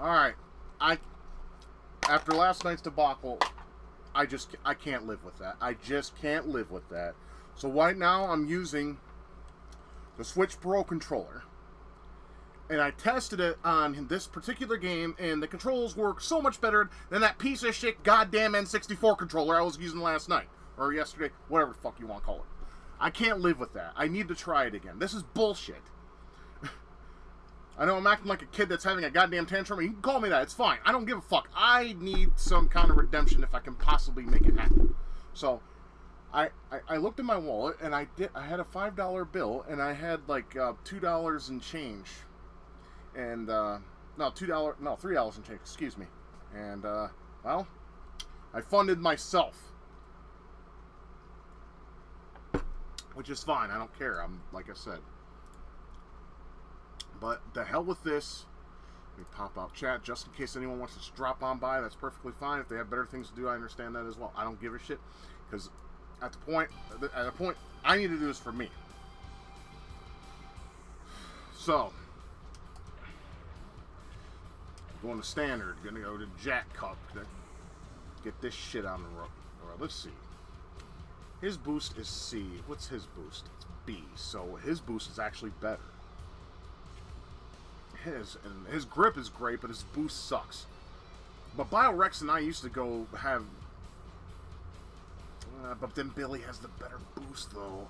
Alright. After last night's debacle, I can't live with that. I just can't live with that. So right now I'm using the Switch Pro controller. And I tested it on this particular game, and the controls work so much better than that piece of shit goddamn N64 controller I was using last night. Or yesterday, whatever the fuck you want to call it. I can't live with that. I need to try it again. This is bullshit. I know I'm acting like a kid that's having a goddamn tantrum. You can call me that. It's fine. I don't give a fuck. I need some kind of redemption if I can possibly make it happen. So, I looked in my wallet, and I had a $5 bill, and I had like $2 and change. And, $3 and change, excuse me. And, well, I funded myself. Which is fine. I don't care. Like I said. But the hell with this. Let me pop out chat just in case anyone wants to drop on by. That's perfectly fine. If they have better things to do, I understand that as well. I don't give a shit. Because at the point I need to do this for me. So, going to standard. Gonna go to Jack Cup. Get this shit on the road. Alright, let's see. His boost is C. What's his boost? It's B. So his boost is actually better. His grip is great, but his boost sucks. But BioRex and I used to go have... but then Billy has the better boost, though.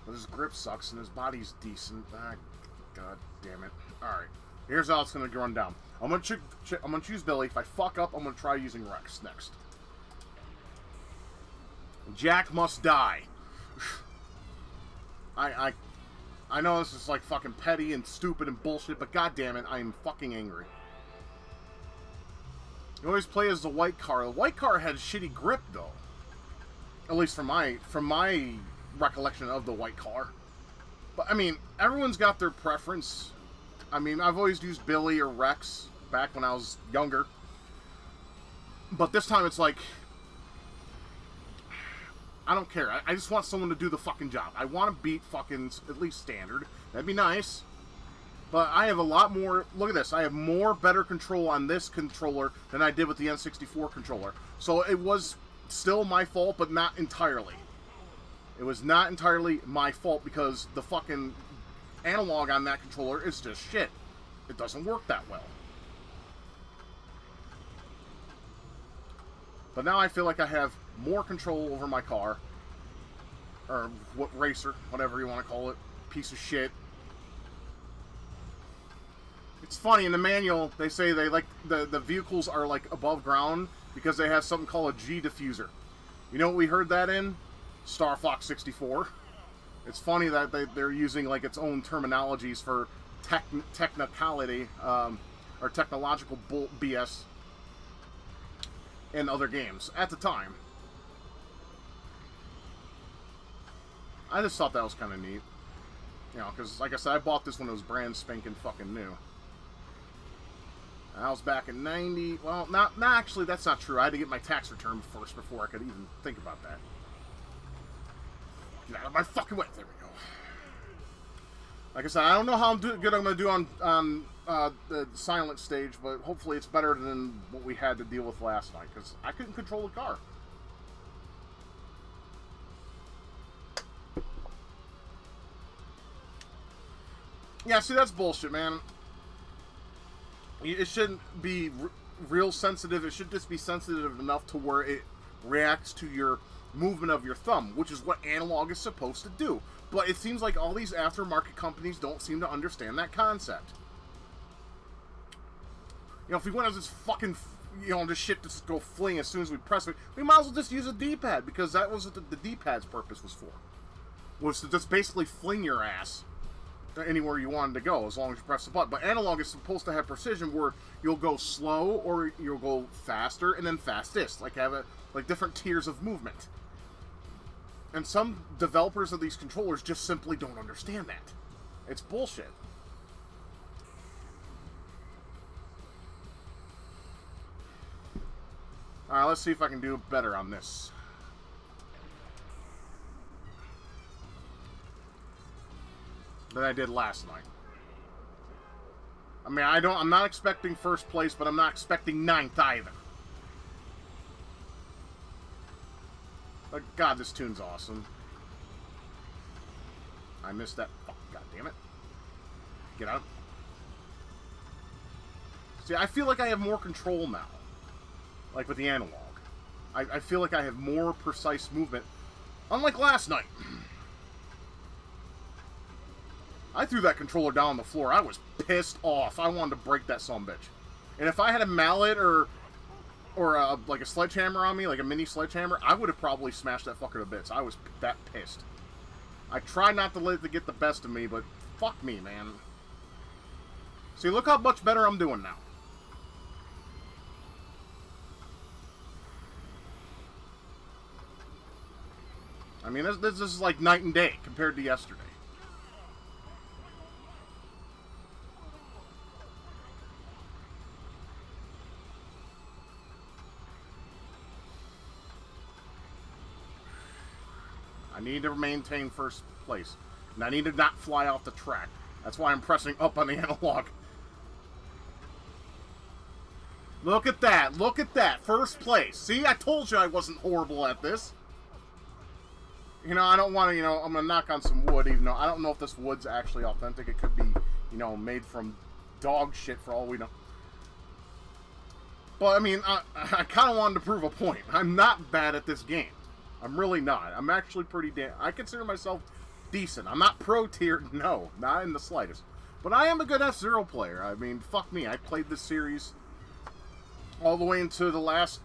But his grip sucks, and his body's decent. God damn it. Alright. Here's how it's going to run down. I'm going to choose Billy. If I fuck up, I'm going to try using Rex next. Jack must die. I know this is like fucking petty and stupid and bullshit, but goddammit, I am fucking angry. You always play as the white car. The white car had a shitty grip, though. At least from my recollection of the white car. But I mean, everyone's got their preference. I mean, I've always used Billy or Rex back when I was younger. But this time it's like, I don't care. I just want someone to do the fucking job. I want to beat fucking at least standard. That'd be nice. But I have a lot more... Look at this. I have more better control on this controller than I did with the N64 controller. So it was still my fault, but not entirely. It was not entirely my fault because the fucking analog on that controller is just shit. It doesn't work that well. But now I feel like I have more control over my car. Or what racer, whatever you want to call it. Piece of shit. It's funny, in the manual, they say they like the vehicles are like above ground because they have something called a G diffuser. You know what we heard that in? Star Fox 64. It's funny that they're using like its own terminologies for technicality or technological BS in other games at the time. I just thought that was kind of neat. You know, because like I said, I bought this when it was brand spanking fucking new. I was back in 90... Well, not actually, that's not true. I had to get my tax return first before I could even think about that. Get out of my fucking way. There we go. Like I said, I don't know how good I'm going to do on the silent stage, but hopefully it's better than what we had to deal with last night, because I couldn't control the car. Yeah, see, that's bullshit, man. It shouldn't be real sensitive. It should just be sensitive enough to where it reacts to your movement of your thumb, which is what analog is supposed to do. But it seems like all these aftermarket companies don't seem to understand that concept. You know, if we went as this fucking, you know, this shit just go fling as soon as we press it, we might as well just use a D-pad, because that was what the D-pad's purpose was for. Was to just basically fling your ass anywhere you wanted to go, as long as you press the button. But analog is supposed to have precision where you'll go slow or you'll go faster and then fastest, like have like different tiers of movement. And some developers of these controllers just simply don't understand that. It's bullshit. Alright, let's see if I can do better on this. Than I did last night. I mean, I'm not expecting first place, but I'm not expecting ninth either. But God, this tune's awesome. I missed that. Fuck, God damn it. Get out. See, I feel like I have more control now. Like with the analog. I feel like I have more precise movement. Unlike last night. I threw that controller down on the floor. I was pissed off. I wanted to break that sumbitch. And if I had a mallet or like a sledgehammer on me, like a mini sledgehammer, I would have probably smashed that fucker to bits. I was that pissed. I tried not to let it get the best of me, but fuck me, man. See, look how much better I'm doing now. I mean, this is like night and day compared to yesterday. I need to maintain first place. And I need to not fly off the track. That's why I'm pressing up on the analog. Look at that. Look at that. First place. See, I told you I wasn't horrible at this. You know, I don't want to, you know, I'm going to knock on some wood, even though I don't know if this wood's actually authentic. It could be, you know, made from dog shit for all we know. But, I mean, I kind of wanted to prove a point. I'm not bad at this game. I'm really not. I'm actually pretty damn... I consider myself decent. I'm not pro tier, no. Not in the slightest. But I am a good Fzero player. I mean, fuck me. I played this series all the way into the last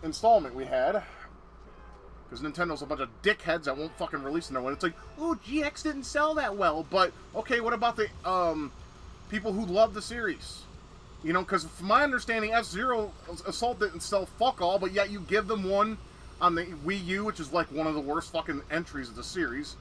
installment we had. Because Nintendo's a bunch of dickheads that won't fucking release another one. It's like, oh, GX didn't sell that well. But, okay, what about the people who love the series? You know, because from my understanding, Fzero Assault didn't sell fuck all, but yet you give them one on the Wii U, which is like one of the worst fucking entries of the series.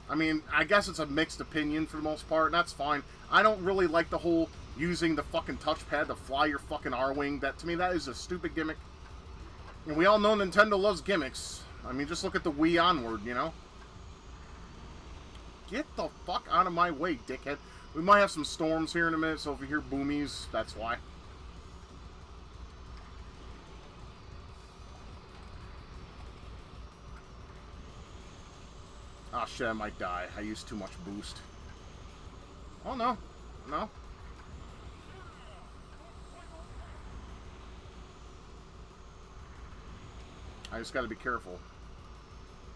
I mean, I guess it's a mixed opinion for the most part, and that's fine. I don't really like the whole using the fucking touchpad to fly your fucking R-Wing. That, to me, that is a stupid gimmick. And we all know Nintendo loves gimmicks. I mean, just look at the Wii Onward, you know? Get the fuck out of my way, dickhead. We might have some storms here in a minute, so if you hear boomies, that's why. Oh shit, I might die. I used too much boost. Oh no. No. I just gotta be careful.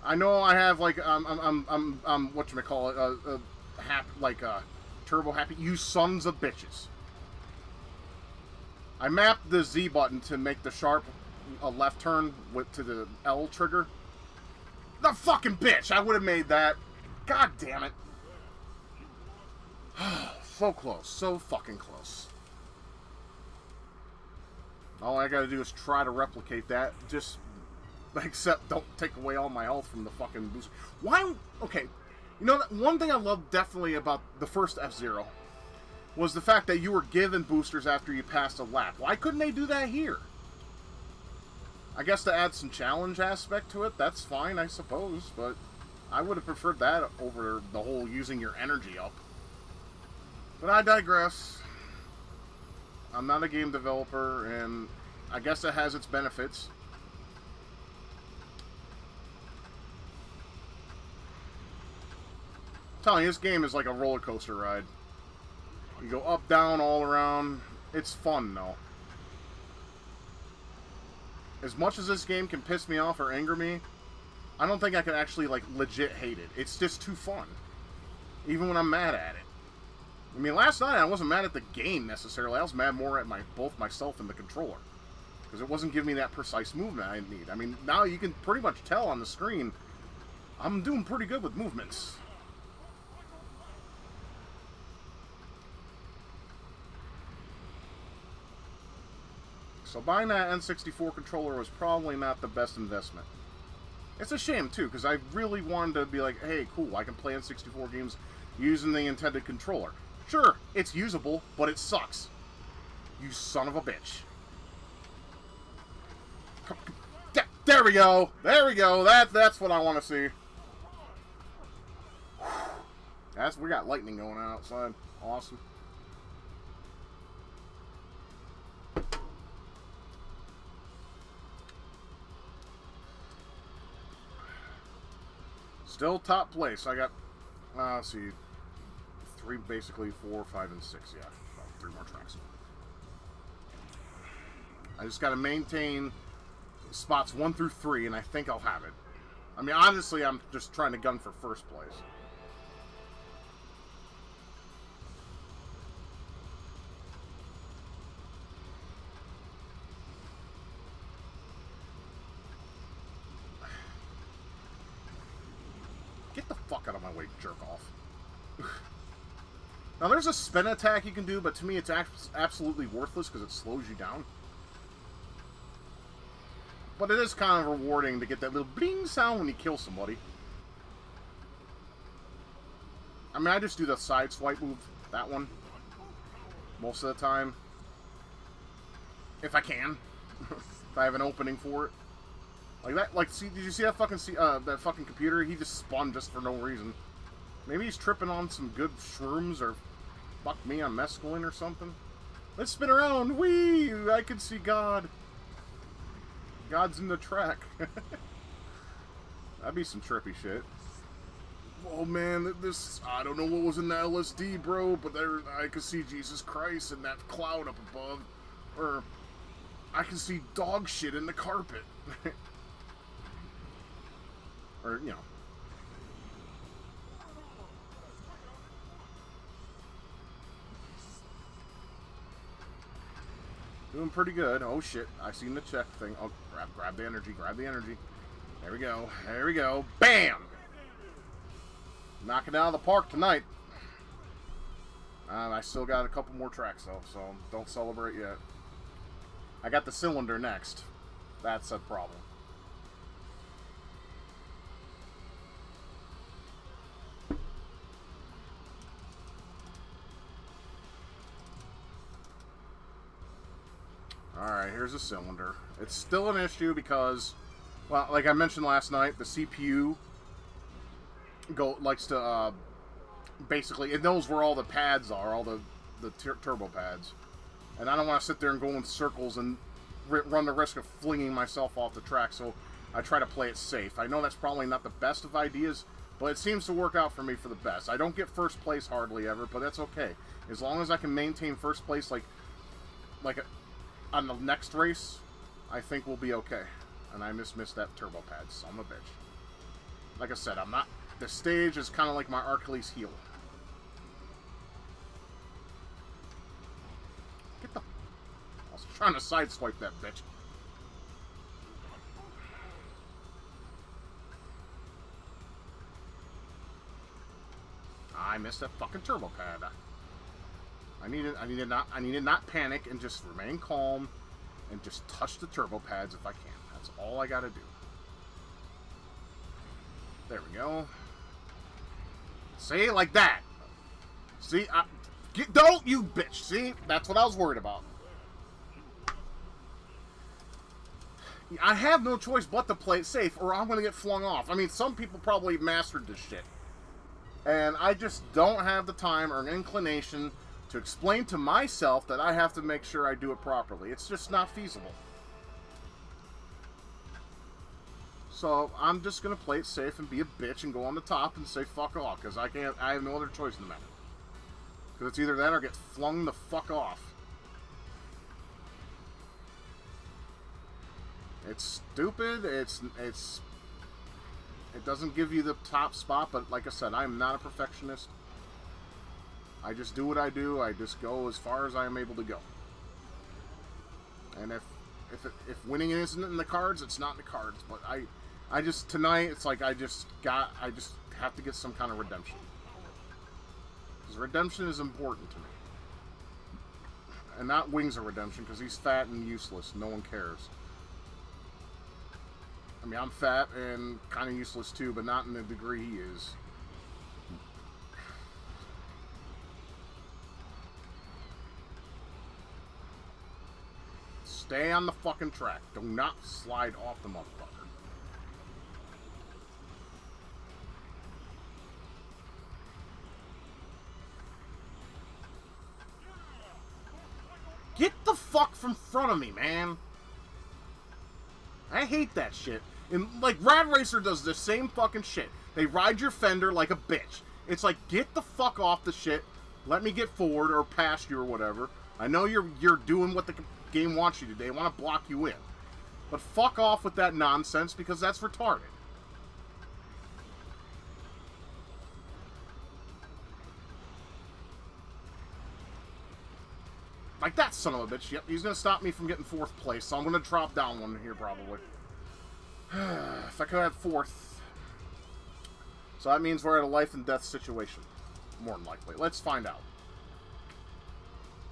I know I have like whatchamacallit, turbo happy. You sons of bitches. I mapped the Z button to make the sharp left turn to the L trigger. The fucking bitch! I would have made that. God damn it. So close. So fucking close. All I gotta do is try to replicate that. Just, except don't take away all my health from the fucking boost. Why? Okay. You know, one thing I love definitely about the first Fzero was the fact that you were given boosters after you passed a lap. Why couldn't they do that here? I guess to add some challenge aspect to it, that's fine, I suppose, but I would have preferred that over the whole using your energy up. But I digress. I'm not a game developer, and I guess it has its benefits. I'm telling you, this game is like a roller coaster ride. You go up, down, all around. It's fun, though. As much as this game can piss me off or anger me, I don't think I can actually, like, legit hate it. It's just too fun. Even when I'm mad at it. I mean, last night I wasn't mad at the game, necessarily. I was mad more at both myself and the controller. Because it wasn't giving me that precise movement I need. I mean, now you can pretty much tell on the screen, I'm doing pretty good with movements. So buying that N64 controller was probably not the best investment. It's a shame, too, because I really wanted to be like, hey, cool, I can play N64 games using the intended controller. Sure, it's usable, but it sucks. You son of a bitch. There we go! There we go! That's what I want to see. We got lightning going on outside. Awesome. Still top place. I got, let's see, 3, basically 4, 5, and 6. Yeah, about 3 more tracks. I just got to maintain spots 1 through 3, and I think I'll have it. I mean, honestly, I'm just trying to gun for first place. Get the fuck out of my way, jerk off. Now, there's a spin attack you can do, but to me it's absolutely worthless because it slows you down. But it is kind of rewarding to get that little bling sound when you kill somebody. I mean, I just do the side swipe move, that one, most of the time. If I can. If I have an opening for it. Like that, like, see, did you see that fucking computer? He just spun just for no reason. Maybe he's tripping on some good shrooms, or fuck me, I'm mescaline or something. Let's spin around. Whee! I can see God. God's in the track. That'd be some trippy shit. Oh man, this, I don't know what was in the LSD, bro, but there, I could see Jesus Christ in that cloud up above. Or, I can see dog shit in the carpet. Or, you know. Doing pretty good. Oh shit, I seen the check thing. Oh, grab the energy, grab the energy. There we go, there we go. Bam! Knocking it out of the park tonight. I still got a couple more tracks though, so don't celebrate yet. I got the cylinder next. That's a problem. Alright, here's a cylinder. It's still an issue because, well, like I mentioned last night, the CPU likes to, basically, it knows where all the pads are, all the turbo pads. And I don't want to sit there and go in circles and run the risk of flinging myself off the track, so I try to play it safe. I know that's probably not the best of ideas, but it seems to work out for me for the best. I don't get first place hardly ever, but that's okay. As long as I can maintain first place, on the next race, I think we'll be okay. And I missed that turbo pad, son of a bitch. Like I said, the stage is kind of like my Achilles heel. I was trying to sideswipe that bitch. I missed that fucking turbo pad. I needed not panic and just remain calm and just touch the turbo pads if I can. That's all I gotta do. There we go. See, like that. See, don't you bitch. See, that's what I was worried about. I have no choice but to play it safe, or I'm gonna get flung off. I mean, some people probably mastered this shit, and I just don't have the time or an inclination to explain to myself that I have to make sure I do it properly. It's just not feasible. So I'm just gonna play it safe and be a bitch and go on the top and say fuck off, because I have no other choice in the matter. Because it's either that or get flung the fuck off. It's stupid. It doesn't give you the top spot, but like I said, I'm not a perfectionist. I just do what I do. I just go as far as I am able to go. And if winning isn't in the cards, it's not in the cards. But I just, tonight, it's like I just have to get some kind of redemption. Because redemption is important to me. And not Wings of Redemption, because he's fat and useless. No one cares. I mean, I'm fat and kind of useless too, but not in the degree he is. Stay on the fucking track. Do not slide off the motherfucker. the fuck from front of me, man. I hate that shit. And, like, Rad Racer does the same fucking shit. They ride your fender like a bitch. It's like, get the fuck off the shit. Let me get forward or past you or whatever. I know you're doing what the game wants you to do. They want to block you in. But fuck off with that nonsense, because that's retarded. Like that son of a bitch. Yep, he's going to stop me from getting 4th place, so I'm going to drop down one here probably. If I could have 4th. So that means we're at a life and death situation. More than likely. Let's find out.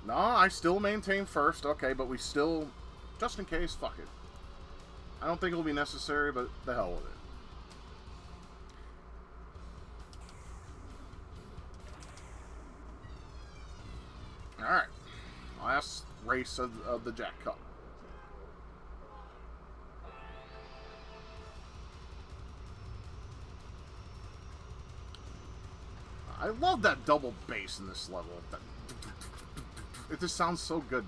No, I still maintain 1st. Okay, but we still... Just in case, fuck it. I don't think it'll be necessary, but the hell with it. Alright. Last race of the Jack Cup. I love that double bass in this level. It just sounds so good.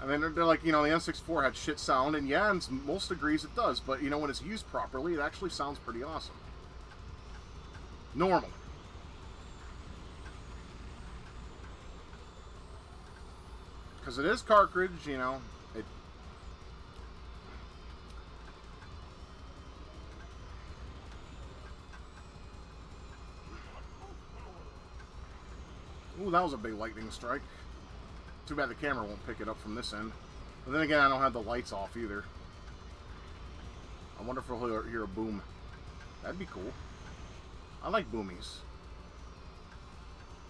I mean, they're like, you know, the N64 had shit sound, and yeah, in most degrees it does, but, you know, when it's used properly, it actually sounds pretty awesome. Normally. Because it is cartridge, you know, it... Ooh, that was a big lightning strike. Too bad the camera won't pick it up from this end. But then again, I don't have the lights off either. I wonder if we'll hear a boom. That'd be cool. I like boomies.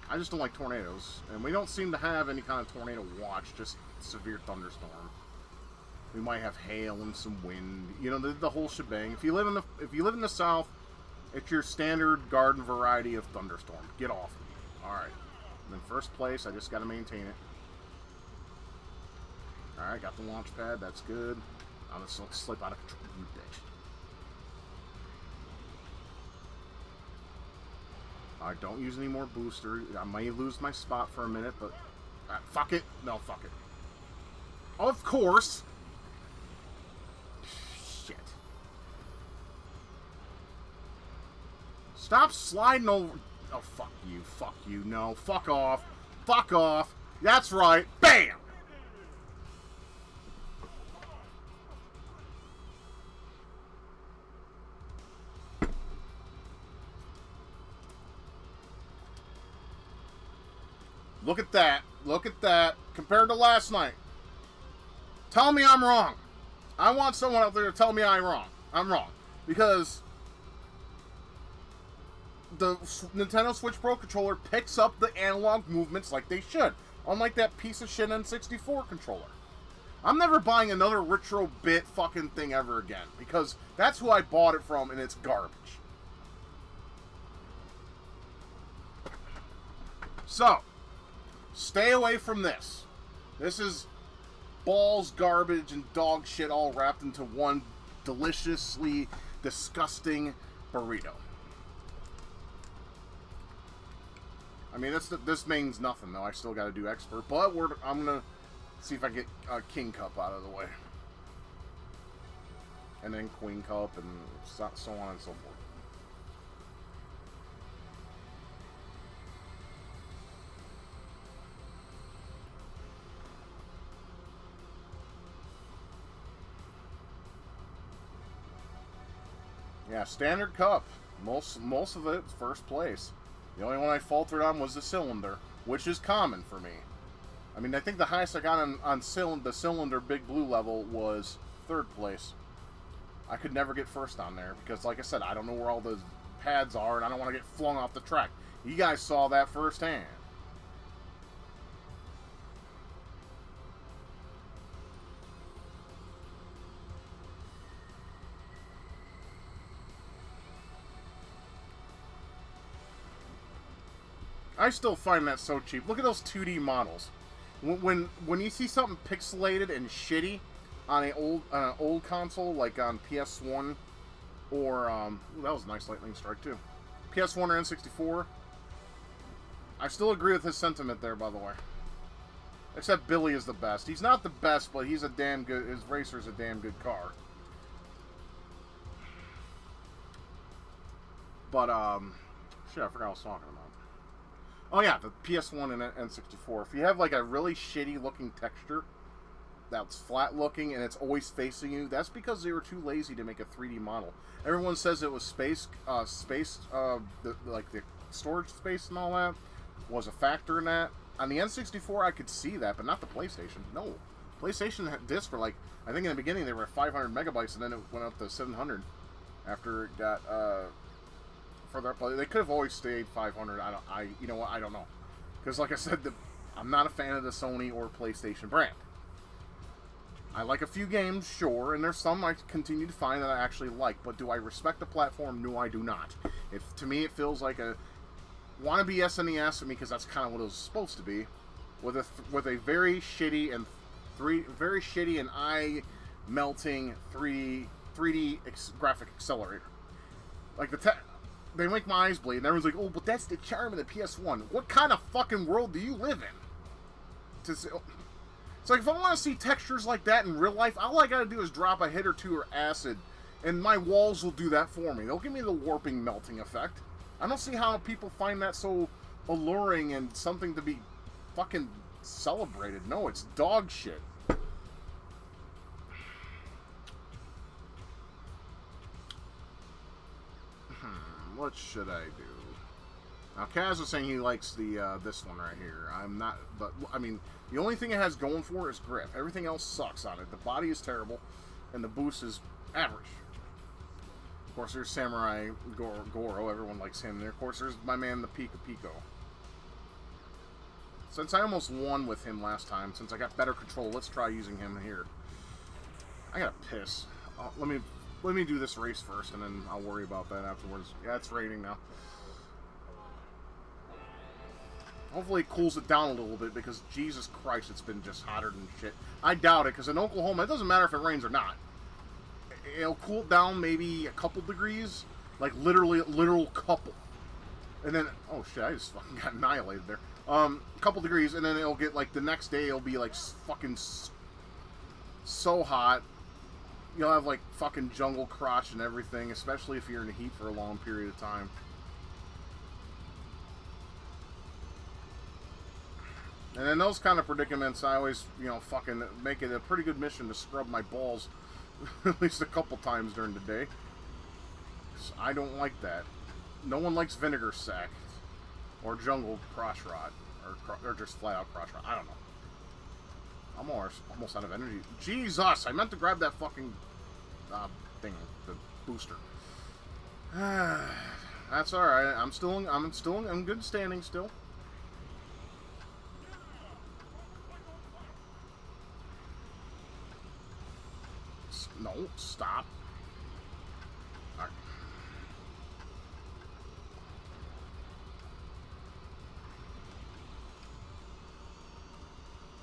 I just don't like tornadoes. And we don't seem to have any kind of tornado watch, just severe thunderstorm. We might have hail and some wind. You know, the whole shebang. If you live in the South, it's your standard garden variety of thunderstorm. Get off me. Alright. I'm in 1st place, I just gotta maintain it. Alright, got the launch pad, that's good. I'm gonna slip out of control, you bitch. Alright, don't use any more booster. I may lose my spot for a minute, but... fuck it. No, fuck it. Of course! Shit. Stop sliding over... Oh, fuck you. Fuck you. No, fuck off. Fuck off. That's right. BAM! Look at that. Look at that. Compared to last night. Tell me I'm wrong. I want someone out there to tell me I'm wrong. I'm wrong. Because the Nintendo Switch Pro controller picks up the analog movements like they should. Unlike that piece of shit N64 controller. I'm never buying another retro bit fucking thing ever again. Because that's who I bought it from and it's garbage. So... stay away from this. This is balls, garbage, and dog shit all wrapped into one deliciously disgusting burrito. I mean, this means nothing, though. I still got to do expert, but I'm going to see if I get King Cup out of the way. And then Queen Cup, and so on and so forth. Yeah, standard cup. Most of it's 1st place. The only one I faltered on was the cylinder, which is common for me. I mean, I think the highest I got on the cylinder Big Blue level was 3rd place. I could never get 1st on there because, like I said, I don't know where all the pads are, and I don't want to get flung off the track. You guys saw that firsthand. I still find that so cheap. Look at those 2D models. When you see something pixelated and shitty on an old console, like on PS1 or ooh, that was a nice lightning strike too. PS1 or N64. I still agree with his sentiment there, by the way. Except Billy is the best. He's not the best, but he's a damn good... His racer's a damn good car. But, shit, I forgot what I was talking about. Oh, yeah, the PS1 and N64. If you have, like, a really shitty-looking texture that's flat-looking and it's always facing you, that's because they were too lazy to make a 3D model. Everyone says it was the storage space and all that was a factor in that. On the N64, I could see that, but not the PlayStation. No. PlayStation had discs for, like, I think in the beginning they were at 500 megabytes, and then it went up to 700 after it got, further up. They could have always stayed 500. You know what? I don't know. Because, like I said, I'm not a fan of the Sony or PlayStation brand. I like a few games, sure, and there's some I continue to find that I actually like, but do I respect the platform? No, I do not. To me, it feels like a wannabe SNES to me, because that's kind of what it was supposed to be, with a very shitty and eye melting 3D graphic accelerator. Like they make my eyes bleed, and everyone's like, "Oh, but that's the charm of the PS1." What kind of fucking world do you live in? It's like, if I want to see textures like that in real life, all I gotta do is drop a hit or two or acid, and my walls will do that for me. They'll give me the warping melting effect. I don't see how people find that so alluring and something to be fucking celebrated. No, it's dog shit. What should I do? Now, Kaz is saying he likes the this one right here. I'm not, but I mean, the only thing it has going for it is grip. Everything else sucks on it. The body is terrible, and the boost is average. Of course, there's Samurai Goro. Everyone likes him. And of course, there's my man, the Pika Pico. Since I almost won with him last time, since I got better control, let's try using him here. I gotta piss. Let me do this race first, and then I'll worry about that afterwards. Yeah, it's raining now. Hopefully it cools it down a little bit, because Jesus Christ, it's been just hotter than shit. I doubt it, because in Oklahoma, it doesn't matter if it rains or not. It'll cool down maybe a couple degrees, like literal couple. And then, oh shit, I just fucking got annihilated there. A couple degrees, and then it'll get, like, the next day it'll be, like, fucking so hot. You'll have, like, fucking jungle crotch and everything, especially if you're in the heat for a long period of time. And in those kind of predicaments, I always, you know, fucking make it a pretty good mission to scrub my balls at least a couple times during the day. 'Cause I don't like that. No one likes vinegar sack or jungle crotch rot, or just flat out crotch rot. I don't know. I'm almost out of energy. Jesus! I meant to grab that fucking thing, the booster. That's all right. I'm in good standing still. No, stop. All right.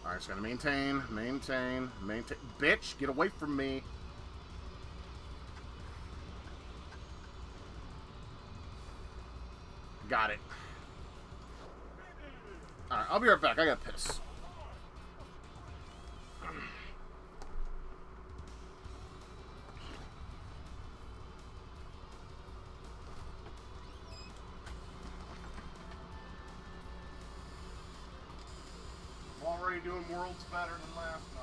Alright, it's gonna maintain. Bitch, get away from me. Got it. Alright, I'll be right back. I gotta piss. Already doing worlds better than last night.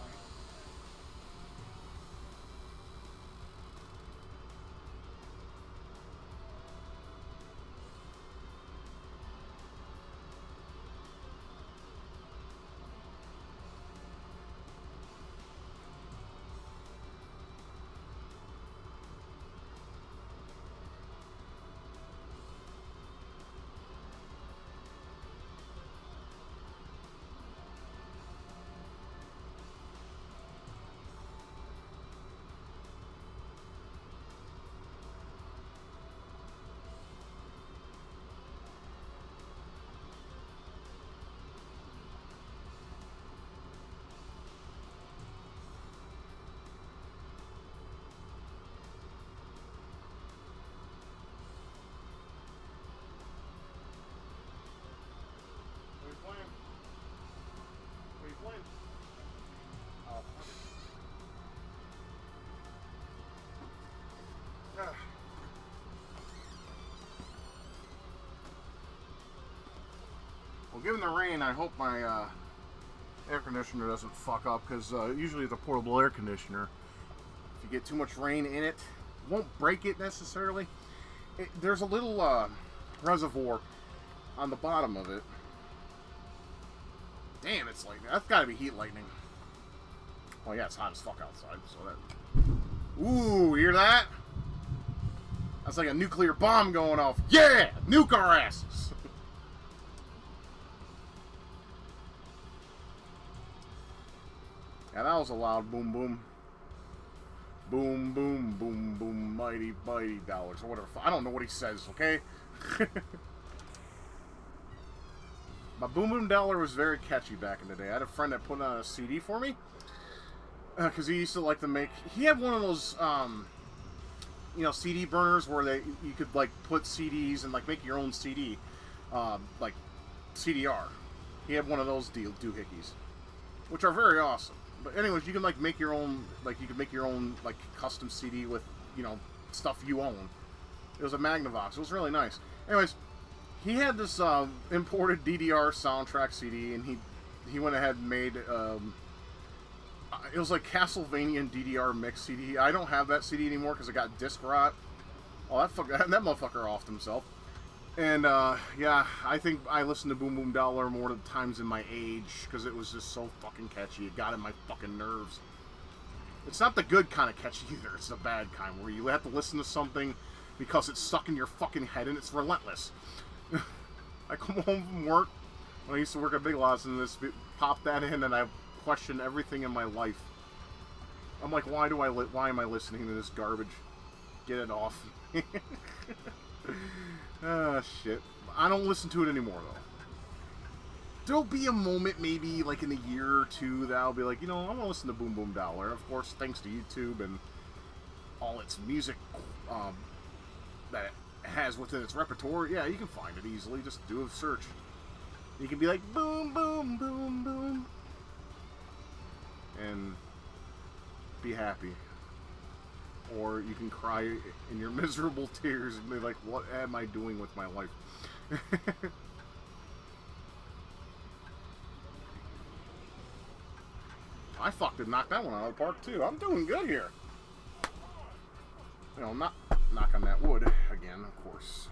Well, given the rain, I hope my air conditioner doesn't fuck up, because usually it's a portable air conditioner. If you get too much rain in it, it won't break it necessarily. There's a little reservoir on the bottom of it. Damn, it's lightning. That's gotta be heat lightning. Oh yeah, it's hot as fuck outside, so that... Ooh, hear that? That's like a nuclear bomb going off. Yeah! Nuke our asses! Yeah, that was a loud boom boom. Boom, boom, boom, boom, mighty, mighty dollars, or whatever. I don't know what he says, okay? My Boom Boom Dollar was very catchy back in the day. I had a friend that put on a CD for me. Because he used to like to make... He had one of those, you know, CD burners where you could, like, put CDs and, like, make your own CD. Like, CDR. He had one of those doohickeys. Which are very awesome. But anyways, you can, like, make your own... Like, you could make your own, like, custom CD with, you know, stuff you own. It was a Magnavox. It was really nice. Anyways... He had this imported DDR soundtrack CD, and he went ahead and made it was like Castlevania DDR mix CD. I don't have that CD anymore because it got disc rot. Oh, that motherfucker offed himself. And yeah, I think I listened to Boom Boom Dollar more times in my age because it was just so fucking catchy. It got in my fucking nerves. It's not the good kind of catchy either. It's the bad kind where you have to listen to something because it's stuck in your fucking head and it's relentless. I come home from work when I used to work at Big Lots and just pop that in and I question everything in my life. I'm like, why am I listening to this garbage? Get it off. Ah, shit. I don't listen to it anymore though. There'll be a moment maybe like in a year or two that I'll be like, you know, I want to listen to Boom Boom Dollar. Of course, thanks to YouTube and all its music that it has within its repertoire, yeah, you can find it easily. Just do a search. You can be like, boom, boom, boom, boom, and be happy. Or you can cry in your miserable tears and be like, what am I doing with my life? I fucking knocked that one out of the park, too. I'm doing good here. You know, not knock on that wood again, of course.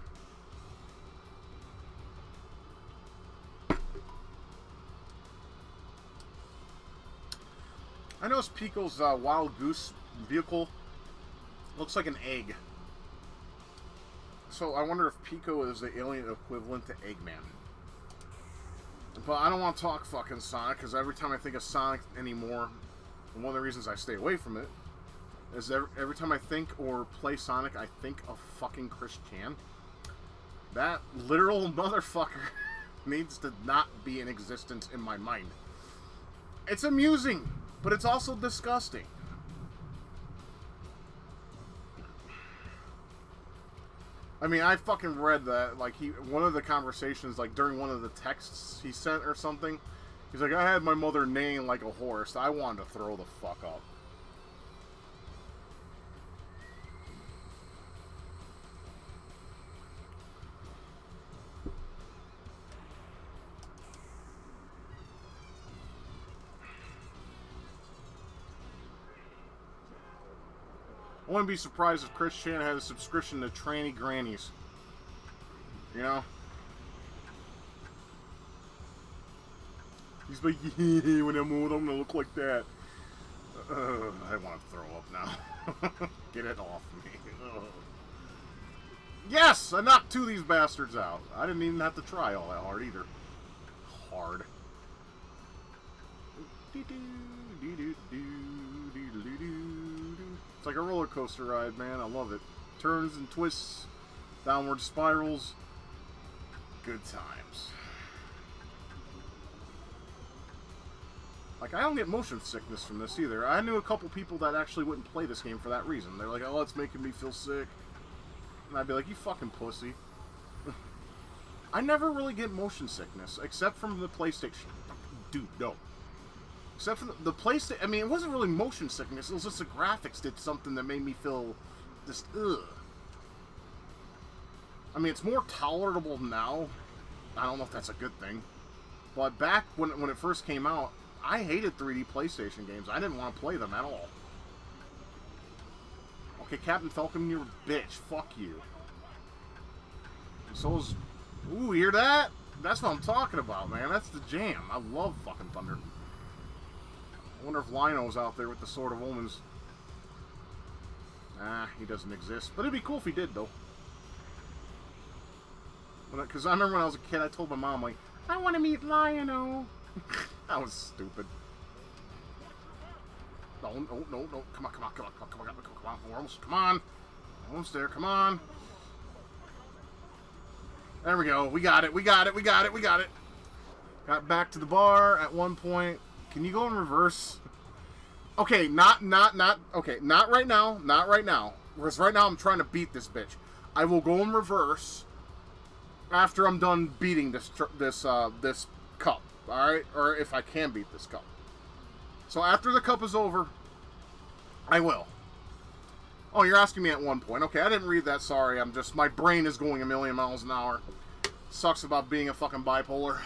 I noticed Pico's Wild Goose vehicle looks like an egg. So I wonder if Pico is the alien equivalent to Eggman. But I don't want to talk fucking Sonic, because every time I think of Sonic anymore, and one of the reasons I stay away from it, is every time I think or play Sonic, I think of fucking Chris Chan. That literal motherfucker needs to not be in existence in my mind. It's amusing, but it's also disgusting. I mean, I fucking read that, like, one of the conversations, like, during one of the texts he sent or something, he's like, I had my mother neighing like a horse. I wanted to throw the fuck up. I wouldn't be surprised if Chris Chan had a subscription to Tranny Grannies. You know? He's like, yeah, when I'm old, I'm gonna look like that. I want to throw up now. Get it off me. Yes! I knocked two of these bastards out. I didn't even have to try all that hard either. Hard. It's like a roller coaster ride, man. I love it. Turns and twists, downward spirals. Good times. Like, I don't get motion sickness from this either. I knew a couple people that actually wouldn't play this game for that reason. They're like, oh, it's making me feel sick. And I'd be like, you fucking pussy. I never really get motion sickness, except from the PlayStation. Dude, no. Except for the PlayStation. I mean, it wasn't really motion sickness. It was just the graphics did something that made me feel just, ugh. I mean, it's more tolerable now. I don't know if that's a good thing. But back when it first came out, I hated 3D PlayStation games. I didn't want to play them at all. Okay, Captain Falcon, you're a bitch. Fuck you. So's... Ooh, hear that? That's what I'm talking about, man. That's the jam. I love fucking Thunder. I wonder if Lionel's out there with the Sword of Omens. Ah, he doesn't exist. But it'd be cool if he did, though. Because I remember when I was a kid, I told my mom, like, I want to meet Lionel. That was stupid. No, no, no, no. Come on, come on, come on, come on, come on, come on. We're almost, come on. Almost there, come on. There we go. We got it, we got it, we got it, we got it. Got back to the bar at one point. Can you go in reverse? Okay, not right now. Not right now. Because right now I'm trying to beat this bitch. I will go in reverse after I'm done beating this cup. Alright? Or if I can beat this cup. So after the cup is over, I will. Oh, you're asking me at one point. Okay, I didn't read that. Sorry. My brain is going a million miles an hour. Sucks about being a fucking bipolar.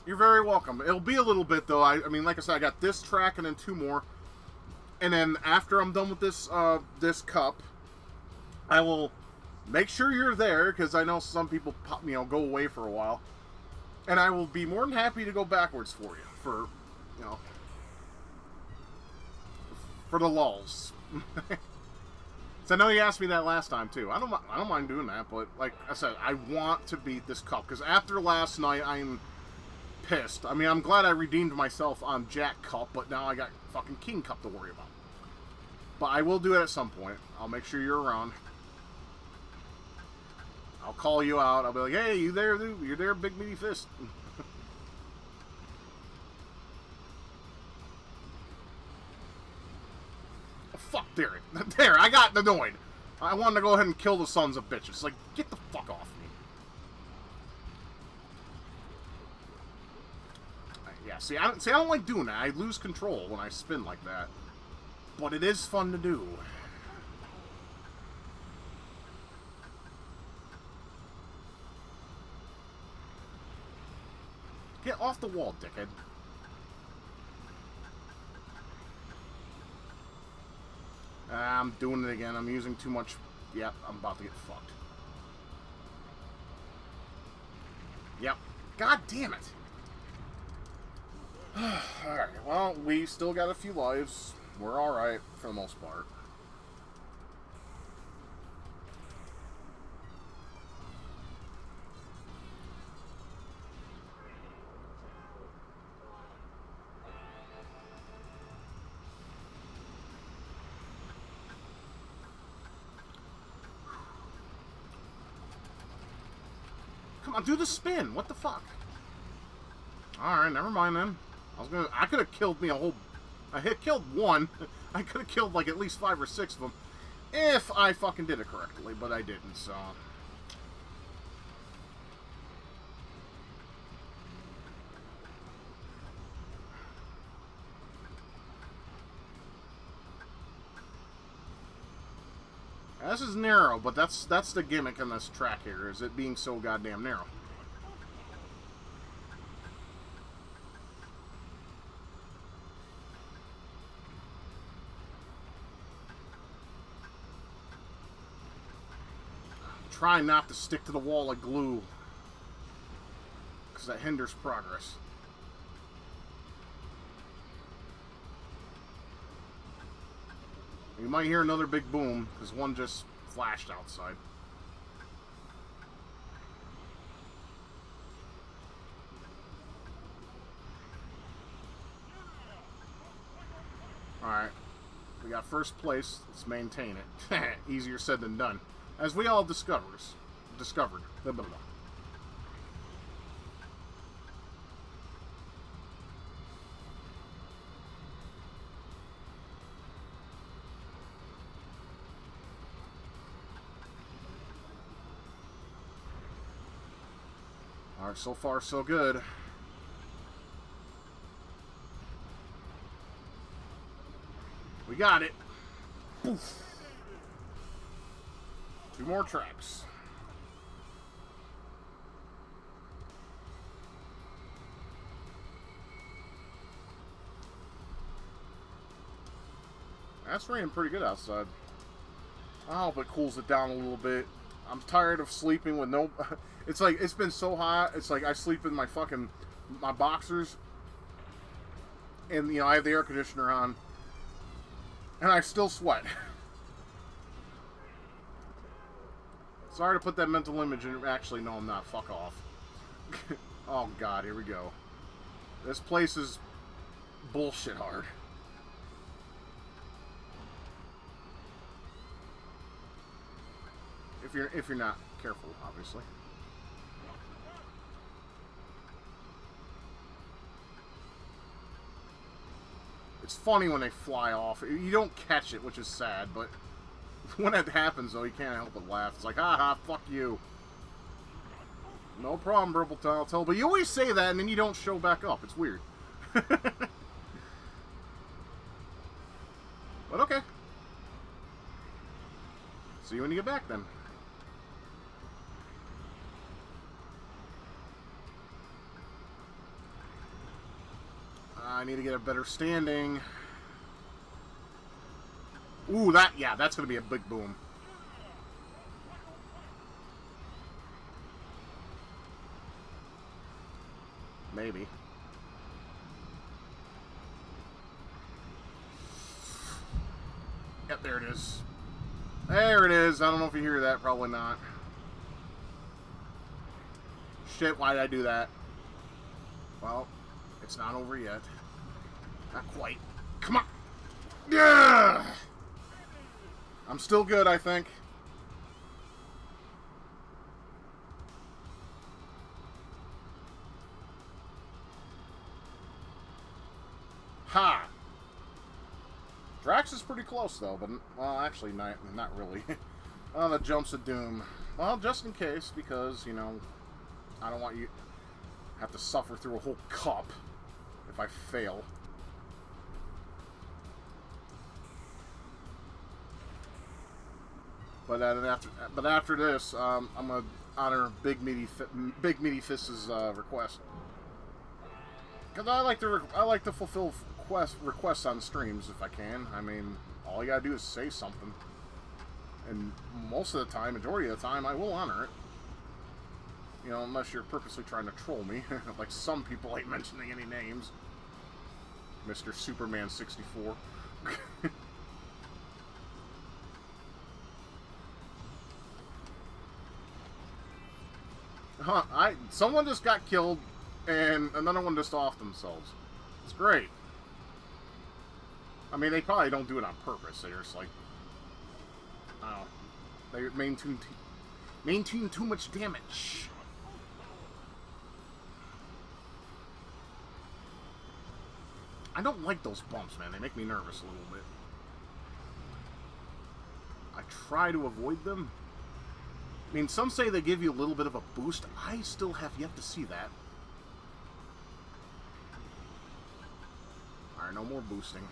You're very welcome. It'll be a little bit, though. I mean, like I said, I got this track and then 2 more. And then after I'm done with this this cup, I will make sure you're there, because I know some people go away for a while. And I will be more than happy to go backwards for you, for the lulls. So I know you asked me that last time too. I don't mind doing that, but like I said, I want to beat this cup, because after last night, I'm pissed. I mean, I'm glad I redeemed myself on Jack Cup, but now I got fucking King Cup to worry about. But I will do it at some point. I'll make sure you're around. I'll call you out. I'll be like, hey, you there, dude? You're there, big meaty fist. Oh, fuck, there. There, I got annoyed. I wanted to go ahead and kill the sons of bitches. Like, get the fuck off me. Yeah, see, I don't like doing that. I lose control when I spin like that. But it is fun to do. Get off the wall, dickhead. I'm doing it again. I'm using too much. Yep, I'm about to get fucked. Yep. God damn it. Alright, well, we still got a few lives. We're alright, for the most part. Come on, do the spin. What the fuck? Alright, never mind then. I could have killed me a whole... I had killed one. I could have killed like at least 5 or 6 of them. If I fucking did it correctly, but I didn't, so... This is narrow, but that's the gimmick in this track here, is it being so goddamn narrow. Try not to stick to the wall like glue, because that hinders progress. You might hear another big boom, because one just flashed outside. Alright. We got first place. Let's maintain it. Easier said than done. As we all discovered. Blah, blah, blah. Alright, so far so good. We got it. Poof. 2 more tracks. That's raining pretty good outside. I hope it cools it down a little bit. I'm tired of sleeping with no... It's like, it's been so hot. It's like I sleep in my fucking... my boxers. And, you know, I have the air conditioner on. And I still sweat. Sorry to put that mental image in. Actually, no, I'm not. Fuck off. Oh, God, here we go. This place is bullshit hard. If you're not careful, obviously. It's funny when they fly off. You don't catch it, which is sad, but when it happens, though, you can't help but laugh. It's like, haha, fuck you. No problem, Purple Telltale. But you always say that, and then you don't show back up. It's weird. But okay. See you when you get back, then. I need to get a better standing. Ooh, yeah, that's going to be a big boom. Maybe. Yep, there it is. There it is. I don't know if you hear that. Probably not. Shit, why did I do that? Well, it's not over yet. Not quite. Come on! Yeah! I'm still good, I think. Ha! Drax is pretty close, though, but, well, actually, not really. Oh, the jumps of doom. Well, just in case, because, you know, I don't want you to have to suffer through a whole cup if I fail. But after this, I'm gonna honor Big Meaty Fist's request, because I like to fulfill requests on streams if I can. I mean, all you gotta do is say something, and most of the time, majority of the time, I will honor it. You know, unless you're purposely trying to troll me, like some people ain't mentioning any names. Mr. Superman 64. Huh, someone just got killed, and another one just offed themselves. It's great. I mean, they probably don't do it on purpose. They're just like, I don't know, they maintain too much damage. I don't like those bumps, man. They make me nervous a little bit. I try to avoid them. I mean, some say they give you a little bit of a boost. I still have yet to see that. Alright, no more boosting.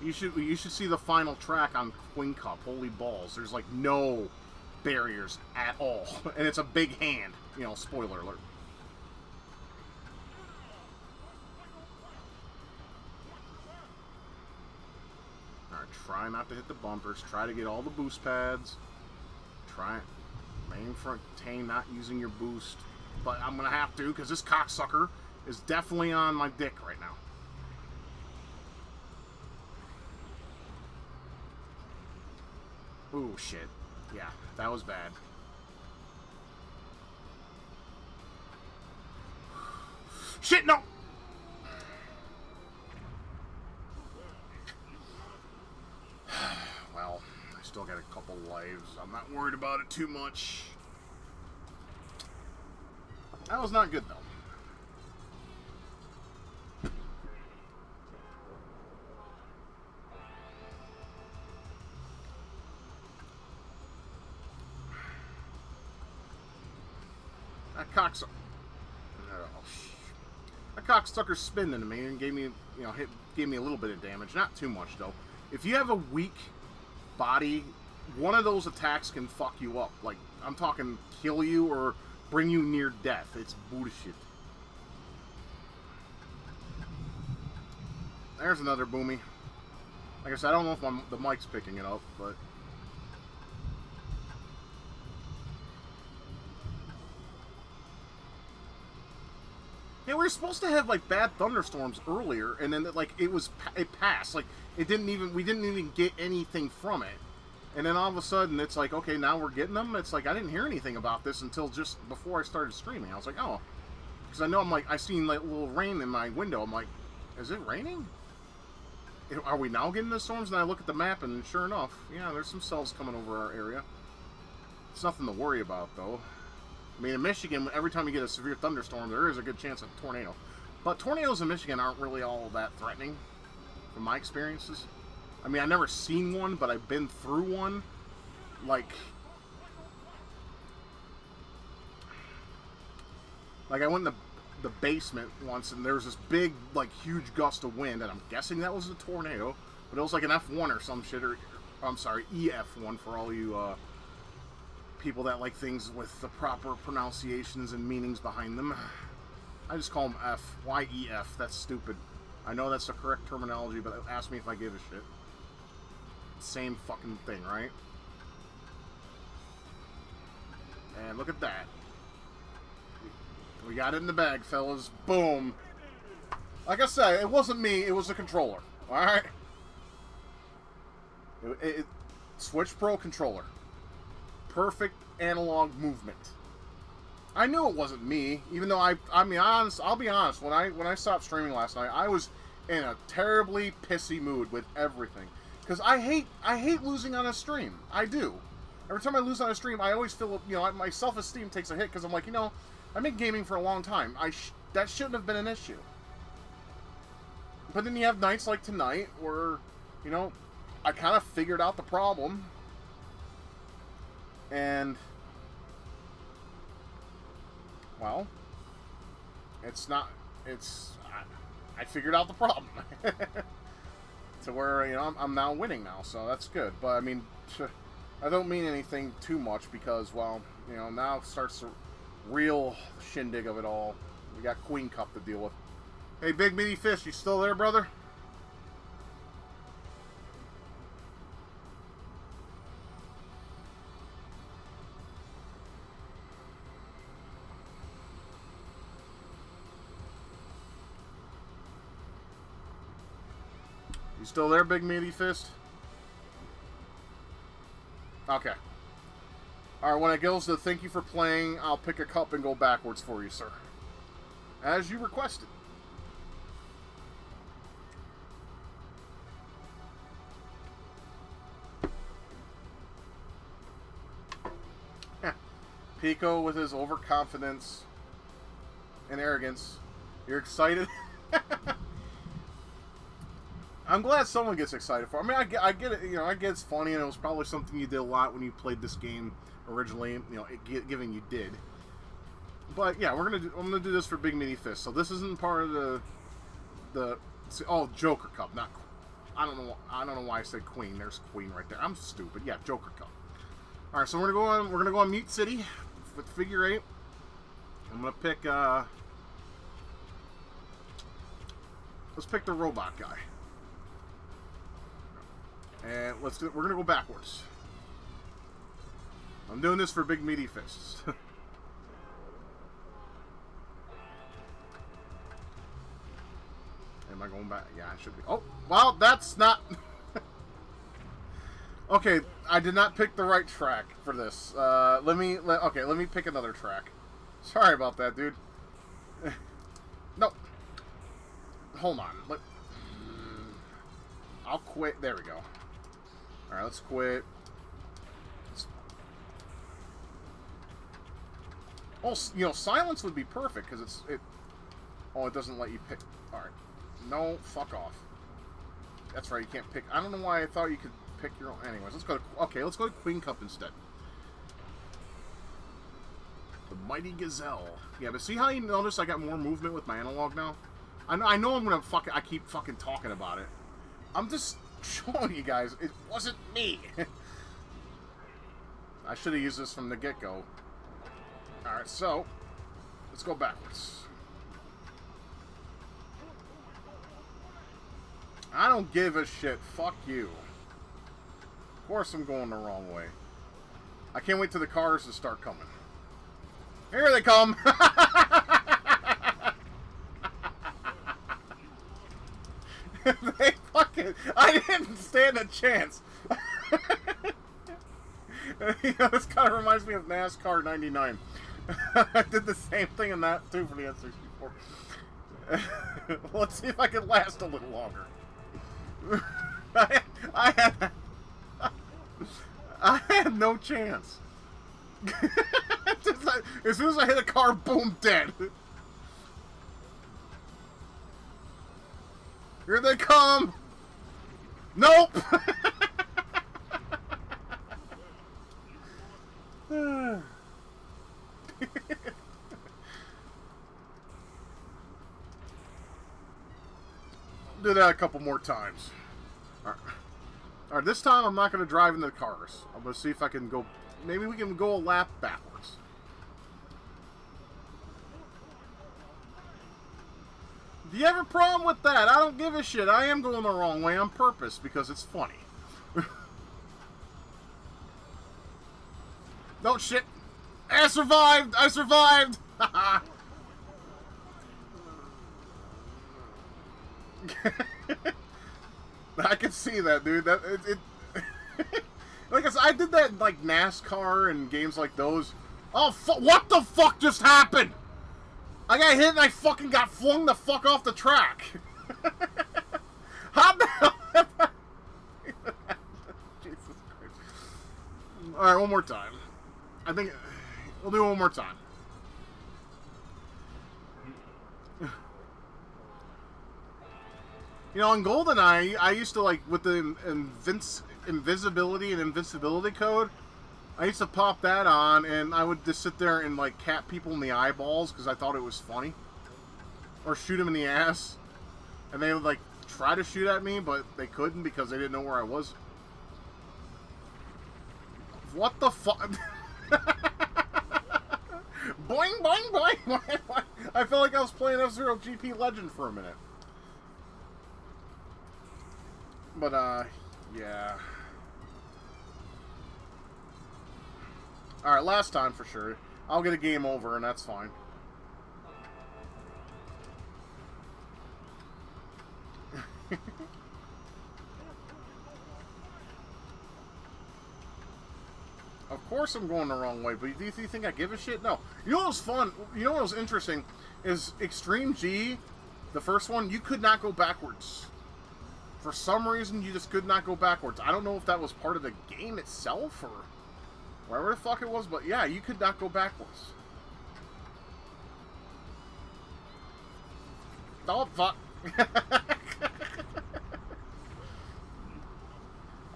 You should see the final track on Queen Cup. Holy balls. There's like no barriers at all. And it's a big hand. You know, spoiler alert. Try not to hit the bumpers. Try to get all the boost pads. Try maintain not using your boost. But I'm going to have to, because this cocksucker is definitely on my dick right now. Ooh, shit. Yeah, that was bad. Shit, no! Well, I still got a couple lives. I'm not worried about it too much. That was not good, though. That cocksucker. That cocksucker spinned into me and gave me, gave me a little bit of damage. Not too much, though. If you have a weak body, one of those attacks can fuck you up. Like, I'm talking kill you or bring you near death. It's bullshit. there's another boomy. Like I said, I don't know if the mic's picking it up, but... Yeah, we were supposed to have, like, bad thunderstorms earlier, and then, like, it passed. Like, we didn't even get anything from it. And then all of a sudden, it's like, okay, now we're getting them. It's like, I didn't hear anything about this until just before I started streaming. I was like, oh. Because I know, I seen, like, a little rain in my window. I'm like, is it raining? Are we now getting the storms? And I look at the map, and sure enough, yeah, there's some cells coming over our area. It's nothing to worry about, though. I mean, in Michigan, every time you get a severe thunderstorm, there is a good chance of a tornado. But tornadoes in Michigan aren't really all that threatening, from my experiences. I mean, I've never seen one, but I've been through one. Like I went in the basement once, and there was this big, like, huge gust of wind, and I'm guessing that was a tornado, but it was like an F1 or some shit, or, I'm sorry, EF1 for all you, people that like things with the proper pronunciations and meanings behind them. I just call them F. Why EF? That's stupid. I know that's the correct terminology, but ask me if I give a shit. Same fucking thing, right? And look at that. We got it in the bag, fellas. Boom. Like I said, it wasn't me, it was the controller. Alright? Switch Pro controller. Perfect analog movement. I knew it wasn't me, even though I'll be honest, when I stopped streaming last night, I was in a terribly pissy mood with everything. Because I hate losing on a stream. I do. Every time I lose on a stream, I always feel, my self-esteem takes a hit, because I'm like, I've been gaming for a long time. That shouldn't have been an issue. But then you have nights like tonight, where, I kind of figured out the problem. And, well, I figured out the problem. To where, I'm now winning now, so that's good. But, I mean, I don't mean anything too much because, well, now starts the real shindig of it all. We got Queen Cup to deal with. Hey, Big Meaty Fish, you still there, brother? You still there, Big Meaty Fist? Okay. Alright, when it goes to thank you for playing, I'll pick a cup and go backwards for you, sir. As you requested. Pico with his overconfidence and arrogance. You're excited? I'm glad someone gets excited for it. I mean, I get it. I get it's funny, and it was probably something you did a lot when you played this game originally. Given you did. But yeah, I'm gonna do this for Big Meaty Fist. So this isn't part of the Joker Cup. Not. I don't know why I said Queen. There's Queen right there. I'm stupid. Yeah, Joker Cup. All right, so we're gonna go on Mute City with Figure 8. I'm gonna pick. Let's pick the robot guy. And we're gonna go backwards. I'm doing this for Big Meaty Fists. Am I going back? Yeah, I should be. Oh, well, that's not... Okay, I did not pick the right track for this. Let me pick another track. Sorry about that, dude. No. Hold on. I'll quit. There we go. Alright, let's quit. Oh, silence would be perfect, because it doesn't let you pick. Alright. No, fuck off. That's right, you can't pick. I don't know why I thought you could pick your own. Anyways, let's go to Queen Cup instead. The Mighty Gazelle. Yeah, but see how you notice I got more movement with my analog now? I know I'm gonna I keep fucking talking about it. I'm just showing you guys, it wasn't me. I should have used this from the get-go. Alright, so, let's go backwards. I don't give a shit. Fuck you. Of course I'm going the wrong way. I can't wait till the cars to start coming. Here they come! They fucking... I didn't stand a chance. You know, this kind of reminds me of NASCAR 99. I did the same thing in that too for the N64. Let's see if I can last a little longer. I had no chance. Just like, as soon as I hit a car, boom, dead. Here they come. Nope. Do that a couple more times. Alright, this time I'm not going to drive into the cars. I'm going to see if I can go... Maybe we can go a lap backwards. Do you have a problem with that? I don't give a shit. I am going the wrong way on purpose because it's funny. No shit. I survived! I survived! I can see that, dude. That it like I said, I did that in like NASCAR and games like those. Oh, what the fuck just happened? I got hit and I fucking got flung the fuck off the track. How the hell? Jesus Christ. Alright, one more time. I think we'll do it one more time. You know, in GoldenEye, I used to, like, with the invisibility and invincibility code, I used to pop that on, and I would just sit there and, like, cap people in the eyeballs because I thought it was funny. Or shoot them in the ass. And they would, like, try to shoot at me, but they couldn't because they didn't know where I was. What the fuck? Boing, boing, boing, boing. I felt like I was playing Fzero GP Legend for a minute. But, yeah. Alright, last time for sure. I'll get a game over, and that's fine. Of course I'm going the wrong way, but do you think I give a shit? No. You know what was fun? You know what was interesting? Is Extreme G, the first one, you could not go backwards. For some reason, you just could not go backwards. I don't know if that was part of the game itself or wherever the fuck it was, but yeah, you could not go backwards. Oh, fuck.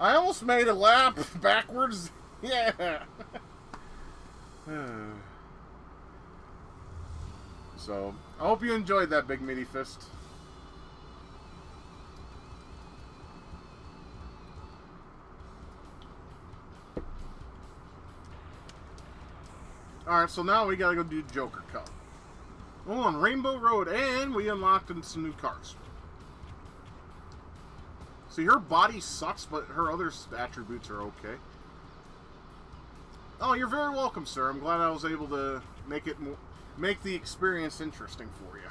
I almost made a lap backwards. Yeah. So, I hope you enjoyed that, Big Meaty Fist. Alright, so now we gotta go do Joker Cup. We're on Rainbow Road, and we unlocked some new cars. See, her body sucks, but her other attributes are okay. Oh, you're very welcome, sir. I'm glad I was able to make the experience interesting for you.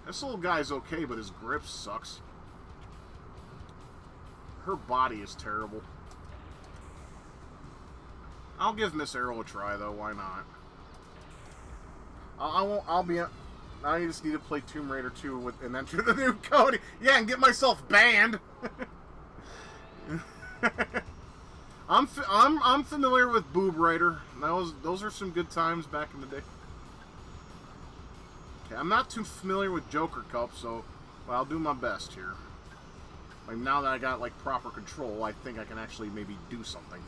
This little guy's okay, but his grip sucks. Her body is terrible. I'll give Miss Arrow a try, though. Why not? I'll be... I just need to play Tomb Raider 2 and enter the new code. Yeah, and get myself banned. I'm familiar with Boob Raider. Those are some good times back in the day. Okay, I'm not too familiar with Joker Cup, so I'll do my best here. Like, now that I got, like, proper control, I think I can actually maybe do something.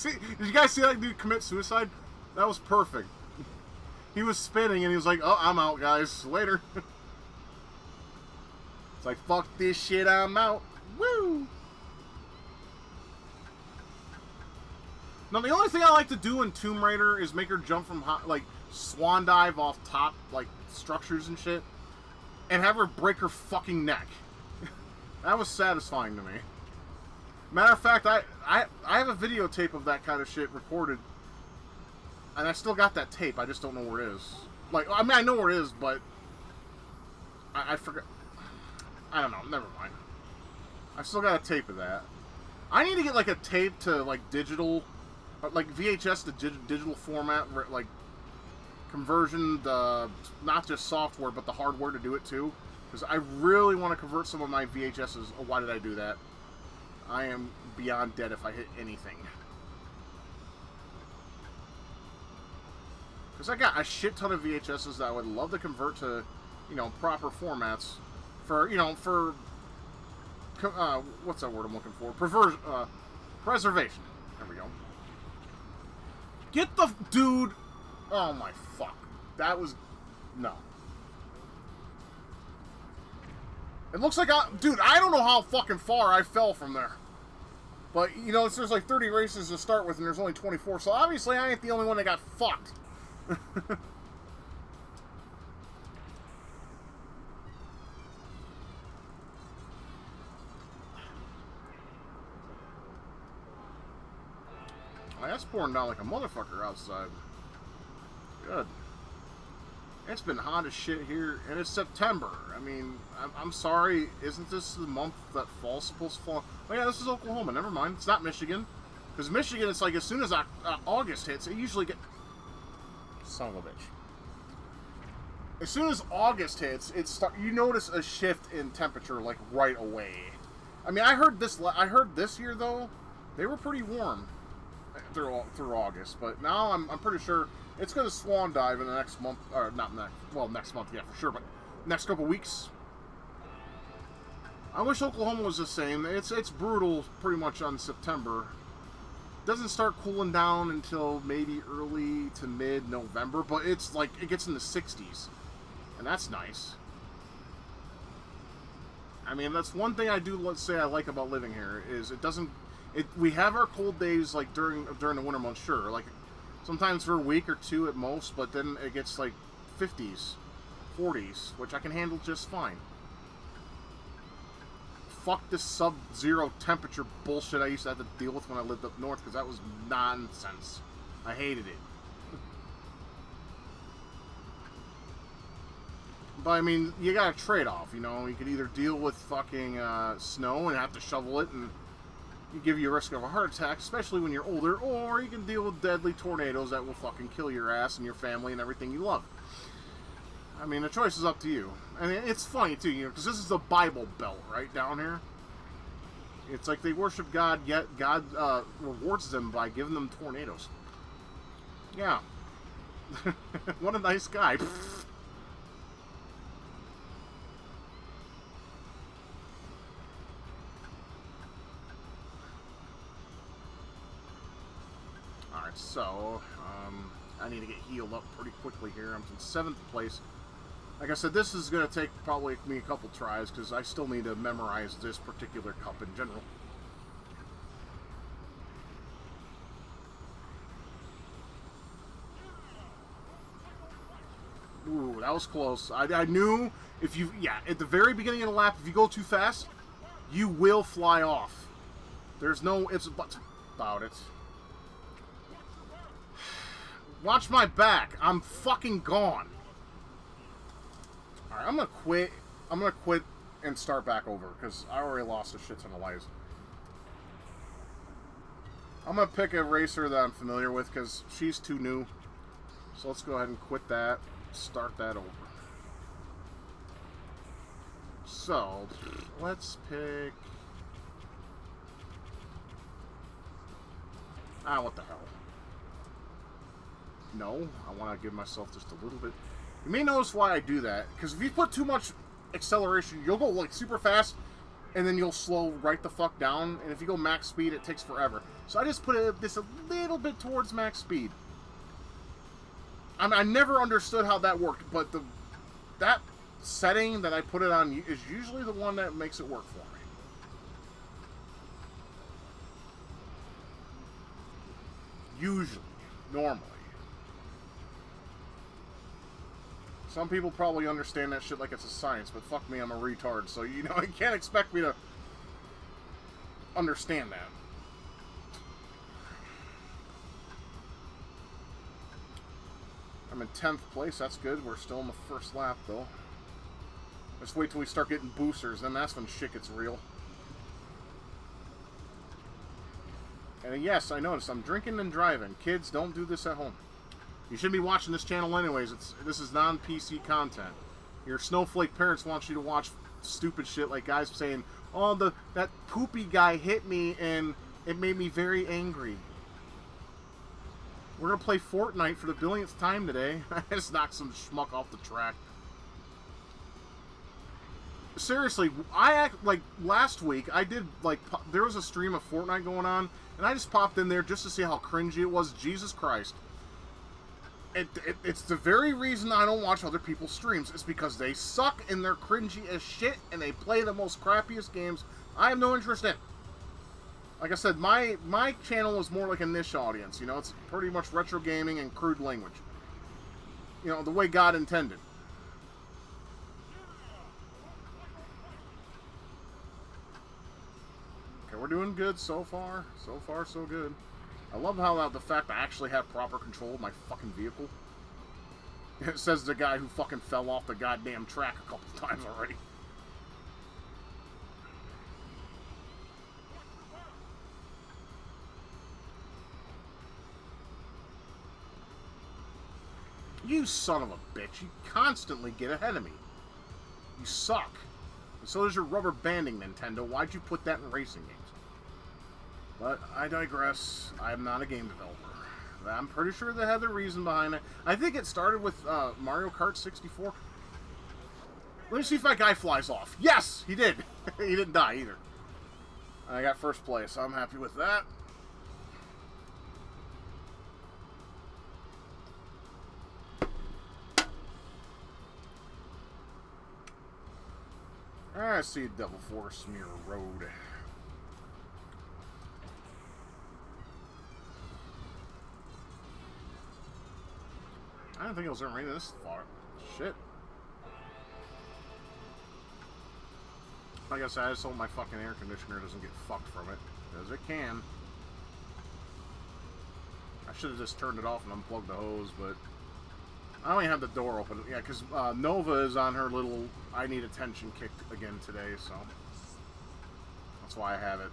Did you guys see that dude commit suicide? That was perfect. He was spinning and he was like, oh, I'm out, guys. Later. It's like, fuck this shit, I'm out. Woo! Now, the only thing I like to do in Tomb Raider is make her jump from, like, swan dive off top, like, structures and shit. and have her break her fucking neck. That was satisfying to me. Matter of fact, I have a videotape of that kind of shit recorded, and I still got that tape. I just don't know where it is. Like, I mean, I know where it is, but I forgot. I don't know. Never mind. I still got a tape of that. I need to get like a tape to like digital, like VHS to digital format, like conversion, the not just software but the hardware to do it too. Because I really want to convert some of my VHSs. Oh, why did I do that? I am beyond dead if I hit anything. Because I got a shit ton of VHSs that I would love to convert to, you know, proper formats for, you know, for what's that word I'm looking for? Preservation. There we go. Get the dude. Oh my fuck. That was no. It looks like dude, I don't know how fucking far I fell from there. But, you know, there's like 30 races to start with, and there's only 24, so obviously I ain't the only one that got fucked. Oh, that's pouring down like a motherfucker outside. Good. It's been hot as shit here, and it's September. I mean, I'm sorry, isn't this the month that fall's supposed to fall? Oh yeah, this is Oklahoma, never mind. It's not Michigan. Because Michigan, it's like as soon as August hits, it usually get... Son of a bitch. As soon as August hits, you notice a shift in temperature, like, right away. I mean, I heard this year, though, they were pretty warm through August, but now I'm pretty sure it's going to swan dive in the next month, or not next, well, next month, yeah, for sure, but next couple weeks. I wish Oklahoma was the same. It's brutal pretty much on September. Doesn't start cooling down until maybe early to mid-November, but it's like, it gets in the 60s, and that's nice. I mean, that's one thing I do, let's say, I like about living here, is it doesn't, we have our cold days, like, during the winter months, sure, like, sometimes for a week or two at most, but then it gets like 50s, 40s, which I can handle just fine. Fuck this sub-zero temperature bullshit I used to have to deal with when I lived up north, because that was nonsense. I hated it. But I mean, you got a trade-off, you know? You could either deal with fucking snow and have to shovel it and give you a risk of a heart attack, especially when you're older, or you can deal with deadly tornadoes that will fucking kill your ass and your family and everything you love. I mean, the choice is up to you. And it's funny, too, you know, because this is the Bible Belt, right, down here. It's like they worship God, yet God rewards them by giving them tornadoes. Yeah. What a nice guy. So, I need to get healed up pretty quickly here. I'm in 7th place. Like I said, this is going to take probably me a couple tries, because I still need to memorize this particular cup in general. Ooh, that was close. I knew if you, yeah, at the very beginning of the lap, if you go too fast, you will fly off. There's no ifs and buts about it. Watch my back. I'm fucking gone. Alright, I'm gonna quit. I'm gonna quit and start back over, because I already lost a shit ton of lives. I'm gonna pick a racer that I'm familiar with, because she's too new. So let's go ahead and quit that. Start that over. So, let's pick... what the hell. No, I want to give myself just a little bit. You may notice why I do that, because if you put too much acceleration, you'll go like super fast, and then you'll slow right the fuck down, and if you go max speed, it takes forever. So I just put this a little bit towards max speed. I never understood how that worked, but that setting that I put it on is usually the one that makes it work for me. Usually. Normally. Some people probably understand that shit like it's a science, but fuck me, I'm a retard, so you know, you can't expect me to understand that. I'm in 10th place, that's good. We're still in the first lap, though. Let's wait till we start getting boosters, then that's when shit gets real. And yes, I noticed, I'm drinking and driving. Kids, don't do this at home. You shouldn't be watching this channel anyways. This is non-PC content. Your snowflake parents want you to watch stupid shit like guys saying, oh, that poopy guy hit me and it made me very angry. We're going to play Fortnite for the billionth time today. I just knocked some schmuck off the track. Seriously, like, last week, I did, like, there was a stream of Fortnite going on, and I just popped in there just to see how cringy it was. Jesus Christ. It's the very reason I don't watch other people's streams. It's because they suck and they're cringy as shit, and they play the most crappiest games I have no interest in. Like I said, my channel is more like a niche audience. You know, it's pretty much retro gaming and crude language. You know, the way God intended. Okay, we're doing good so far. So far, so good. I love how the fact I actually have proper control of my fucking vehicle. It says the guy who fucking fell off the goddamn track a couple times already. You son of a bitch. You constantly get ahead of me. You suck. And so does your rubber banding, Nintendo. Why'd you put that in racing games? But I digress. I'm not a game developer. I'm pretty sure they had the reason behind it. I think it started with Mario Kart 64. Let me see if that guy flies off. Yes, he did. He didn't die either. I got first place, so I'm happy with that. I see Devil Force Mirror Road. I didn't think it was going to rain this far. Shit. Like I said, I just hope my fucking air conditioner doesn't get fucked from it. Because it can. I should have just turned it off and unplugged the hose, but I only have the door open. Yeah, because Nova is on her little I need attention kick again today, so that's why I have it,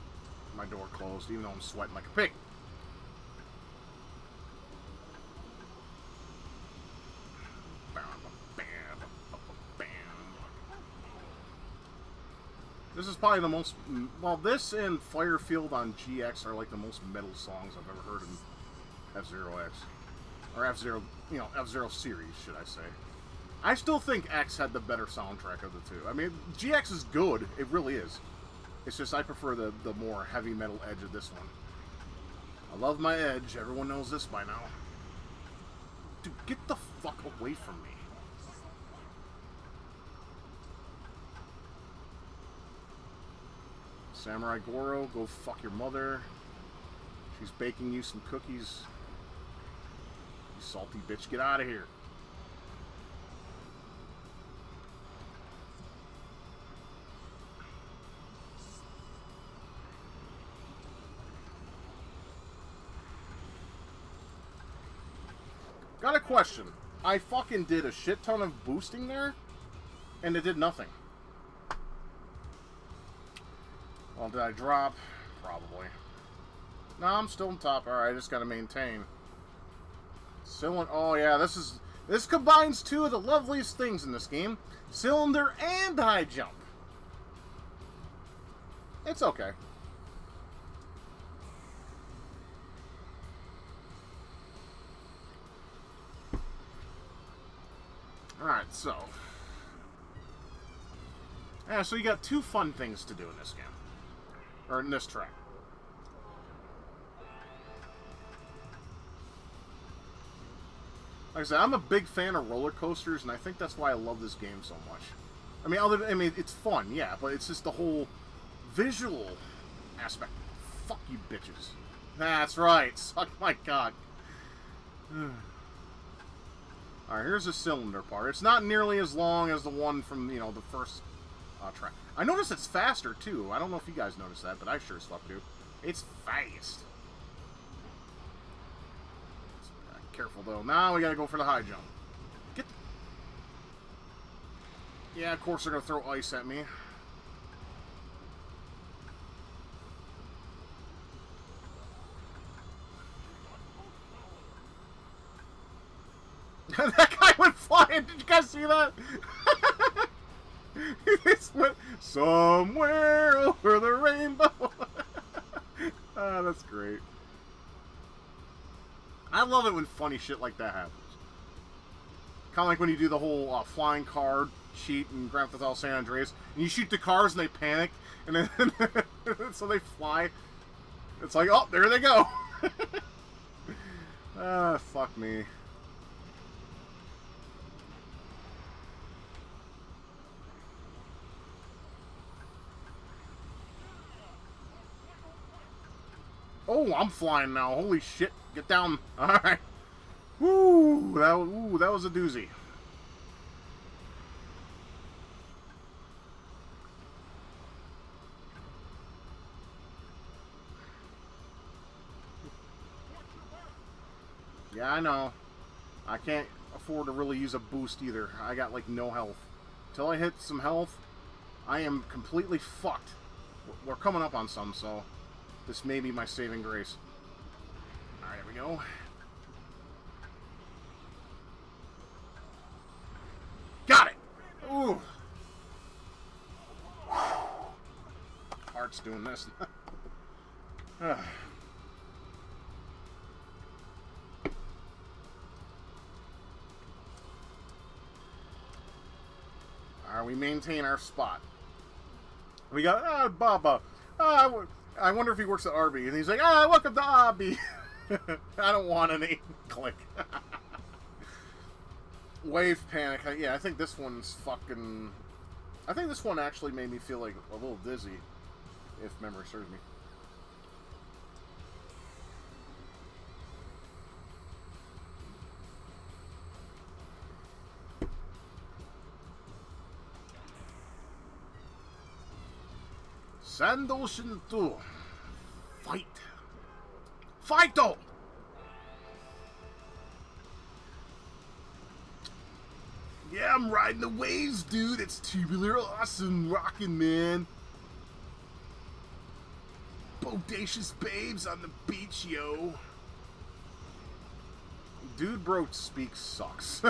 my door closed, even though I'm sweating like a pig. This is probably the most, well, this and Firefield on GX are like the most metal songs I've ever heard in F-Zero X. Or F-Zero, you know, F-Zero series, should I say. I still think X had the better soundtrack of the two. I mean, GX is good, it really is. It's just I prefer the more heavy metal edge of this one. I love my edge, everyone knows this by now. Dude, get the fuck away from me. Samurai Goro, go fuck your mother. She's baking you some cookies. You salty bitch, get out of here. Got a question. I fucking did a shit ton of boosting there, and it did nothing. Well, did I drop? Probably. No, I'm still on top. Alright, I just gotta maintain. Cylinder. Oh, yeah, this combines two of the loveliest things in this game. Cylinder and high jump. It's okay. Alright, so. Yeah, so you got two fun things to do in this game. Or in this track. Like I said, I'm a big fan of roller coasters, and I think that's why I love this game so much. I mean, it's fun, yeah, but it's just the whole visual aspect. Fuck you, bitches. That's right. Suck my cock. Alright, here's the cylinder part. It's not nearly as long as the one from, you know, the first track. I noticed it's faster, too. I don't know if you guys noticed that, but I sure as fuck do. It's fast. Careful, though. Now we gotta go for the high jump. Get the... Yeah, of course they're gonna throw ice at me. That guy went flying. Did you guys see that? He just went somewhere over the rainbow. Ah, that's great. I love it when funny shit like that happens. Kind of like when you do the whole flying car cheat in Grand Theft Auto San Andreas, and you shoot the cars and they panic, and then so they fly. It's like, oh, there they go. Ah, fuck me. Oh, I'm flying now. Holy shit. Get down. Alright. Woo, that was a doozy. Yeah, I know. I can't afford to really use a boost either. I got like no health. Until I hit some health, I am completely fucked. We're coming up on some, so this may be my saving grace. Alright, here we go. Got it! Ooh. Heart's doing this. Alright, we maintain our spot. We got, Baba. I wonder if he works at Arby. And he's like, welcome to Arby. I don't want any. Click. Wave panic. Yeah, I think this one's fucking... I think this one actually made me feel like a little dizzy, if memory serves me. Sandoshin 2. Fight. Fight-o! Yeah, I'm riding the waves, dude. It's tubular awesome rockin', man. Bodacious babes on the beach, yo. Dude bro speak sucks.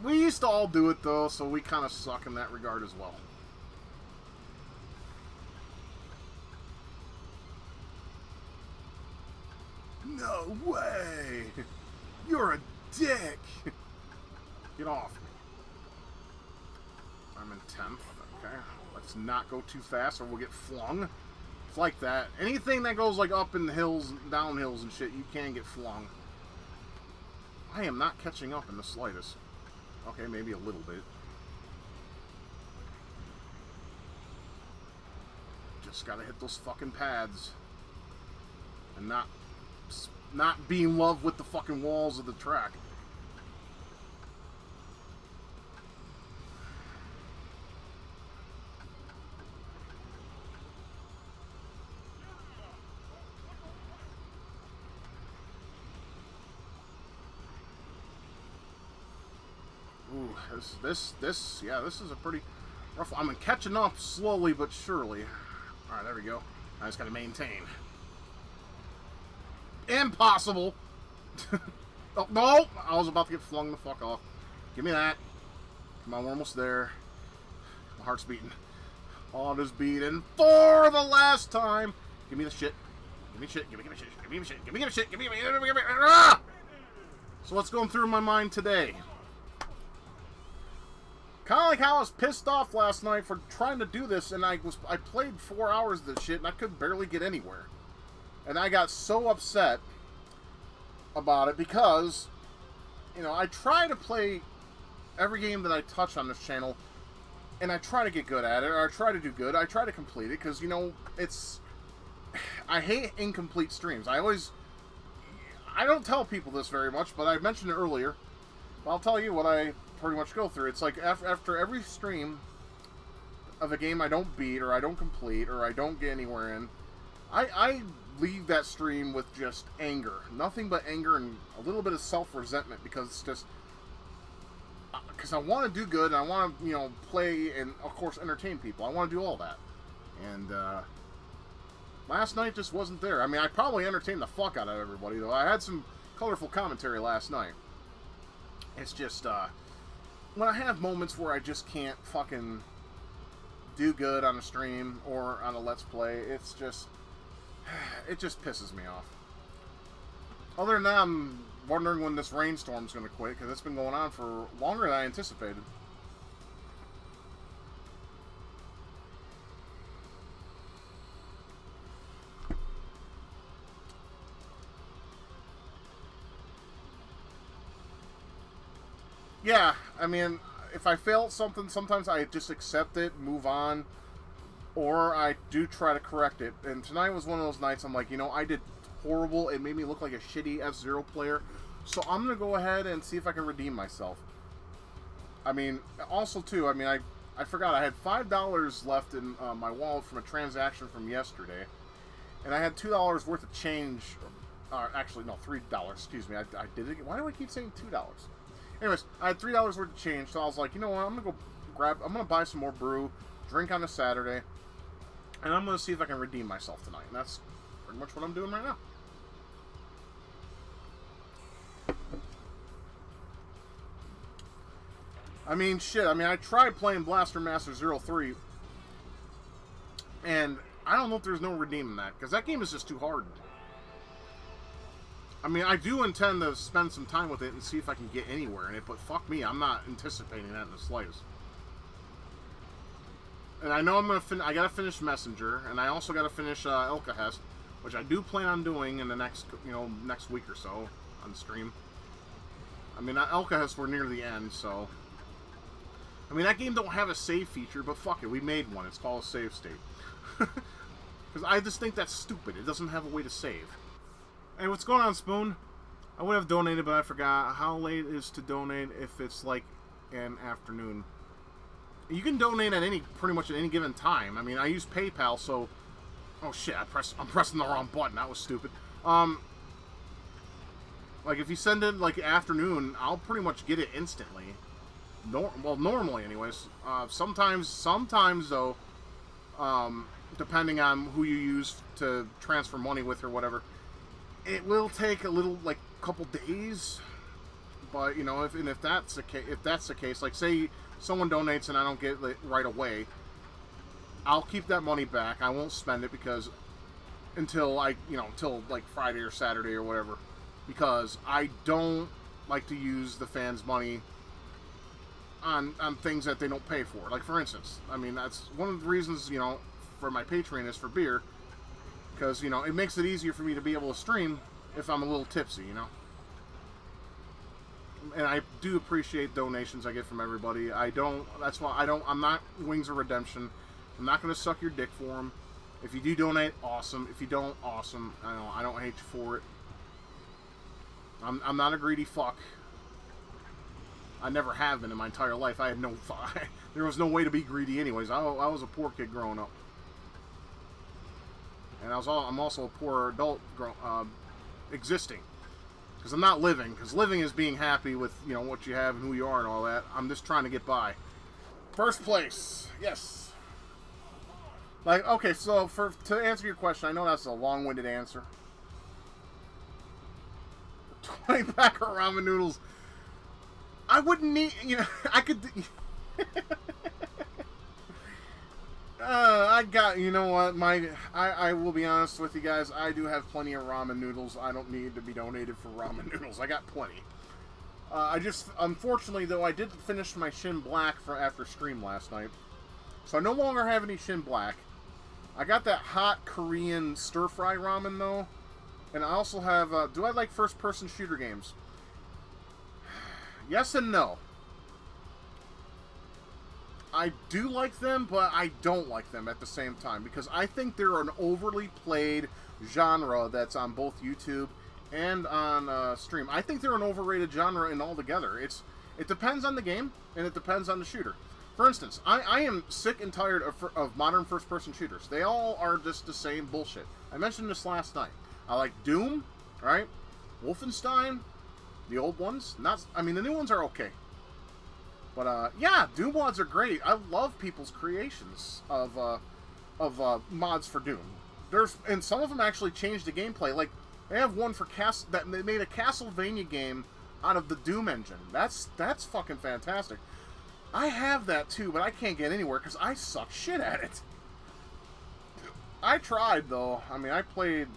We used to all do it, though, so we kind of suck in that regard as well. No way! You're a dick! Get off me. I'm in 10th. Okay. Let's not go too fast or we'll get flung. It's like that. Anything that goes like up in the hills, down hills and shit, you can get flung. I am not catching up in the slightest. Okay, maybe a little bit. Just gotta hit those fucking pads. And not be in love with the fucking walls of the track. Ooh, yeah, this is a pretty rough. I'm catching up slowly but surely. All right, there we go. I just gotta maintain. Impossible! Oh, no! I was about to get flung the fuck off. Give me that. Come on, we're almost there. My heart's beating. Heart is beating for the last time. Give me the shit. Give me shit. Give me shit. Give me shit. Give me shit. Give me ah! So what's going through my mind today? Kind of like how I was pissed off last night for trying to do this, and I played 4 hours of this shit, and I could barely get anywhere. And I got so upset about it because, you know, I try to play every game that I touch on this channel, and I try to get good at it, or I try to do good. I try to complete it because, you know, it's... I hate incomplete streams. I don't tell people this very much, but I mentioned it earlier. But I'll tell you what I pretty much go through. It's like after every stream of a game I don't beat, or I don't complete, or I don't get anywhere in, I leave that stream with just anger. Nothing but anger and a little bit of self-resentment, because it's just... Because I want to do good, and I want to, you know, play and, of course, entertain people. I want to do all that. And, last night just wasn't there. I mean, I probably entertained the fuck out of everybody, though. I had some colorful commentary last night. It's just, when I have moments where I just can't fucking do good on a stream or on a Let's Play, it's just... It just pisses me off. Other than that, I'm wondering when this rainstorm's going to quit, because it's been going on for longer than I anticipated. Yeah, I mean, if I fail at something, sometimes I just accept it, move on, or I do try to correct it. And tonight was one of those nights I'm like, you know, I did horrible. It made me look like a shitty Fzero player. So I'm going to go ahead and see if I can redeem myself. I mean, also, too, I mean, I forgot I had $5 left in my wallet from a transaction from yesterday. And I had $2 worth of change. Actually, no, $3. Excuse me. I did it. Why do I keep saying $2? Anyways, I had $3 worth of change. So I was like, you know what? I'm going to buy some more brew, drink on a Saturday. And I'm going to see if I can redeem myself tonight. And that's pretty much what I'm doing right now. I mean, shit. I mean, I tried playing Blaster Master 03. And I don't know if there's no redeeming that, because that game is just too hard. I mean, I do intend to spend some time with it and see if I can get anywhere in it, but fuck me, I'm not anticipating that in the slightest. And I know I'm gonna I gotta finish Messenger, and I also gotta finish Elkahest, which I do plan on doing in the next, next week or so on stream. I mean, Elkahest, we're near the end, so... I mean, that game don't have a save feature, but fuck it, we made one. It's called a save state. Because I just think that's stupid. It doesn't have a way to save. Hey, what's going on, Spoon? I would have donated, but I forgot. How late is to donate if it's like an afternoon? You can donate at pretty much at any given time. I mean, I use PayPal, so... Oh shit, I'm pressing the wrong button. That was stupid. Like, if you send it, like, afternoon, I'll pretty much get it instantly. Well, normally, anyways. Sometimes, though, depending on who you use to transfer money with or whatever, it will take a little, like, couple days. But, you know, if that's the case, like, say someone donates and I don't get it right away, I'll keep that money back. I won't spend it because until like Friday or Saturday or whatever, because I don't like to use the fans' money on things that they don't pay for. Like, for instance, I mean, that's one of the reasons, for my Patreon is for beer, because, it makes it easier for me to be able to stream if I'm a little tipsy, And I do appreciate donations I get from everybody. I'm not Wings of Redemption. I'm not going to suck your dick for them. If you do donate, awesome. If you don't, awesome. I don't hate you for it. I'm not a greedy fuck. I never have been in my entire life. I had there was no way to be greedy anyways. I was a poor kid growing up. And I'm also a poor adult existing. Because I'm not living. Because living is being happy with, what you have and who you are and all that. I'm just trying to get by. First place. Yes. Like, okay, so to answer your question, I know that's a long-winded answer. 20-pack of ramen noodles. I wouldn't need, I could... you know what, I will be honest with you guys, I do have plenty of ramen noodles. I don't need to be donated for ramen noodles. I got plenty. Unfortunately, though, I did finish my Shin Black after stream last night. So I no longer have any Shin Black. I got that hot Korean stir-fry ramen, though. And I also have, do I like first-person shooter games? Yes and no. I do like them, but I don't like them at the same time, because I think they're an overly played genre that's on both YouTube and on stream. I think they're an overrated genre in altogether. It depends on the game, and it depends on the shooter. For instance, I am sick and tired of modern first-person shooters. They all are just the same bullshit. I mentioned this last night. I like Doom, right? Wolfenstein, the old ones. I mean, the new ones are okay. But, yeah, Doom mods are great. I love people's creations of mods for Doom. And some of them actually changed the gameplay. Like, they have one for they made a Castlevania game out of the Doom engine. That's fucking fantastic. I have that too, but I can't get anywhere because I suck shit at it. I tried though. I mean, I played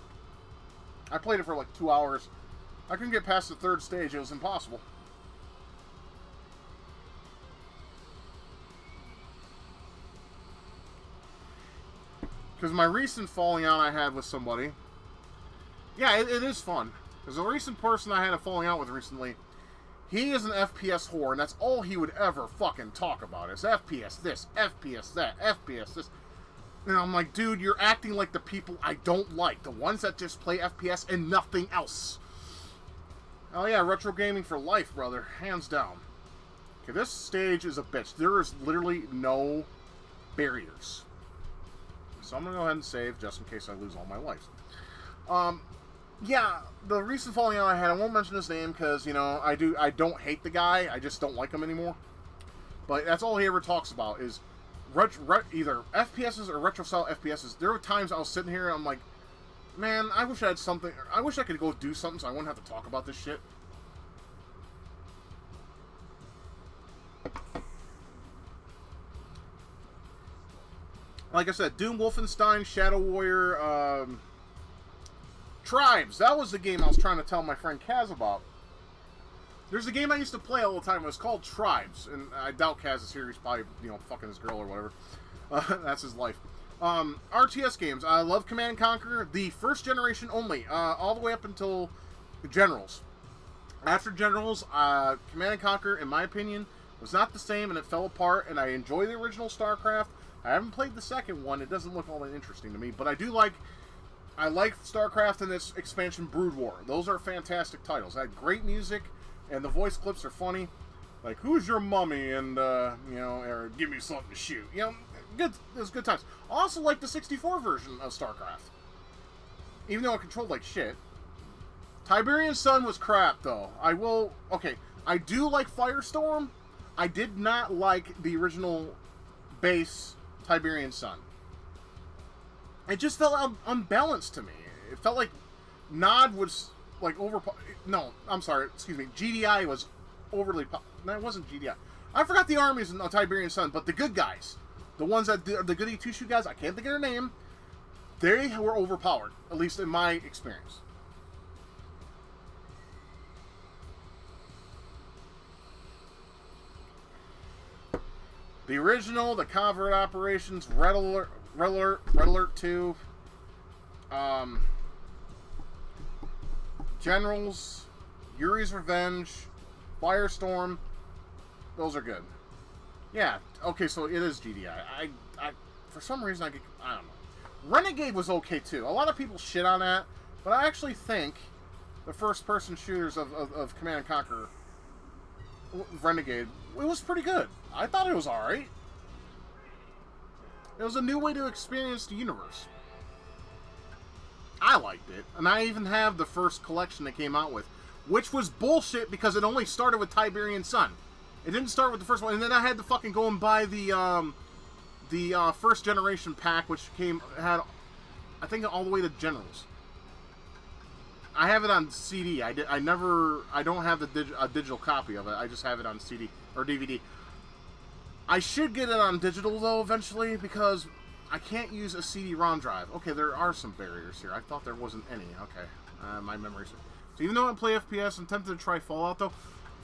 it for like 2 hours. I couldn't get past the 3rd stage. It was impossible. Because my recent falling out I had with somebody, yeah, it is fun. Because a recent person I had a falling out with recently, he is an FPS whore, and that's all he would ever fucking talk about is FPS this, FPS that, FPS this. And I'm like, dude, you're acting like the people I don't like. The ones that just play FPS and nothing else. Oh yeah, retro gaming for life, brother. Hands down. Okay, this stage is a bitch. There is literally no barriers. So I'm going to go ahead and save just in case I lose all my lives. Yeah, the recent falling out I had, I won't mention his name because, you know, I don't hate the guy. I just don't like him anymore. But that's all he ever talks about is either FPSs or retro-style FPSs. There were times I was sitting here and I'm like, man, I wish I had something. I wish I could go do something so I wouldn't have to talk about this shit. Like I said, Doom, Wolfenstein, Shadow Warrior, Tribes. That was the game I was trying to tell my friend Kaz about. There's a game I used to play all the time. It was called Tribes. And I doubt Kaz is here. He's probably, you know, fucking his girl or whatever. That's his life. RTS games. I love Command & Conquer. The first generation only. All the way up until Generals. After Generals, Command & Conquer, in my opinion, was not the same and it fell apart. And I enjoy the original StarCraft. I haven't played the second one. It doesn't look all that interesting to me. But I like StarCraft and this expansion Brood War. Those are fantastic titles. They had great music, and the voice clips are funny. Like, who's your mummy? And, you know, or give me something to shoot. You know, good. It was good times. I also like the 64 version of StarCraft. Even though it controlled like shit. Tiberian Sun was crap, though. Okay, I do like Firestorm. I did not like the original base Tiberian Sun. It just felt unbalanced to me. It felt like Nod was like No, I'm sorry. Excuse me. GDI was overly. No, it wasn't GDI. I forgot the armies in Tiberian Sun, but the good guys, the ones that the goody two shoe guys, I can't think of their name. They were overpowered, at least in my experience. The original, the Covert Operations, Red Alert 2, Generals, Yuri's Revenge, Firestorm, those are good. Yeah, okay, so it is GDI. I for some reason, I don't know. Renegade was okay, too. A lot of people shit on that, but I actually think the first-person shooters of Command & Conquer, Renegade, it was pretty good. I thought it was alright. It was a new way to experience the universe. I liked it. And I even have the first collection they came out with, which was bullshit because it only started with Tiberian Sun. It didn't start with the first one. And then I had to fucking go and buy the first generation pack, which had, I think, all the way to Generals. I have it on CD. I don't have a digital copy of it. I just have it on CD or DVD. I should get it on digital though eventually because I can't use a CD-ROM drive. Okay, there are some barriers here. I thought there wasn't any. Okay, my memories. So even though I play FPS, I'm tempted to try Fallout though.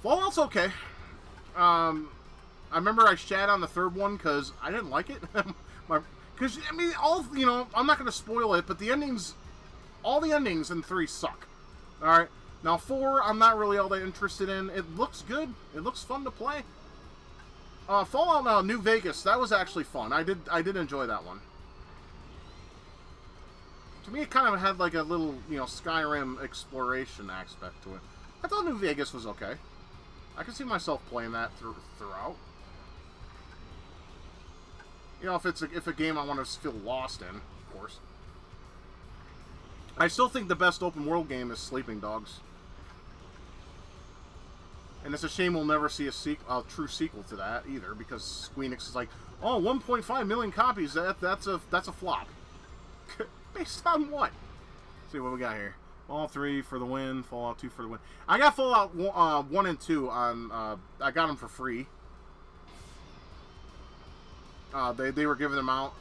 Fallout's okay. I remember I shat on the third one because I didn't like it. Because I mean, I'm not going to spoil it, but all the endings in 3 suck. All right, now 4, I'm not really all that interested in. It looks good. It looks fun to play. Fallout New Vegas, that was actually fun. I did enjoy that one. To me, it kind of had like a little, you know, Skyrim exploration aspect to it. I thought New Vegas was okay. I could see myself playing that throughout. You know, if a game I want to feel lost in, of course. I still think the best open world game is Sleeping Dogs. And it's a shame we'll never see a true sequel to that either, because Squeenix is like, oh, 1.5 million copies. That's a flop. Based on what? Let's see what we got here. Fallout 3 for the win. Fallout 2 for the win. I got Fallout 1 and 2 on. I got them for free. They were giving them out.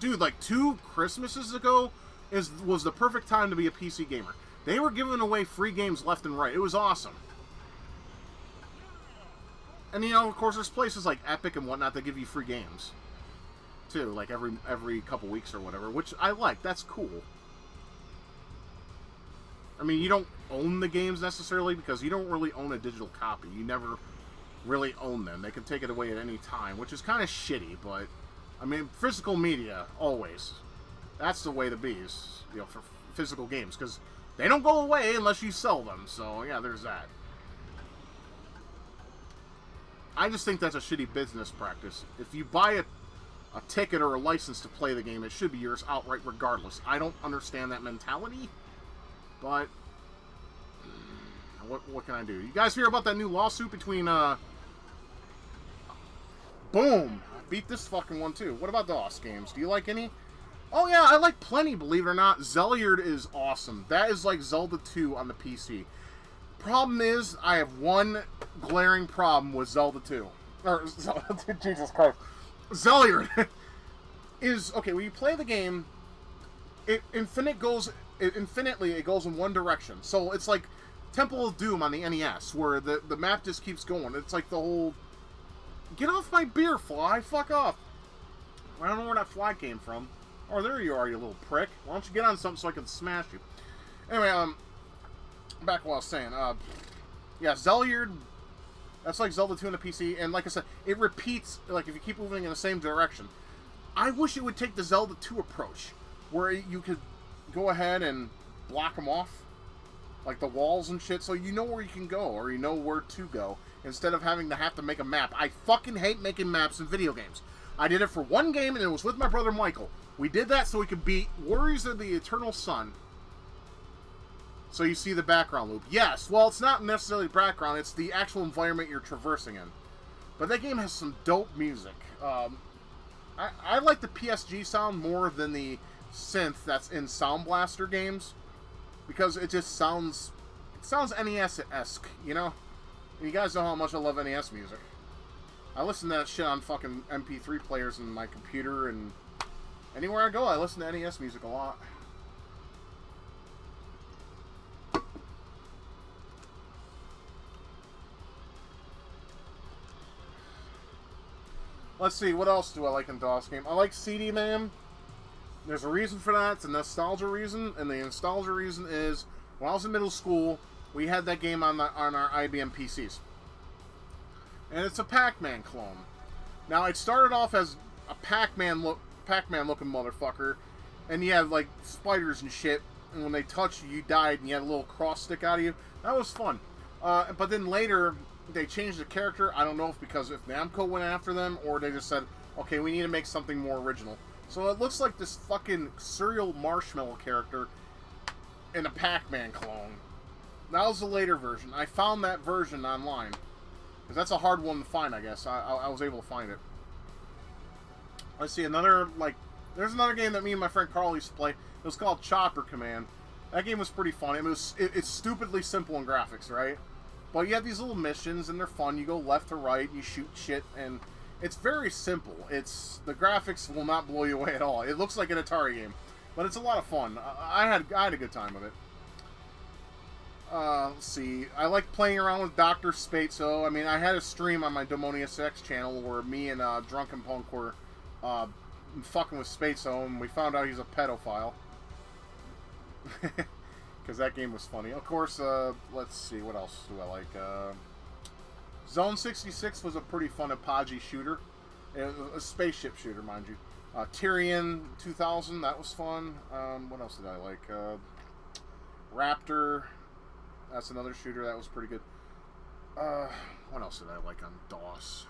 Dude, like 2 Christmases ago was the perfect time to be a PC gamer. They were giving away free games left and right. It was awesome. And, you know, of course, there's places like Epic and whatnot that give you free games, too, like every couple weeks or whatever, which I like. That's cool. I mean, you don't own the games necessarily because you don't really own a digital copy. You never really own them. They can take it away at any time, which is kind of shitty, but, I mean, physical media, always. That's the way to be, is, you know, for physical games, because they don't go away unless you sell them, so, yeah, there's that. I just think that's a shitty business practice. If you buy a ticket or a license to play the game, it should be yours outright regardless. I don't understand that mentality, but what can I do? You guys hear about that new lawsuit between, boom! I beat this fucking one too. What about DOS games? Do you like any? Oh yeah, I like plenty, believe it or not. Zelyard is awesome. That is like Zelda 2 on the PC. Problem is, I have one glaring problem with Zelda 2. Or, Jesus Christ. Zelyard is, okay, when you play the game, it infinitely goes in one direction. So it's like Temple of Doom on the NES, where the map just keeps going. It's like the whole, get off my beer, fly, fuck off. I don't know where that fly came from. Oh, there you are, you little prick. Why don't you get on something so I can smash you? Anyway, back to what I was saying. Yeah, Zelyard, that's like Zelda 2 on the PC, and like I said, it repeats, like, if you keep moving in the same direction. I wish it would take the Zelda 2 approach, where you could go ahead and block them off, like the walls and shit, so you know where you can go, or you know where to go, instead of having to make a map. I fucking hate making maps in video games. I did it for one game, and it was with my brother Michael. We did that so we could beat Warriors of the Eternal Sun. So you see the background loop. Yes, well, it's not necessarily background, it's the actual environment you're traversing in. But that game has some dope music. I like the PSG sound more than the synth that's in Sound Blaster games, because it just sounds NES-esque, you know? And you guys know how much I love NES music. I listen to that shit on fucking MP3 players in my computer, and anywhere I go, I listen to NES music a lot. Let's see, what else do I like in DOS game? I like CD Man. There's a reason for that. It's a nostalgia reason, and the nostalgia reason is when I was in middle school, we had that game on our IBM PCs, and it's a Pac-Man clone. Now it started off as a Pac-Man looking motherfucker, and you had like spiders and shit, and when they touched you, you died, and you had a little cross stick out of you. That was fun. But then later, they changed the character. I don't know if Namco went after them, or they just said, okay, we need to make something more original. So it looks like this fucking cereal marshmallow character in a Pac-Man clone. That was the later version. I found that version online, because that's a hard one to find, I guess. I was able to find it. Let's see, there's another game that me and my friend Carl used to play. It was called Chopper Command. That game was pretty fun. It's stupidly simple in graphics, right? But you have these little missions, and they're fun. You go left to right, you shoot shit, and it's very simple. The graphics will not blow you away at all. It looks like an Atari game, but it's a lot of fun. I had a good time with it. Let's see. I like playing around with Dr. Spatzo. I mean, I had a stream on my Demonius X channel where me and Drunken Punk were fucking with Spatzo, and we found out he's a pedophile. Because that game was funny. Of course, let's see, what else do I like? Zone 66 was a pretty fun Apogee shooter. It was a spaceship shooter, mind you. Tyrion 2000, that was fun. What else did I like? Raptor, that's another shooter, that was pretty good. What else did I like on DOS?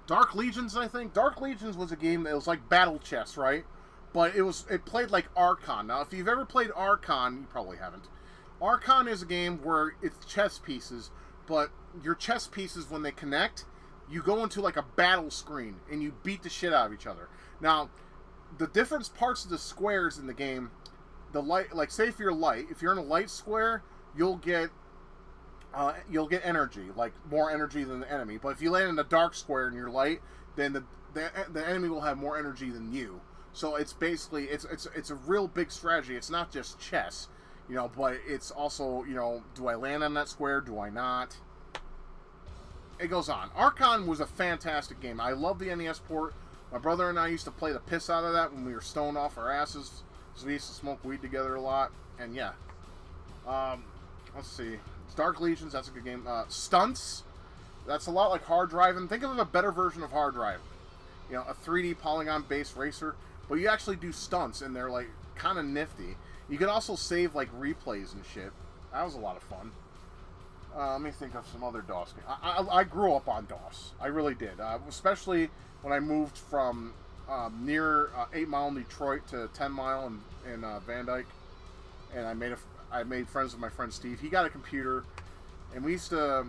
Dark Legions, I think. Dark Legions was a game that was like battle chess, right? But it played like Archon. Now, if you've ever played Archon, you probably haven't. Archon is a game where it's chess pieces, but your chess pieces, when they connect, you go into like a battle screen and you beat the shit out of each other. Now, the different parts of the squares in the game, the light, like say if you're light, if you're in a light square, you'll get energy, like more energy than the enemy. But if you land in a dark square and you're light, then the enemy will have more energy than you. So it's basically it's a real big strategy. It's not just chess, you know, but it's also, you know, do I land on that square? Do I not? It goes on. Archon was a fantastic game. I love the NES port. My brother and I used to play the piss out of that when we were stoned off our asses. So we used to smoke weed together a lot. And yeah. Let's see. Dark Legions, that's a good game. Stunts, that's a lot like Hard Drive. And think of a better version of Hard Drive. You know, a 3D polygon-based racer. But you actually do stunts, and they're, like, kind of nifty. You can also save, like, replays and shit. That was a lot of fun. Let me think of some other DOS games. I grew up on DOS. I really did. Especially when I moved from near 8 Mile in Detroit to 10 Mile in Van Dyke. And I made friends with my friend Steve. He got a computer, and we used to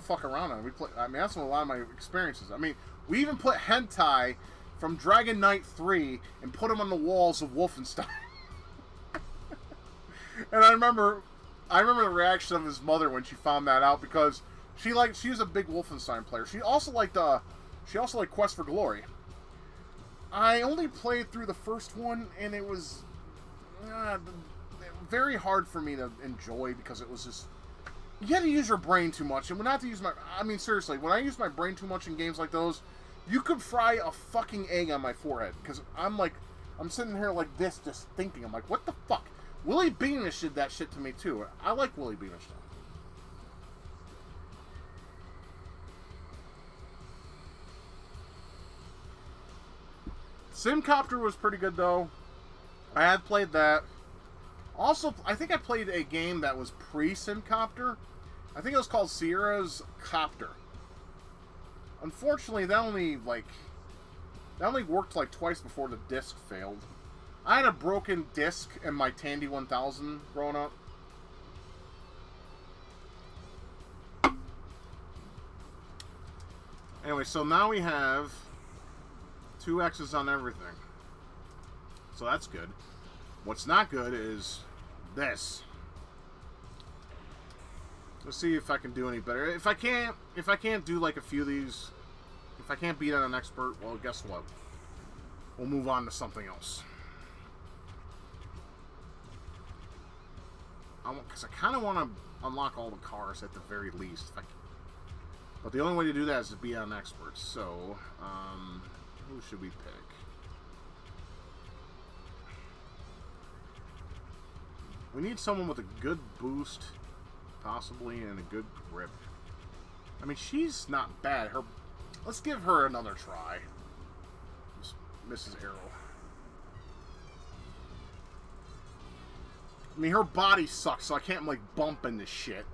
fuck around on it. I mean, that's a lot of my experiences. I mean, we even put hentai from Dragon Knight 3 and put them on the walls of Wolfenstein. And I remember the reaction of his mother when she found that out, because she was a big Wolfenstein player. She also liked Quest for Glory. I only played through the first one, and it was very hard for me to enjoy, because it was just, you had to use your brain too much. And I mean, seriously, when I use my brain too much in games like those, you could fry a fucking egg on my forehead, because I'm sitting here like this, just thinking. I'm like, what the fuck? Willie Beamish did that shit to me too. I like Willie Beamish though. Simcopter was pretty good though. I had played that. Also, I think I played a game that was pre-Simcopter. I think it was called Sierra's Copter. Unfortunately, that only worked like twice before the disc failed. I had a broken disc in my Tandy 1000 growing up. Anyway, so now we have 2 X's on everything. So that's good. What's not good is this. Let's see if I can do any better. If I can't do like a few of these, if I can't beat out an expert, well, guess what? We'll move on to something else. Because I kind of want to unlock all the cars at the very least. But the only way to do that is to beat out an expert. So, who should we pick? We need someone with a good boost, possibly, and a good grip. I mean, she's not bad. Let's give her another try. Mrs. Arrow. I mean, her body sucks, so I can't, like, bump into shit.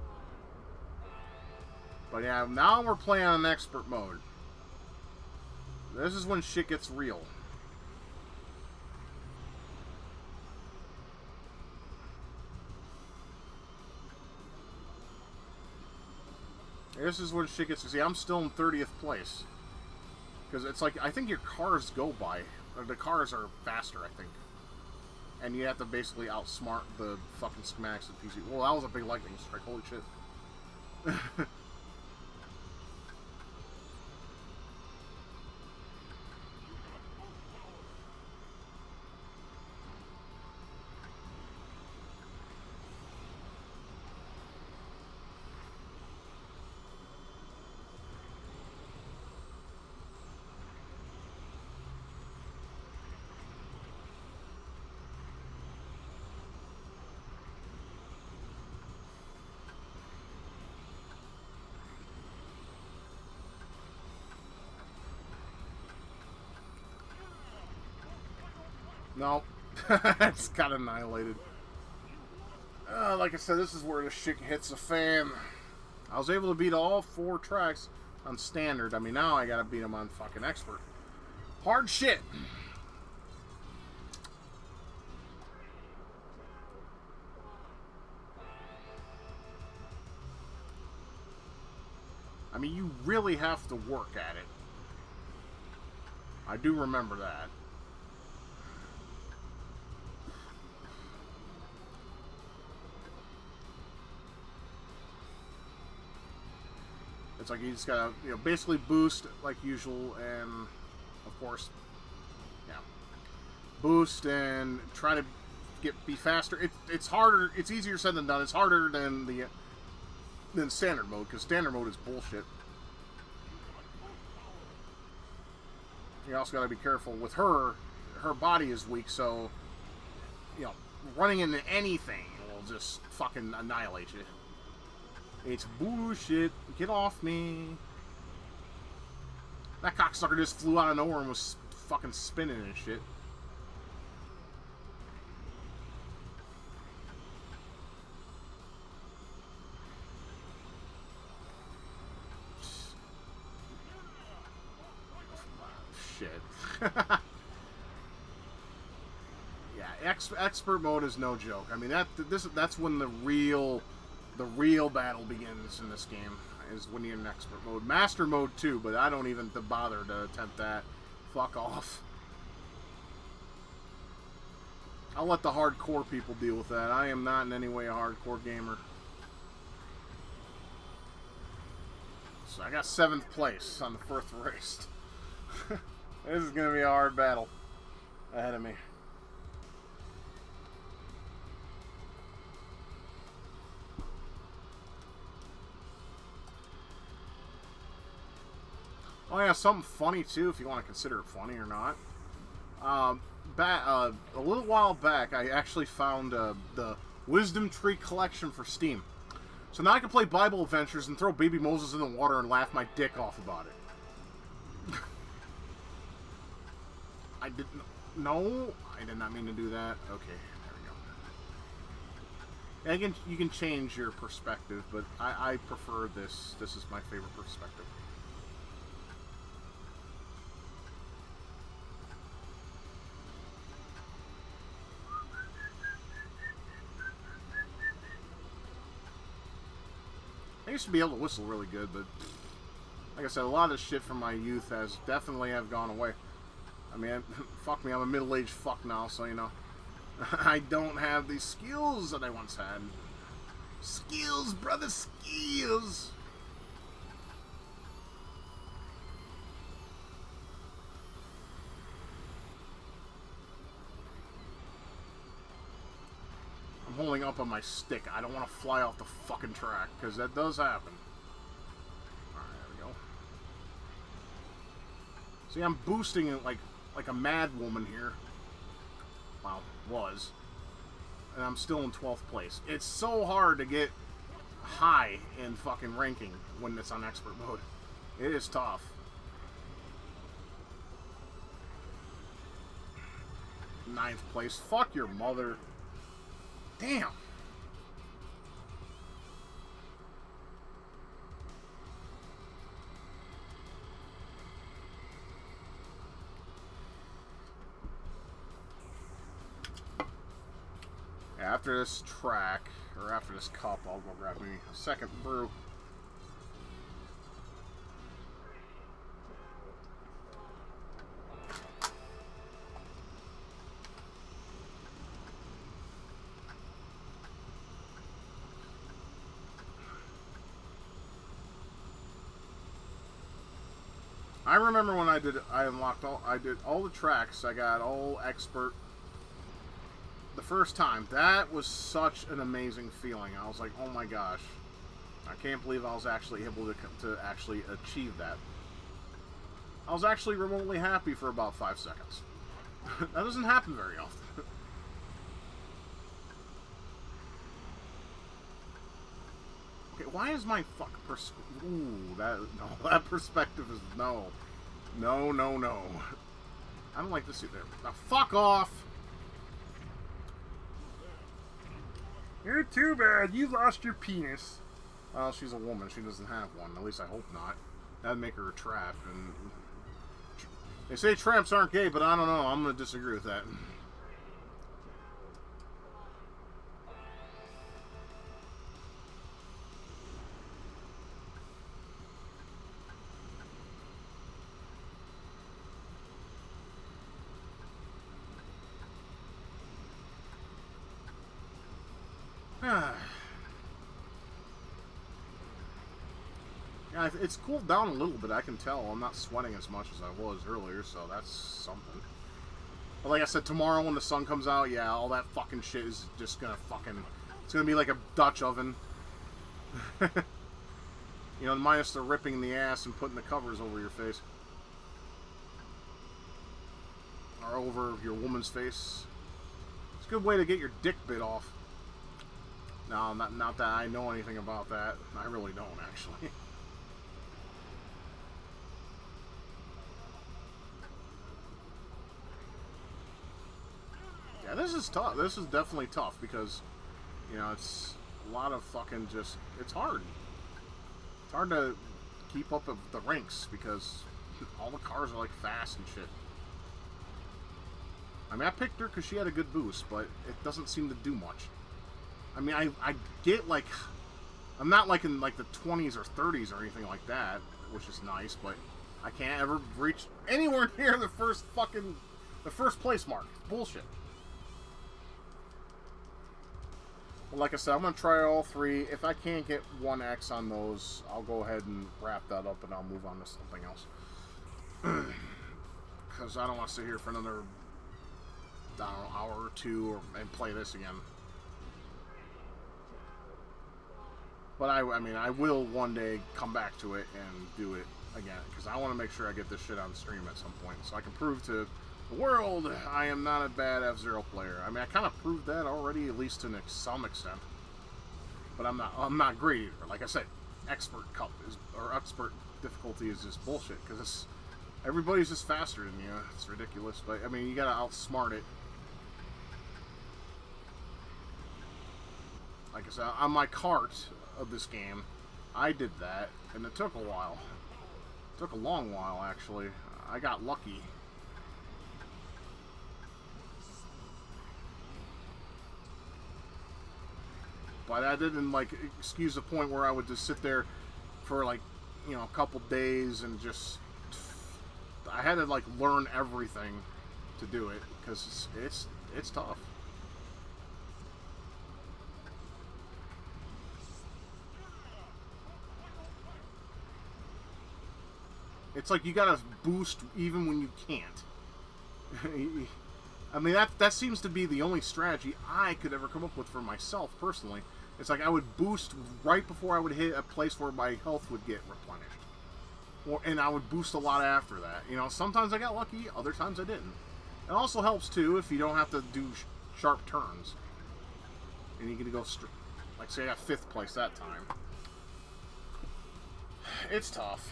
But yeah, now we're playing on expert mode. This is when shit gets real. This is when shit gets... See, I'm still in 30th place. Because it's like, I think your cars go by. Or the cars are faster, I think. And you have to basically outsmart the fucking schematics of PC. Well, that was a big lightning strike. Holy shit. No. It's got annihilated. Like I said, this is where the shit hits the fan. I was able to beat all 4 tracks on standard. I mean, now I gotta beat them on fucking expert. Hard shit. I mean, you really have to work at it. I do remember that. It's like you just gotta, you know, basically boost like usual, and of course, yeah, boost and try to be faster. It's harder. It's easier said than done. It's harder than standard mode, because standard mode is bullshit. You also gotta be careful with her. Her body is weak, so you know, running into anything will just fucking annihilate you. It's bullshit. Get off me. That cocksucker just flew out of nowhere and was fucking spinning and shit. Shit. Yeah, expert mode is no joke. I mean, that's when the real battle begins in this game, is when you're in expert mode. Master mode too, but I don't even bother to attempt that. Fuck off. I'll let the hardcore people deal with that. I am not in any way a hardcore gamer. So I got 7th place on the first race. This is going to be a hard battle ahead of me. Oh yeah, something funny too, if you want to consider it funny or not. A little while back, I actually found the Wisdom Tree collection for Steam. So now I can play Bible Adventures and throw baby Moses in the water and laugh my dick off about it. I didn't... No, I did not mean to do that. Okay, there we go. You can change your perspective, but I prefer this. This is my favorite perspective. I used to be able to whistle really good, but like I said, a lot of the shit from my youth has definitely gone away. I mean, fuck me, I'm a middle-aged fuck now, so you know, I don't have the skills that I once had. Skills, brother, skills! I'm holding up on my stick. I don't want to fly off the fucking track, because that does happen. Alright, there we go. See, I'm boosting it like a mad woman here. Well, was. And I'm still in 12th place. It's so hard to get high in fucking ranking when it's on expert mode. It is tough. Ninth place. Fuck your mother. Damn. After this track, or after this cup, I'll go grab me a second brew. I remember when I did all the tracks. I got all expert the first time. That was such an amazing feeling. I was like, oh my gosh, I can't believe I was actually able to actually achieve that. I was actually remotely happy for about 5 seconds. That doesn't happen very often. Okay, why is my fuck that perspective is no. I don't like this either. Now fuck off. You're too bad. You lost your penis. Well, she's a woman. She doesn't have one. At least I hope not. That'd make her a tramp. And they say tramps aren't gay, but I don't know. I'm going to disagree with that. Yeah, it's cooled down a little bit. I can tell. I'm not sweating as much as I was earlier, so that's something. But like I said, tomorrow when the sun comes out, yeah, all that fucking shit is just gonna fucking... It's gonna be like a Dutch oven. You know, minus the ripping the ass and putting the covers over your face. Or over your woman's face. It's a good way to get your dick bit off. No, not that I know anything about that. I really don't, actually. Yeah, this is tough. This is definitely tough because, you know, it's a lot of fucking just... It's hard. It's hard to keep up with the ranks because all the cars are, like, fast and shit. I mean, I picked her because she had a good boost, but it doesn't seem to do much. I mean, I get, like... I'm not, like, in, like, the 20s or 30s or anything like that, which is nice, but I can't ever reach anywhere near the first place mark. It's bullshit. Well, like I said, I'm going to try all three. If I can't get 1X on those, I'll go ahead and wrap that up and I'll move on to something else. Because I don't want to sit here for another, I don't know, hour or two and play this again. But I mean, I will one day come back to it and do it again. Because I want to make sure I get this shit on stream at some point. So I can prove to the world I am not a bad F-Zero player. I mean, I kind of proved that already, at least to some extent. But I'm not great either. Like I said, expert difficulty is just bullshit. Because everybody's just faster than you. It's ridiculous. But, I mean, you gotta outsmart it. Like I said, on my cart of this game, I did that, and it took a while. It took a long while, actually. I got lucky. But I didn't, like, excuse the point where I would just sit there for, like, you know, a couple days and just... I had to, like, learn everything to do it, because it's tough. It's like you gotta boost even when you can't. I mean, that seems to be the only strategy I could ever come up with for myself, personally. It's like I would boost right before I would hit a place where my health would get replenished. And I would boost a lot after that. You know, sometimes I got lucky, other times I didn't. It also helps, too, if you don't have to do sharp turns. And you get to go straight. Like, say I got 5th place that time. It's tough.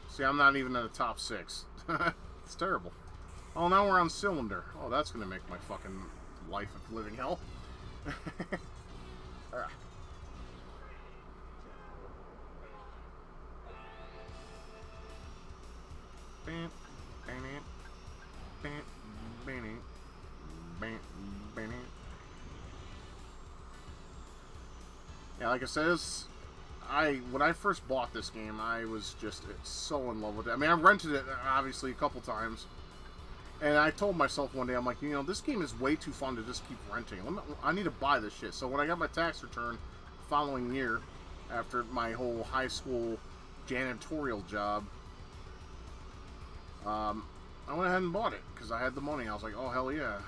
See, I'm not even in the top 6. It's terrible. Oh, now we're on cylinder. Oh, that's going to make my fucking life a living hell. Yeah, like I said, when I first bought this game, I was just so in love with it. I mean, I rented it, obviously, a couple times. And I told myself one day, I'm like, you know, this game is way too fun to just keep renting. I need to buy this shit. So when I got my tax return the following year, after my whole high school janitorial job, I went ahead and bought it because I had the money. I was like, oh, hell yeah.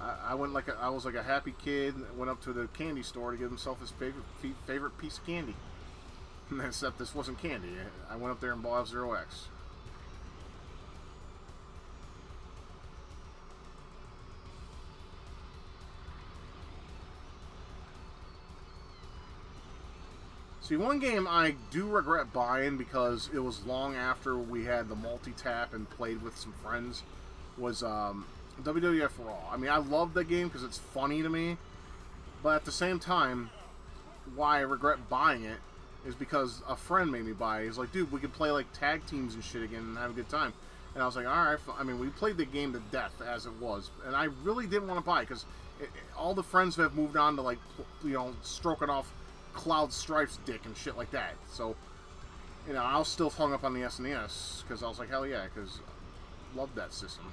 I was like a happy kid, went up to the candy store to give himself his favorite piece of candy. Except this wasn't candy. I went up there and bought F-Zero X. See, one game I do regret buying because it was long after we had the multi-tap and played with some friends was WWF Raw. I mean, I love that game because it's funny to me, but at the same time, why I regret buying it is because a friend made me buy it. He's like, dude, we could play like tag teams and shit again and have a good time. And I was like, alright, I mean, we played the game to death as it was, and I really didn't want to buy it because all the friends have moved on to, like, you know, stroking off Cloud Strife's dick and shit like that. So, you know, I was still hung up on the SNES because I was like, hell yeah, because I love that system.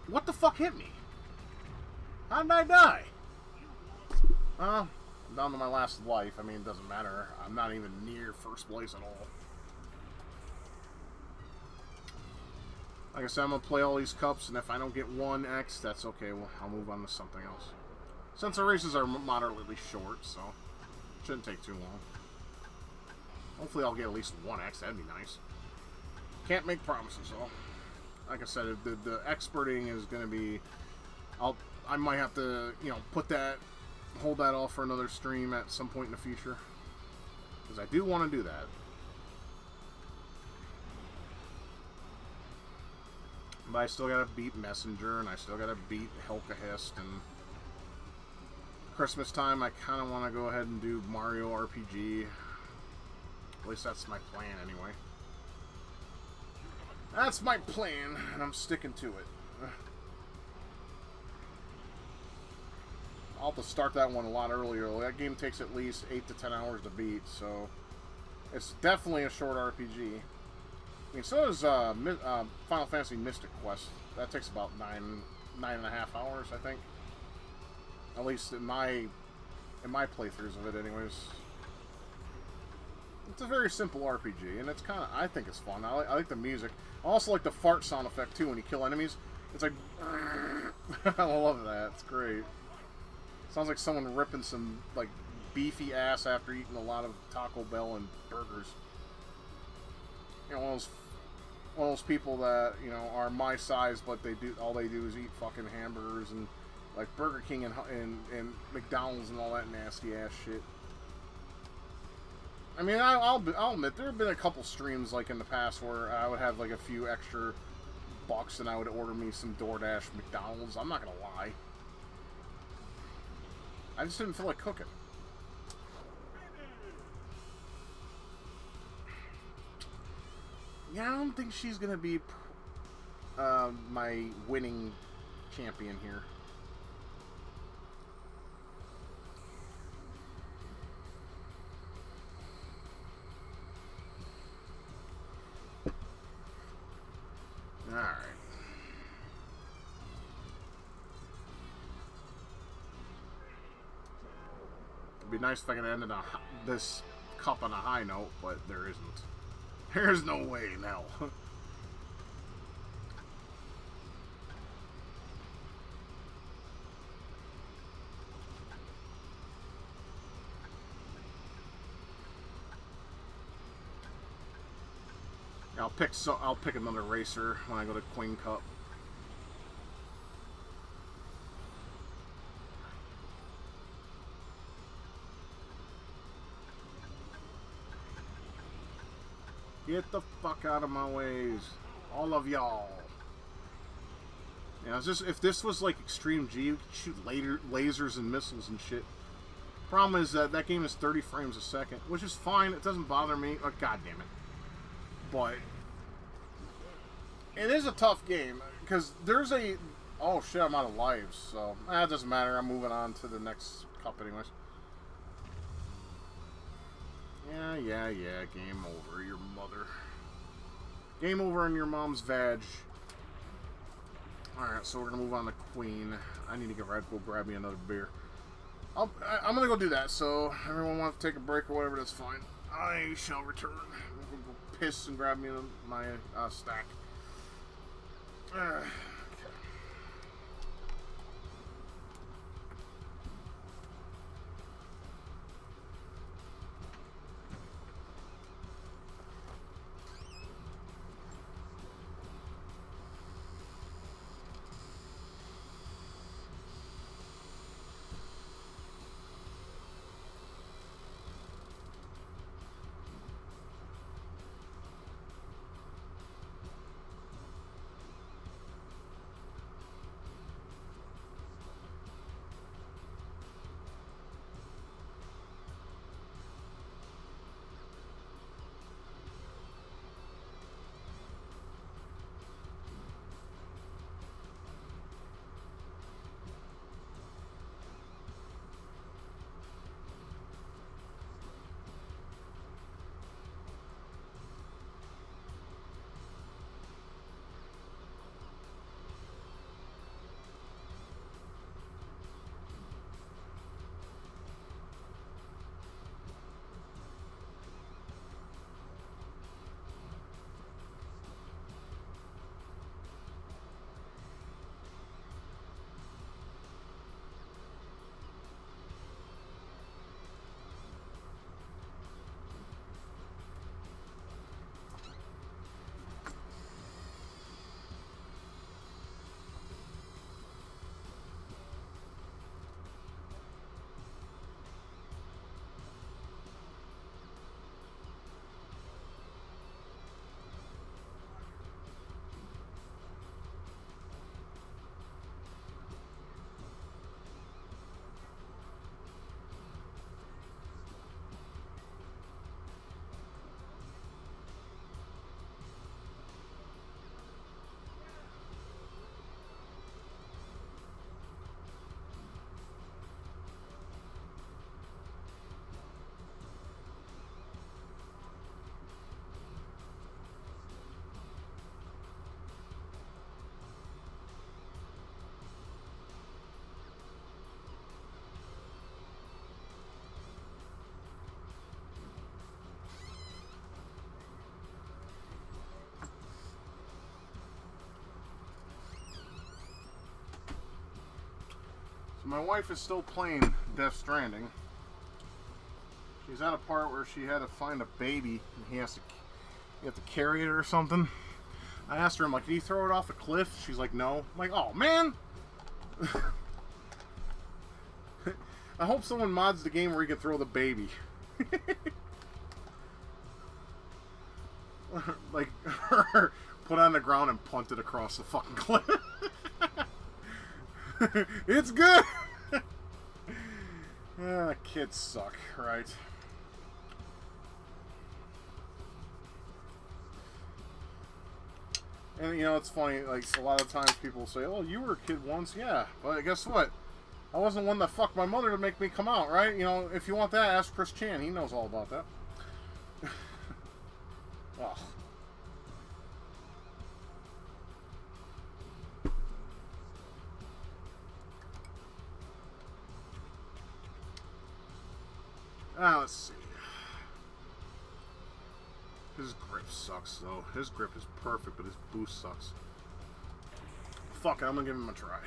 What the fuck hit me? How did I die? I'm down to my last life. I mean, it doesn't matter. I'm not even near first place at all. Like I said, I'm going to play all these cups, and if I don't get 1X, that's okay. Well, I'll move on to something else. Since the races are moderately short, so it shouldn't take too long. Hopefully I'll get at least 1X. That'd be nice. Can't make promises, though. Like I said, the experting is going to be... I might have to, you know, hold that off for another stream at some point in the future. Because I do want to do that. But I still gotta beat Messenger, and I still gotta beat Helkahest, and Christmas time I kinda wanna go ahead and do Mario RPG. At least that's my plan anyway. That's my plan, and I'm sticking to it. I'll have to start that one a lot earlier. That game takes at least 8 to 10 hours to beat, so it's definitely a short RPG. I mean, so does Final Fantasy Mystic Quest. That takes about 9.5 hours, I think. At least in my playthroughs of it, anyways. It's a very simple RPG, and it's kind of, I think it's fun. I like the music. I also like the fart sound effect too when you kill enemies. It's like, I love that. It's great. Sounds like someone ripping some like beefy ass after eating a lot of Taco Bell and burgers. You know, one of those people that, you know, are my size, but all they do is eat fucking hamburgers and like Burger King and McDonald's and all that nasty ass shit. I mean, I'll admit there have been a couple streams like in the past where I would have like a few extra bucks and I would order me some DoorDash McDonald's. I'm not gonna lie. I just didn't feel like cooking. Yeah, I don't think she's gonna be my winning champion here. Alright. It'd be nice if I could end this cup on a high note, but there isn't. There's no way in hell. I'll pick another racer when I go to Queen Cup. Get the fuck out of my ways, all of y'all. You know, if this was like Extreme G, you could shoot lasers and missiles and shit. Problem is that game is 30 frames a second, which is fine. It doesn't bother me. Oh, God damn it. But it is a tough game because there's a... Oh shit, I'm out of lives, so it doesn't matter. I'm moving on to the next cup anyways. Yeah, game over, your mother. Game over in your mom's vag. Alright, so we're gonna move on to Queen. I need to go grab me another beer. I'm gonna go do that, so everyone wants to take a break or whatever, that's fine. I shall return. I'm gonna go piss and grab me my stack. Okay. So my wife is still playing Death Stranding. She's at a part where she had to find a baby, and you have to carry it or something. I asked her, I'm like, can you throw it off a cliff? She's like, no. I'm like, oh, man! I hope someone mods the game where you can throw the baby. Like, put it on the ground and punt it across the fucking cliff. It's good! Kids suck, right? And, you know, it's funny, like, a lot of times people say, oh, you were a kid once. Yeah, but guess what? I wasn't the one that fucked my mother to make me come out, right? You know, if you want that, ask Chris Chan. He knows all about that. Ugh. Let's see. His grip sucks, though. His grip is perfect, but his boost sucks. Fuck it, I'm gonna give him a try.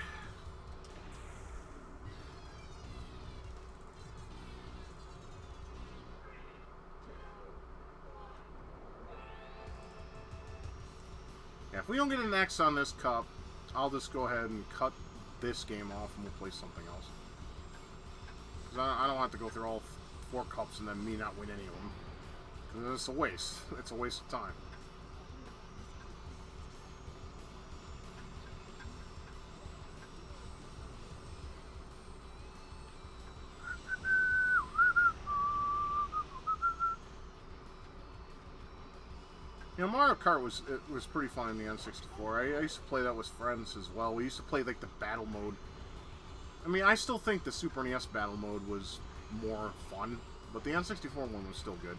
Yeah, if we don't get an X on this cup, I'll just go ahead and cut this game off and we'll play something else. Because I don't have to go through all 4 cups and then me not win any of them. Because it's a waste. It's a waste of time. You know, Mario Kart was pretty fun in the N64. I used to play that with friends as well. We used to play like the battle mode. I mean, I still think the Super NES battle mode was more fun, but the N64 one was still good.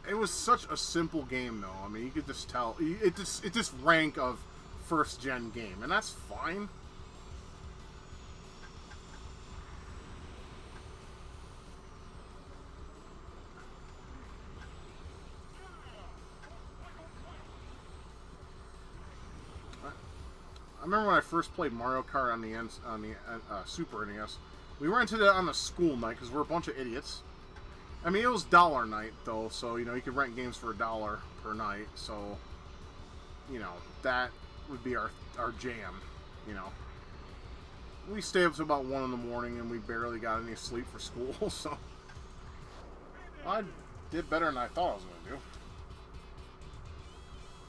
It was such a simple game, though. I mean, you could just tell it just rank of first gen game, and that's fine. I remember when I first played Mario Kart on the Super NES. We rented it on a school night because we're a bunch of idiots. I mean, it was dollar night though, so you know you could rent games for $1 per night. So, you know, that would be our jam. You know, we stayed up to about 1 in the morning and we barely got any sleep for school. So I did better than I thought I was gonna do.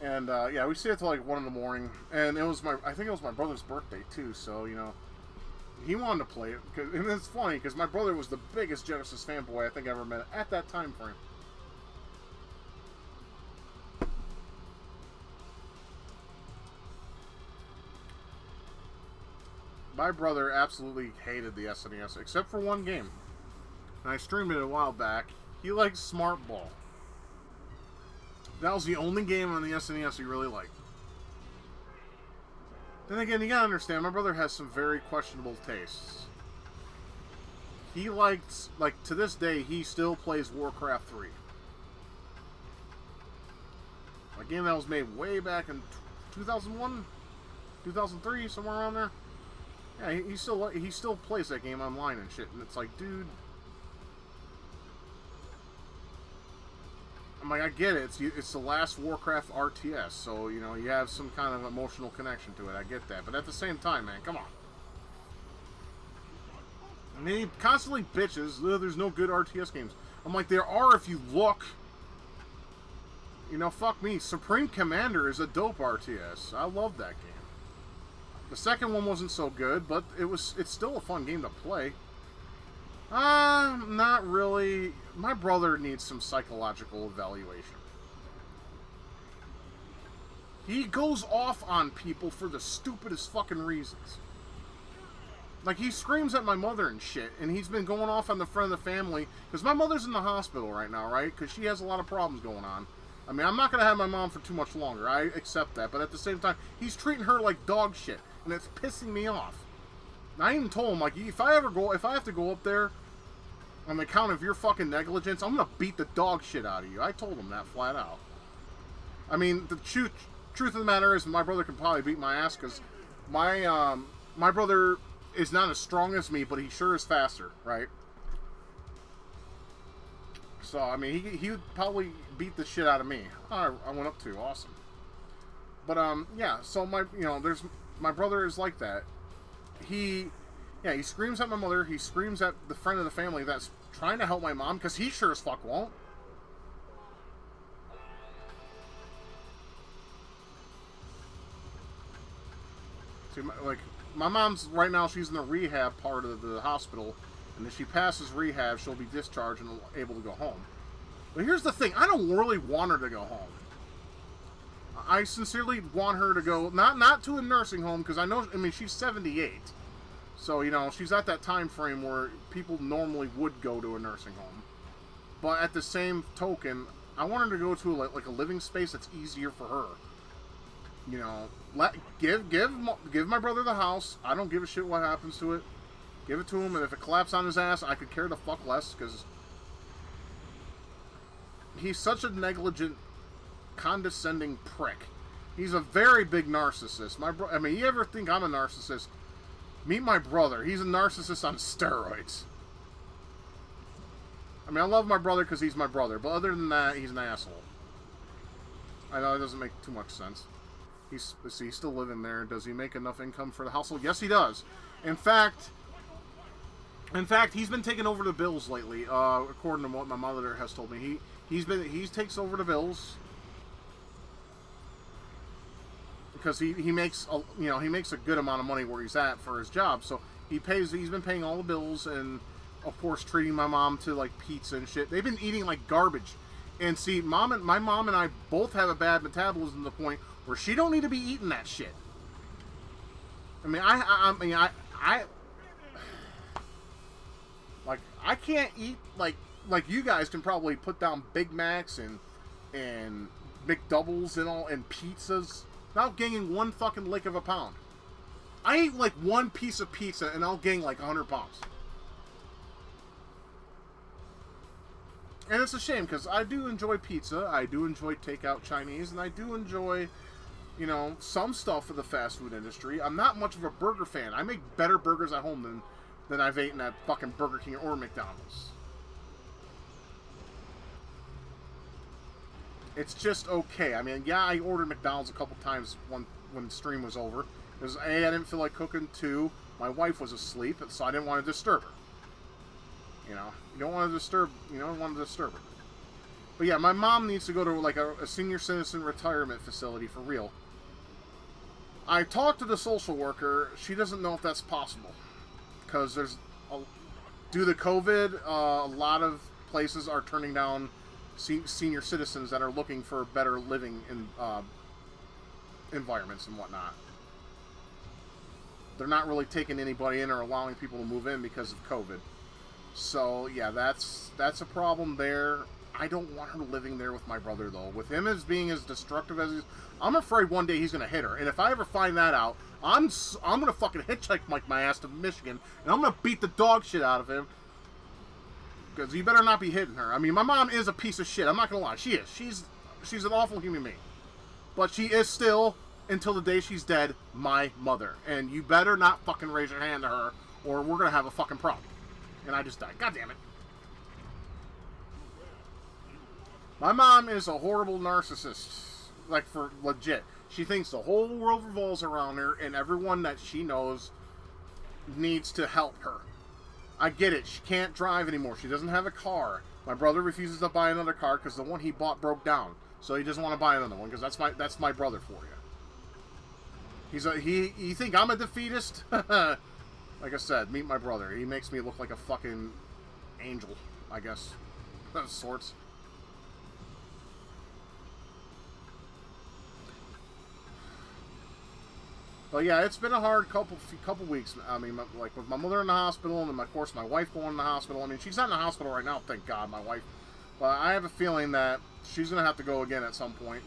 And, yeah, we stayed till like 1 in the morning, and it was I think it was my brother's birthday, too, so, you know, he wanted to play it, and it's funny, because my brother was the biggest Genesis fanboy I think I ever met at that time frame. My brother absolutely hated the SNES, except for one game, and I streamed it a while back. He liked Smart Ball. That was the only game on the SNES he really liked. Then again, you gotta understand, my brother has some very questionable tastes. He likes, like, to this day, he still plays Warcraft 3. A game that was made way back in 2001? 2003, somewhere around there. Yeah, he still plays that game online and shit, and it's like, dude... I'm like, I get it. It's the last Warcraft RTS, so, you know, you have some kind of emotional connection to it. I get that. But at the same time, man, come on. I mean, he constantly bitches, there's no good RTS games. I'm like, there are if you look. You know, fuck me. Supreme Commander is a dope RTS. I love that game. The second one wasn't so good, but it's still a fun game to play. Not really. My brother needs some psychological evaluation. He goes off on people for the stupidest fucking reasons. Like, he screams at my mother and shit, and he's been going off on the friend of the family, because my mother's in the hospital right now, right? Because she has a lot of problems going on. I mean, I'm not going to have my mom for too much longer. I accept that. But at the same time, he's treating her like dog shit, and it's pissing me off. And I even told him, like, if I have to go up there on the account of your fucking negligence, I'm going to beat the dog shit out of you. I told him that flat out. I mean, the truth of the matter is my brother could probably beat my ass because my my brother is not as strong as me, but he sure is faster, right? So, I mean, he would probably beat the shit out of me. I went up to, awesome. But, yeah, so my brother is like that. He screams at my mother, he screams at the friend of the family that's trying to help my mom, because he sure as fuck won't. See, my mom's, right now, she's in the rehab part of the hospital, and if she passes rehab, she'll be discharged and able to go home. But here's the thing, I don't really want her to go home. I sincerely want her to go, not to a nursing home, because I mean, she's 78. So, she's at that time frame where people normally would go to a nursing home. But at the same token, I want her to go to like a living space that's easier for her. Give my brother the house. I don't give a shit what happens to it. Give it to him, and if it collapses on his ass, I could care the fuck less, because he's such a negligent, condescending prick. He's a very big narcissist. I mean, you ever think I'm a narcissist? Meet my brother. He's a narcissist on steroids. I mean, I love my brother because he's my brother, but other than that, he's an asshole. I know it doesn't make too much sense. He's still living there. Does he make enough income for the household? Yes, he does. In fact, he's been taking over the bills lately. According to what my mother has told me, he takes over the bills because he makes a good amount of money where he's at for his job. So he's been paying all the bills, and of course treating my mom to like pizza and shit. They've been eating like garbage. And see, my mom and I both have a bad metabolism to the point where she don't need to be eating that shit. I mean, I can't eat like you guys can probably put down Big Macs and McDoubles and pizzas without gaining one fucking lick of a pound. I eat like one piece of pizza and I'll gain like 100 pounds. And it's a shame, because I do enjoy pizza, I do enjoy takeout Chinese, and I do enjoy, some stuff for the fast food industry. I'm not much of a burger fan. I make better burgers at home than I've eaten at fucking Burger King or McDonald's. It's just okay. I mean, yeah, I ordered McDonald's a couple times when the stream was over. Because A, I didn't feel like cooking. 2, my wife was asleep, so I didn't want to disturb her. You don't want to disturb her. But yeah, my mom needs to go to like a senior citizen retirement facility for real. I talked to the social worker. She doesn't know if that's possible. Because due to COVID, a lot of places are turning down senior citizens that are looking for better living environments and whatnot. They're not really taking anybody in or allowing people to move in because of COVID. So, yeah, that's a problem there. I don't want her living there with my brother, though. With him as being as destructive as he is, I'm afraid one day he's going to hit her. And if I ever find that out, I'm going to fucking hitchhike my ass to Michigan, and I'm going to beat the dog shit out of him. Because you better not be hitting her. I mean, my mom is a piece of shit. I'm not going to lie. She is. She's an awful human being. But she is still, until the day she's dead, my mother. And you better not fucking raise your hand to her, or we're going to have a fucking problem. And I just died. God damn it. My mom is a horrible narcissist. Like, for legit. She thinks the whole world revolves around her, and everyone that she knows needs to help her. I get it. She can't drive anymore. She doesn't have a car. My brother refuses to buy another car because the one he bought broke down. So he doesn't want to buy another one, because that's my brother for you. You think I'm a defeatist? Like I said, meet my brother. He makes me look like a fucking angel, I guess. Of sorts. But yeah, it's been a hard couple weeks. I mean, like with my mother in the hospital, and then of course my wife going in the hospital. I mean, she's not in the hospital right now, thank God, my wife. But I have a feeling that she's going to have to go again at some point.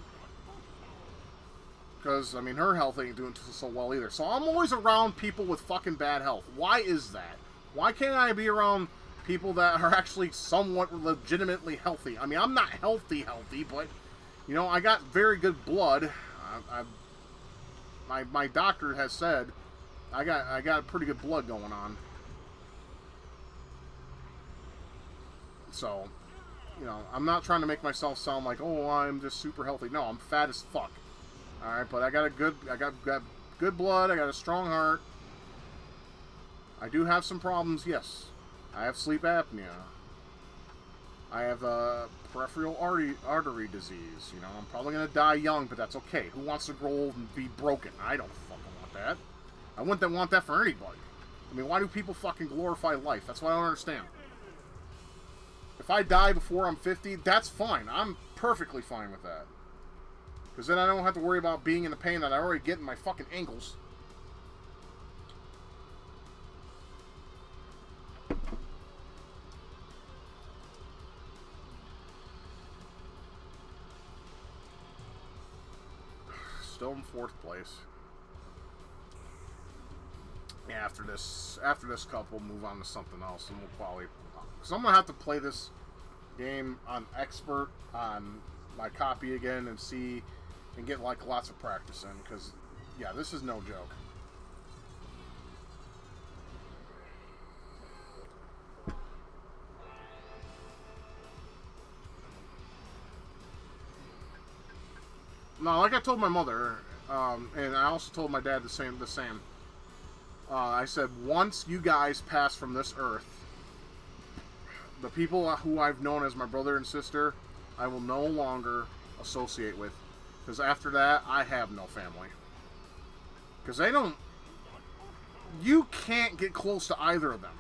Because, I mean, her health ain't doing so well either. So I'm always around people with fucking bad health. Why is that? Why can't I be around people that are actually somewhat legitimately healthy? I mean, I'm not healthy, but, I got very good blood. My doctor has said I got pretty good blood going on. So, you know, I'm not trying to make myself sound like, oh, I'm just super healthy. No, I'm fat as fuck. All right, but I got good blood. I got a strong heart. I do have some problems, yes. I have sleep apnea. I have peripheral artery disease. You know, I'm probably gonna die young, but that's okay. Who wants to grow old and be broken? I don't fucking want that. I wouldn't want that for anybody. I mean, why do people fucking glorify life? That's what I don't understand. If I die before I'm 50, that's fine. I'm perfectly fine with that. Because then I don't have to worry about being in the pain that I already get in my fucking ankles. Still in 4th place. Yeah, after this cup, we'll move on to something else, and we'll probably... Because I'm going to have to play this game on expert on my copy again and see... And get, like, lots of practice in, because, yeah, this is no joke. No, like I told my mother, and I also told my dad the same. I said, once you guys pass from this earth, the people who I've known as my brother and sister, I will no longer associate with. Because after that, I have no family. Because they don't... You can't get close to either of them.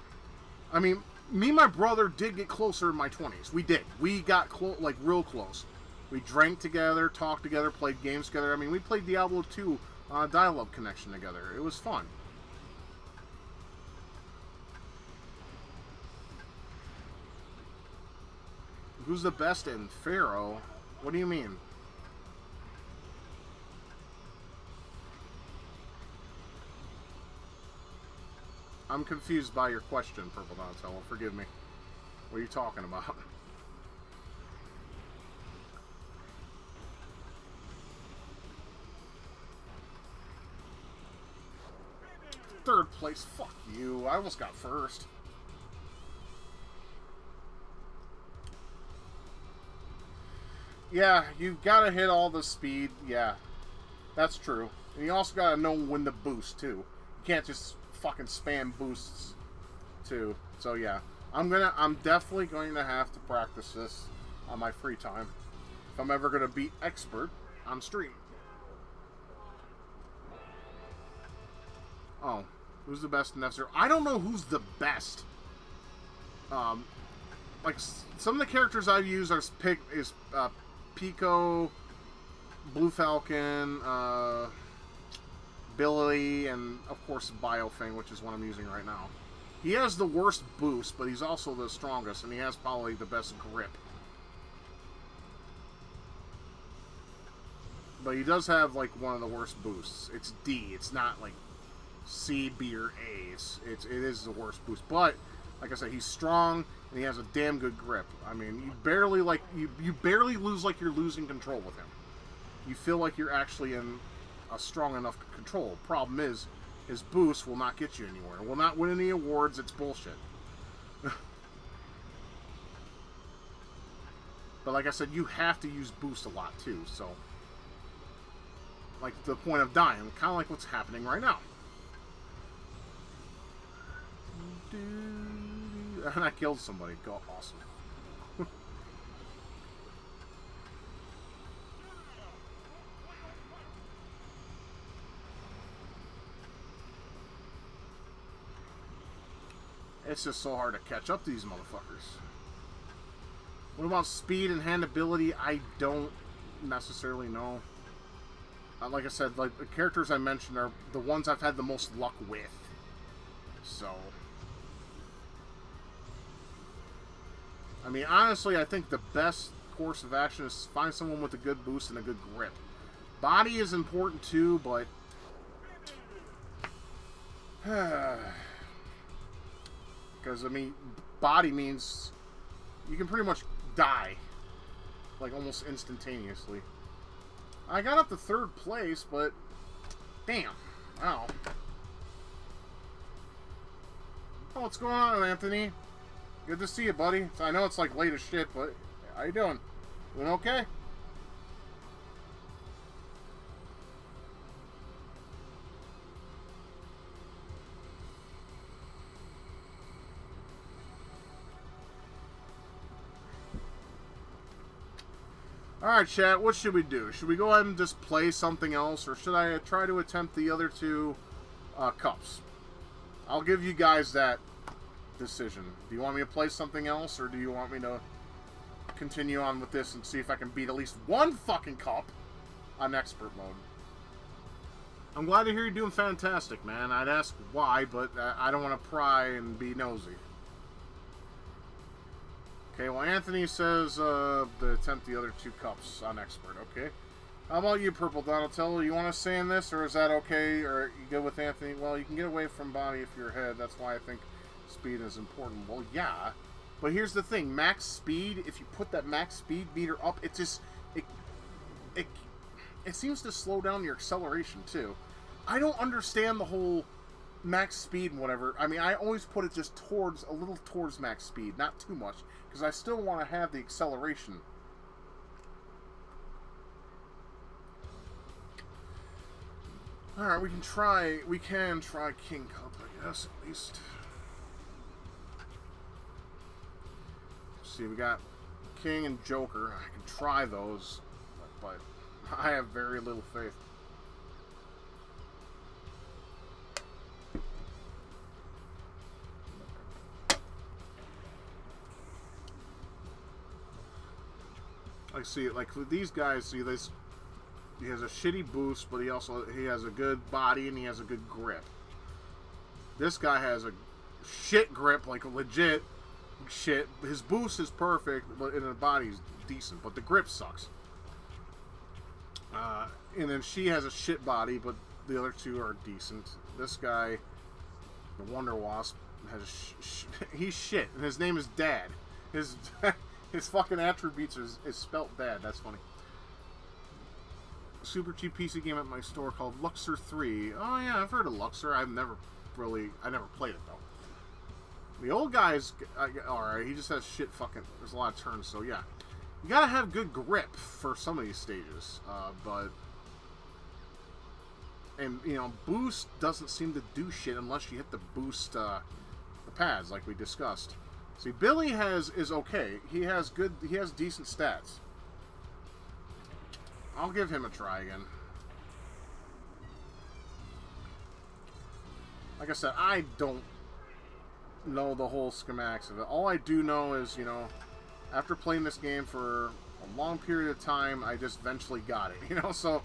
I mean, me and my brother did get closer in my 20s. We did. We got like real close. We drank together, talked together, played games together. I mean, we played Diablo 2 on a dial-up connection together. It was fun. Who's the best in Fzero? What do you mean? I'm confused by your question, Purple Donatello. Forgive me. What are you talking about? Third place? Fuck you. I almost got first. Yeah, you've got to hit all the speed. Yeah, that's true. And you also got to know when to boost, too. You can't just fucking spam boosts, too. So, yeah. I'm definitely going to have to practice this on my free time. If I'm ever going to beat expert on stream. Oh, who's the best in Fzero? I don't know who's the best. Like, some of the characters I've used are Pico, Blue Falcon, Billy, and of course Biofang, which is what I'm using right now. He has the worst boost, but he's also the strongest, and he has probably the best grip. But he does have, like, one of the worst boosts. It's D. It's not, like, C, B, or A. It is the worst boost. But, like I said, he's strong, and he has a damn good grip. I mean, you barely lose like you're losing control with him. You feel like you're actually in a strong enough control. Problem is, his boost will not get you anywhere. Will not win any awards. It's bullshit. But like I said, you have to use boost a lot too. So, like, to the point of dying, kind of like what's happening right now. And I killed somebody. Go, awesome. It's just so hard to catch up to these motherfuckers. What about speed and handability? I don't necessarily know. Like I said, like the characters I mentioned are the ones I've had the most luck with. So, I mean, honestly, I think the best course of action is find someone with a good boost and a good grip. Body is important too, but because, I mean, body means you can pretty much die, like, almost instantaneously. I got up to 3rd place, but damn. Wow. what's going on, Anthony? Good to see you, buddy. I know it's like late as shit, but how you doing? Doing okay? Alright, chat, what should we do? Should we go ahead and just play something else, or should I try to attempt the other two cups? I'll give you guys that decision. Do you want me to play something else, or do you want me to continue on with this and see if I can beat at least one fucking cup on expert mode? I'm glad to hear you're doing fantastic, man. I'd ask why, but I don't want to pry and be nosy. Okay, well, Anthony says to attempt the other two cups on expert, okay? How about you, Purple Donatello? You want to say in this, or is that okay? Or you good with Anthony? Well, you can get away from body if you're ahead. That's why I think speed is important. Well, yeah. But here's the thing. Max speed, if you put that max speed meter up, it just... It seems to slow down your acceleration, too. I don't understand the whole max speed and whatever. I mean, I always put it just towards, a little towards max speed. Not too much. Because I still want to have the acceleration. Alright, we can try King Cup, I guess, at least. Let's see, we got King and Joker. I can try those, but I have very little faith. I see it, like with these guys, see this, he has a shitty boost, but he has a good body and he has a good grip. This guy has a shit grip, like a legit shit. His boost is perfect, but in the body's decent, but the grip sucks. And then she has a shit body, but the other two are decent. This guy, the Wonder Wasp, has he's shit, and his name is Dad. His his fucking attributes is spelt bad. That's funny. Super cheap PC game at my store called Luxor 3. Oh yeah, I've heard of Luxor. I never played it though. The old guy's alright. He just has shit fucking. There's a lot of turns, so yeah. You gotta have good grip for some of these stages, but and you know, boost doesn't seem to do shit unless you hit the boost the pads like we discussed. See, Billy is okay. He has decent stats. I'll give him a try again. Like I said, I don't know the whole schematics of it. All I do know is, you know, after playing this game for a long period of time, I just eventually got it, you know, so...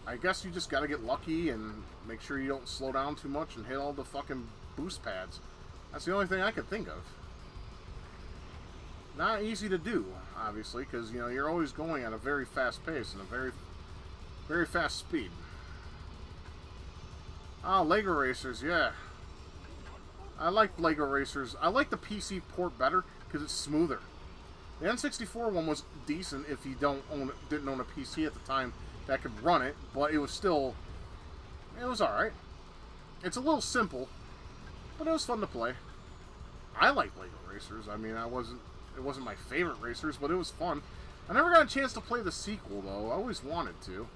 I guess you just gotta get lucky and make sure you don't slow down too much and hit all the fucking boost pads. That's the only thing I could think of. Not easy to do, obviously, because, you know, you're always going at a very fast pace and a very, very fast speed. Ah, Lego Racers, yeah. I like Lego Racers. I like the PC port better because it's smoother. The N64 one was decent if you didn't own a PC at the time that could run it, but it was still, it was alright. It's a little simple, but it was fun to play. I like Lego Racers. I mean, it wasn't my favorite racers, but it was fun. I never got a chance to play the sequel, though. I always wanted to.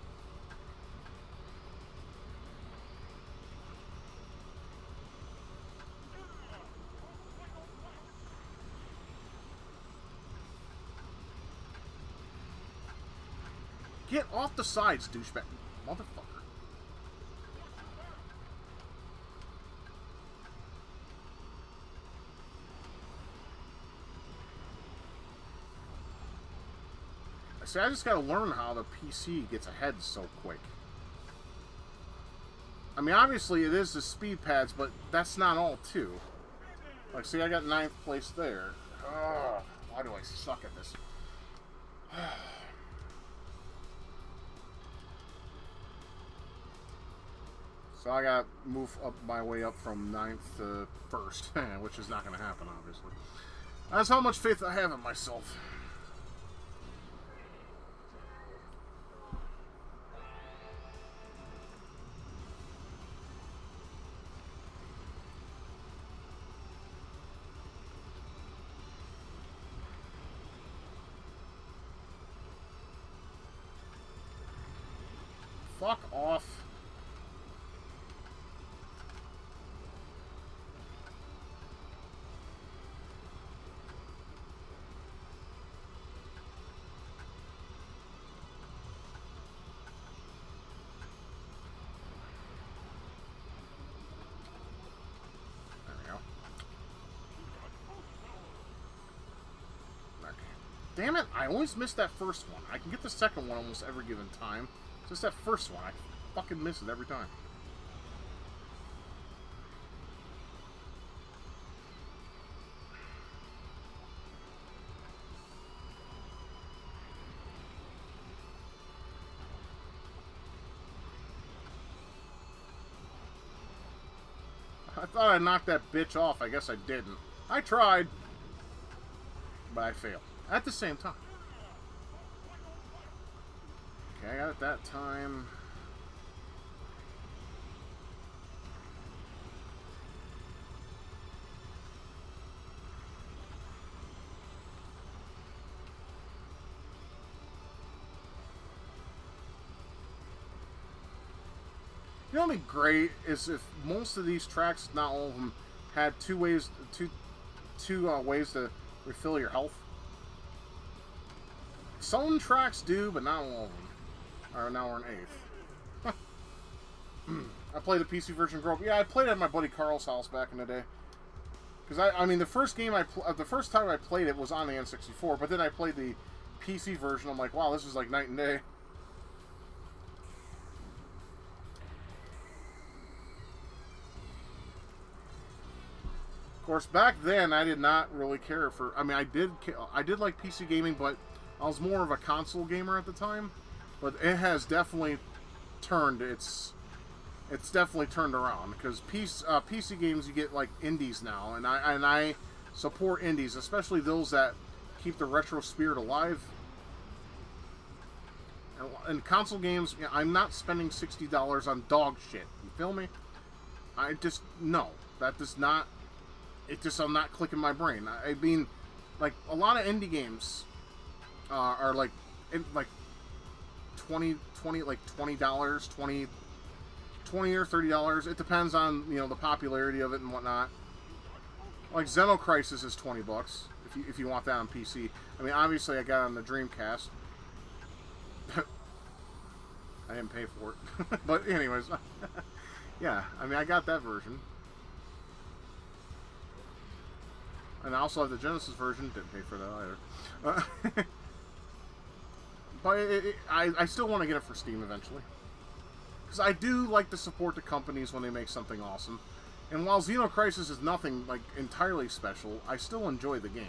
Get off the sides, douchebag. Motherfucker. See, I just gotta learn how the PC gets ahead so quick. I mean, obviously it is the speed pads, but that's not all, too. Like, see, I got 9th place there. Ugh, why do I suck at this? So I got to move up my way up from 9th to 1st, which is not going to happen, obviously. That's how much faith I have in myself. Fuck off. Damn it, I always miss that first one. I can get the second one almost every given time. Just that first one, I fucking miss it every time. I thought I knocked that bitch off. I guess I didn't. I tried, but I failed. At the same time. Okay, I got it that time. You know what'd be great is if most of these tracks, not all of them, had two ways to refill your health. Some tracks do, but not all of them. Alright, now we're in 8th. I played the PC version growing up. Yeah, I played it at my buddy Carl's house back in the day. Because I mean, the first time I played it was on the N64, but then I played the PC version. I'm like, wow, this is like night and day. Of course, back then I did not really care for. I mean, I did like PC gaming, but I was more of a console gamer at the time. But it has definitely turned. It's definitely turned around because PC games, you get like indies now, and I support indies, especially those that keep the retro spirit alive. And console games, you know, I'm not spending $60 on dog shit. You feel me? I just no, that does not. It just I'm not clicking my brain. I mean, like a lot of indie games are like $20 or $30. It depends on, you know, the popularity of it and whatnot. Like Xenocrisis is $20 if you want that on PC. I mean, obviously I got it on the Dreamcast. I didn't pay for it, but anyways, yeah. I mean, I got that version, and I also have the Genesis version. Didn't pay for that either. But I still want to get it for Steam eventually. Because I do like to support the companies when they make something awesome. And while Xenocrisis is nothing like entirely special, I still enjoy the game.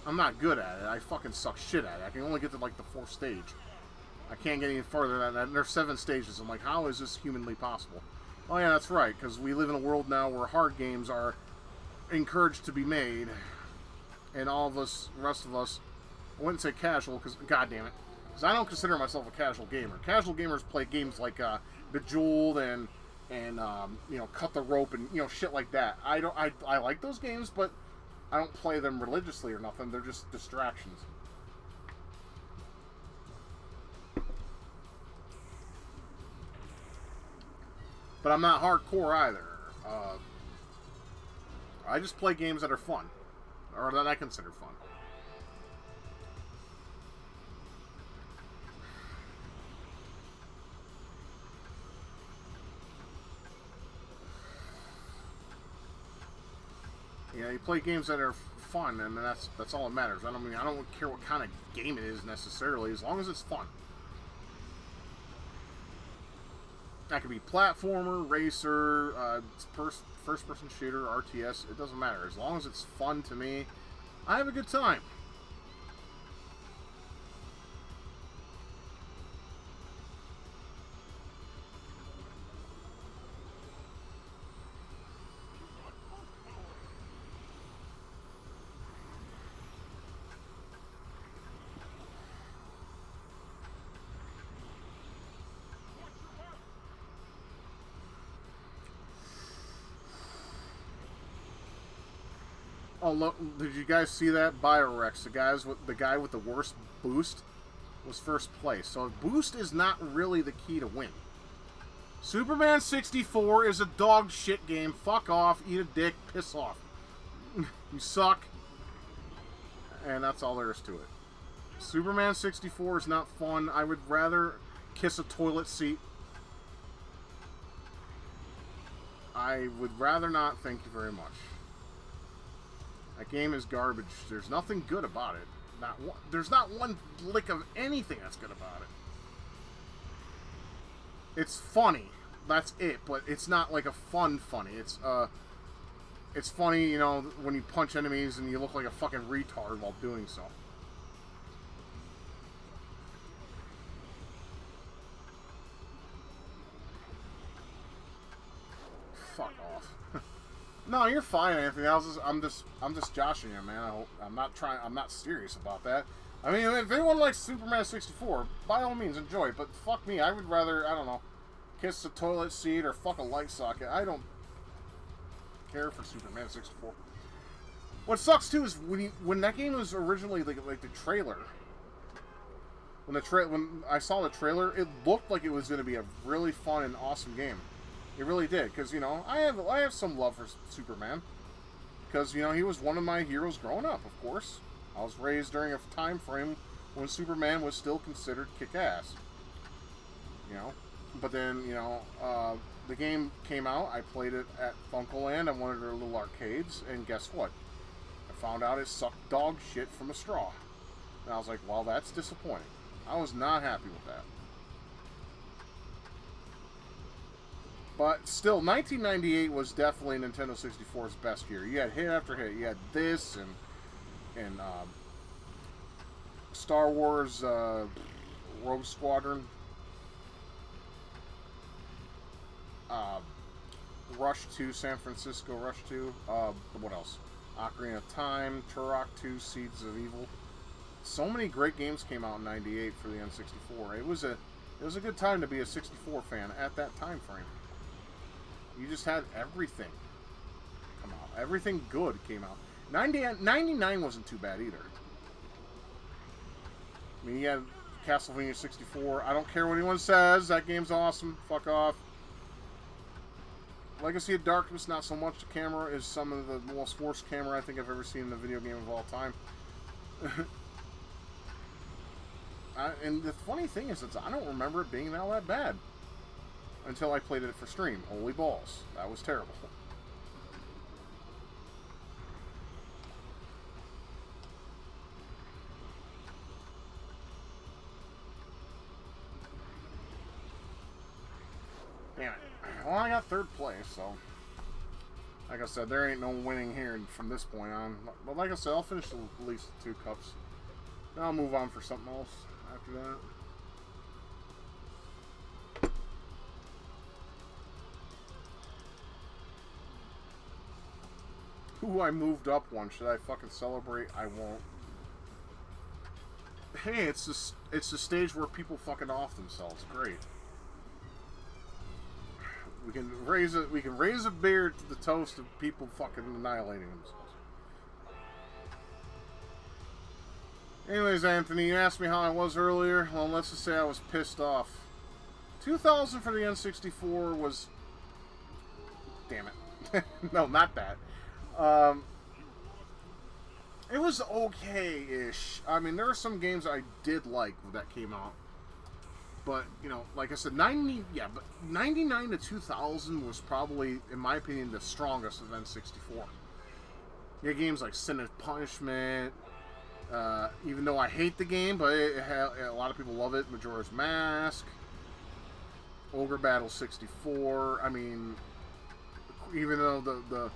I'm not good at it. I fucking suck shit at it. I can only get to like the 4th stage. I can't get any further than that. And there's 7 stages. I'm like, how is this humanly possible? Oh yeah, that's right. Because we live in a world now where hard games are encouraged to be made. And all of us, the rest of us, I wouldn't say casual, because, god damn it, because I don't consider myself a casual gamer. Casual gamers play games like Bejeweled and you know, Cut the Rope and, you know, shit like that. I like those games, but I don't play them religiously or nothing. They're just distractions. But I'm not hardcore either. I just play games that are fun, or that I consider fun. Yeah, you play games that are fun, and that's all that matters. I don't care what kind of game it is necessarily, as long as it's fun. That could be platformer, racer, first-person shooter, RTS. It doesn't matter. As long as it's fun to me, I have a good time. Oh look! Did you guys see that? Biorex, the guy with the worst boost. was first place. So boost is not really the key to win. Superman 64 is a dog shit game. Fuck off, eat a dick, piss off. You suck. And that's all there is to it. Superman 64 is not fun. I would rather kiss a toilet seat. I would rather not, thank you very much. That game is garbage. There's nothing good about it. There's not one lick of anything that's good about it. It's funny. That's it, but it's not like a fun funny. It's funny, you know, when you punch enemies and you look like a fucking retard while doing so. Fuck off. No, you're fine, Anthony. I'm just joshing you, man. I'm not serious about that. I mean, if anyone likes Superman 64, by all means enjoy it. But fuck me, I would rather, I don't know, kiss a toilet seat or fuck a light socket. I don't care for Superman 64. What sucks too is when that game was originally like the trailer. When I saw the trailer, it looked like it was going to be a really fun and awesome game. It really did, because, you know, I have some love for Superman. Because, you know, he was one of my heroes growing up, of course. I was raised during a time frame when Superman was still considered kick-ass. You know? But then, you know, the game came out, I played it at Funkoland at one of their little arcades, and guess what? I found out it sucked dog shit from a straw. And I was like, well, that's disappointing. I was not happy with that. But still, 1998 was definitely Nintendo 64's best year. You had hit after hit. You had this and Star Wars Rogue Squadron, Rush 2, San Francisco Rush 2. What else? Ocarina of Time, Turok 2, Seeds of Evil. So many great games came out in '98 for the N64. It was a good time to be a 64 fan at that time frame. You just had everything come out. Everything good came out. 99 wasn't too bad either. I mean, you had Castlevania 64. I don't care what anyone says. That game's awesome. Fuck off. Legacy of Darkness, not so much. The camera is some of the most worst camera I think I've ever seen in a video game of all time. And the funny thing is that I don't remember it being that bad. Until I played it for stream. Holy balls. That was terrible. Damn it. Well, I got third place, so... Like I said, there ain't no winning here from this point on. But like I said, I'll finish at least 2 cups. Then I'll move on for something else after that. Ooh, I moved up one. Should I fucking celebrate? I won't. Hey, it's the stage where people fucking off themselves. Great. We can raise a beer to the toast of people fucking annihilating themselves. Anyways, Anthony, you asked me how I was earlier. Well, let's just say I was pissed off. 2000 for the N64 was... Damn it. No, not that. It was okay-ish. I mean, there are some games I did like that came out. But, you know, like I said, 99 to 2000 was probably, in my opinion, the strongest of N64. You had games like Sin and Punishment, even though I hate the game, but a lot of people love it. Majora's Mask, Ogre Battle 64. I mean, even though the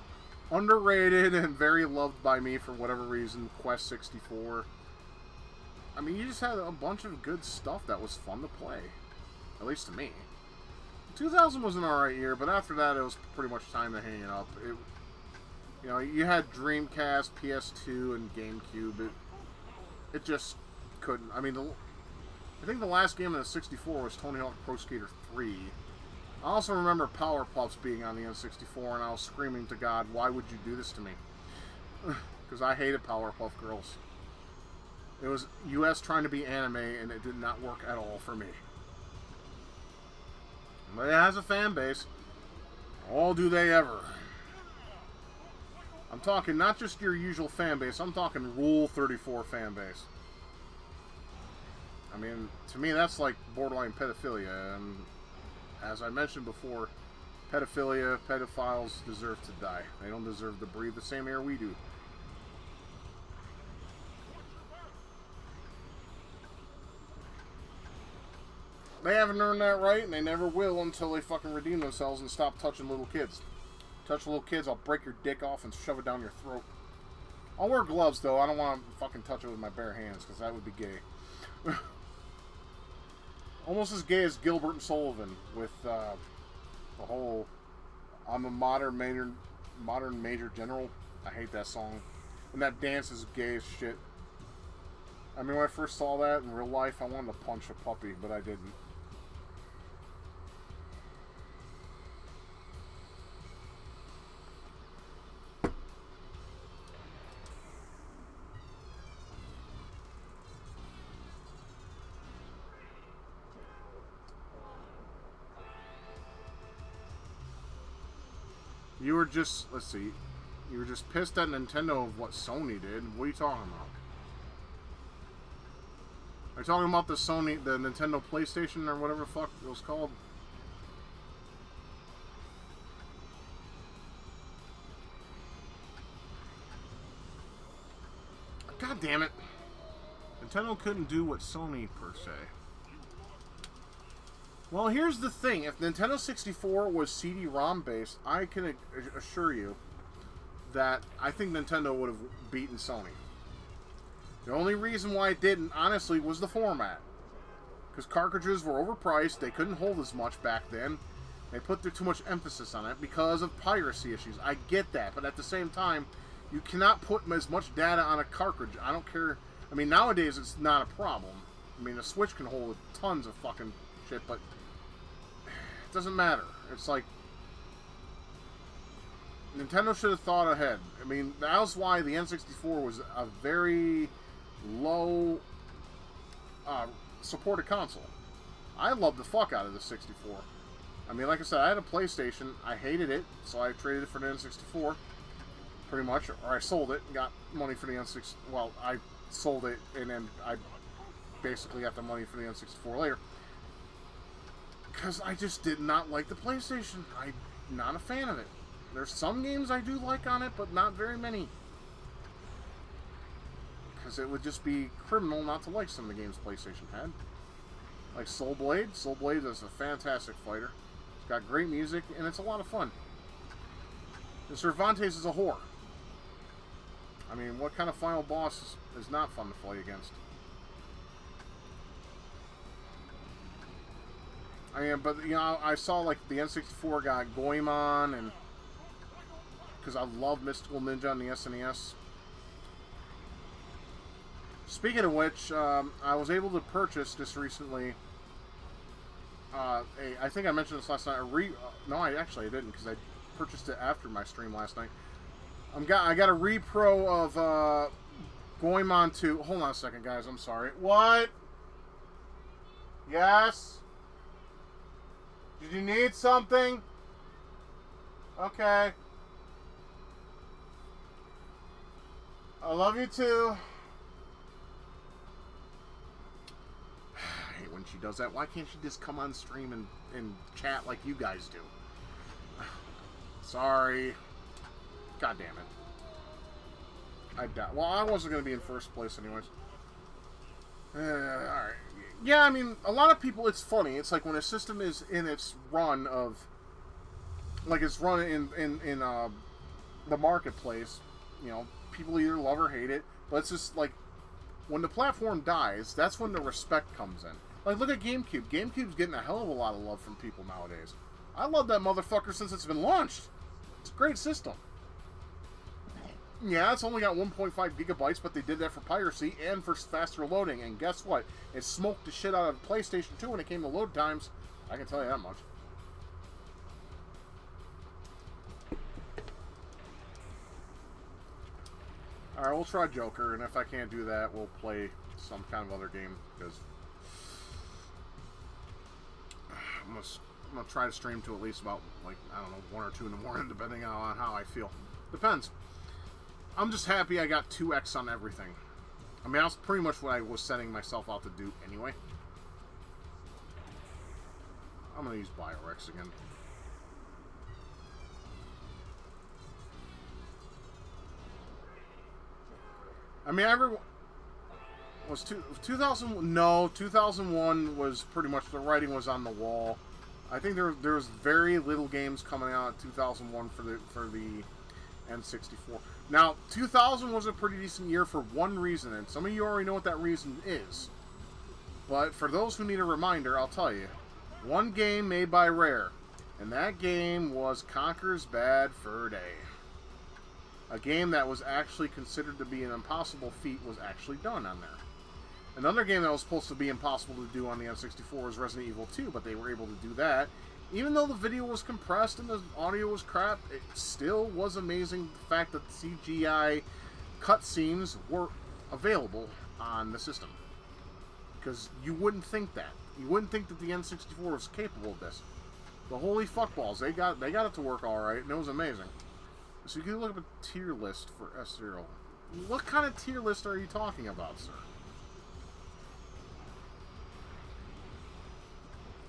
underrated and very loved by me for whatever reason, Quest 64. I mean, you just had a bunch of good stuff that was fun to play. At least to me. 2000 was an alright year, but after that it was pretty much time to hang it up. You know, you had Dreamcast, PS2, and GameCube. It just couldn't. I mean, I think the last game in the 64 was Tony Hawk Pro Skater 3. I also remember Powerpuffs being on the N64, and I was screaming to God, why would you do this to me? Because I hated Powerpuff Girls. It was US trying to be anime, and it did not work at all for me. But it has a fan base. Oh, do they ever. I'm talking not just your usual fan base, I'm talking Rule 34 fan base. I mean, to me, that's like borderline pedophilia. And as I mentioned before, pedophiles deserve to die. They don't deserve to breathe the same air we do. They haven't earned that right, and they never will until they fucking redeem themselves and stop touching little kids. Touch little kids, I'll break your dick off and shove it down your throat. I'll wear gloves, though. I don't want to fucking touch it with my bare hands, because that would be gay. Almost as gay as Gilbert and Sullivan with the whole "I'm a modern major general." I hate that song. And that dance is gay as shit. I mean, when I first saw that in real life, I wanted to punch a puppy, but I didn't. You were just, let's see, you were just pissed at Nintendo of what Sony did. What are you talking about? Are you talking about the Nintendo PlayStation or whatever the fuck it was called? God damn it. Nintendo couldn't do what Sony per se. Well, here's the thing. If Nintendo 64 was CD-ROM based, I can assure you that I think Nintendo would have beaten Sony. The only reason why it didn't, honestly, was the format. Because cartridges were overpriced, they couldn't hold as much back then. They put too much emphasis on it because of piracy issues. I get that, but at the same time, you cannot put as much data on a cartridge. I don't care. I mean, nowadays it's not a problem. I mean, the Switch can hold tons of fucking shit, but it doesn't matter. It's like Nintendo should have thought ahead. I mean, that was why the N64 was a very low supported console. I loved the fuck out of the 64. I mean, like I said, I had a PlayStation. I hated it, so I traded it for the N64, pretty much. Or I sold it and got money for the N64. Well, I sold it, and then I basically got the money for the N64 later. Because I just did not like the PlayStation. I'm not a fan of it. There's some games I do like on it, but not very many. Because it would just be criminal not to like some of the games PlayStation had. Like Soul Blade. Soul Blade is a fantastic fighter. It's got great music, and it's a lot of fun. And Cervantes is a whore. I mean, what kind of final boss is not fun to fight against? I mean, but, you know, I saw, like, the N64 got Goemon, and because I love Mystical Ninja on the SNES. Speaking of which, I was able to purchase just recently, I think I mentioned this last night, no, I didn't, because I purchased it after my stream last night. I got a repro of Goemon 2. Hold on a second, guys, I'm sorry. What? Yes? Did you need something? Okay. I love you too. I hate when she does that. Why can't she just come on stream and chat like you guys do? Sorry. God damn it. I doubt. Well, I wasn't going to be in first place anyways. Alright. Yeah, I mean, a lot of people, it's funny. It's like when a system is in its run of, like it's run in the marketplace, you know, people either love or hate it, but it's just like, when the platform dies, that's when the respect comes in. Like, look at GameCube. GameCube's getting a hell of a lot of love from people nowadays. I love that motherfucker since it's been launched. It's a great system. Yeah, it's only got 1.5 gigabytes, but they did that for piracy and for faster loading. And guess what? It smoked the shit out of PlayStation 2 when it came to load times. I can tell you that much. Alright, we'll try Joker, and if I can't do that, we'll play some kind of other game, because I'm gonna try to stream to at least about, like, I don't know, 1 or 2 in the morning, depending on how I feel. Depends. I'm just happy I got 2x on everything. I mean, that's pretty much what I was setting myself out to do anyway. I'm gonna use Biorex again. I mean, everyone was 2000. No, 2001 was pretty much the writing was on the wall. I think there was very little games coming out in 2001 for the N64. Now, 2000 was a pretty decent year for one reason, and some of you already know what that reason is. But for those who need a reminder, I'll tell you. One game made by Rare, and that game was Conker's Bad Fur Day. A game that was actually considered to be an impossible feat was actually done on there. Another game that was supposed to be impossible to do on the N64 was Resident Evil 2, but they were able to do that. Even though the video was compressed and the audio was crap, it still was amazing the fact that the CGI cutscenes were available on the system. Because you wouldn't think that. You wouldn't think that the N64 was capable of this. The holy fuckballs, they got it to work alright, and it was amazing. So you can look up a tier list for Fzero. What kind of tier list are you talking about, sir?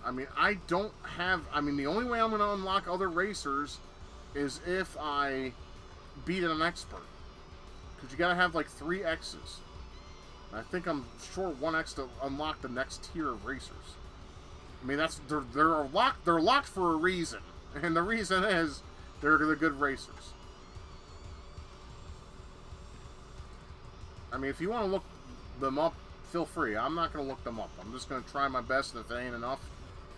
I mean, I don't have... I mean, the only way I'm going to unlock other racers is if I beat an expert. Because you got to have, like, 3 X's. I think I'm short 1 X to unlock the next tier of racers. I mean, that's... They're locked for a reason. And the reason is they're the good racers. I mean, if you want to look them up, feel free. I'm not going to look them up. I'm just going to try my best, and if it ain't enough,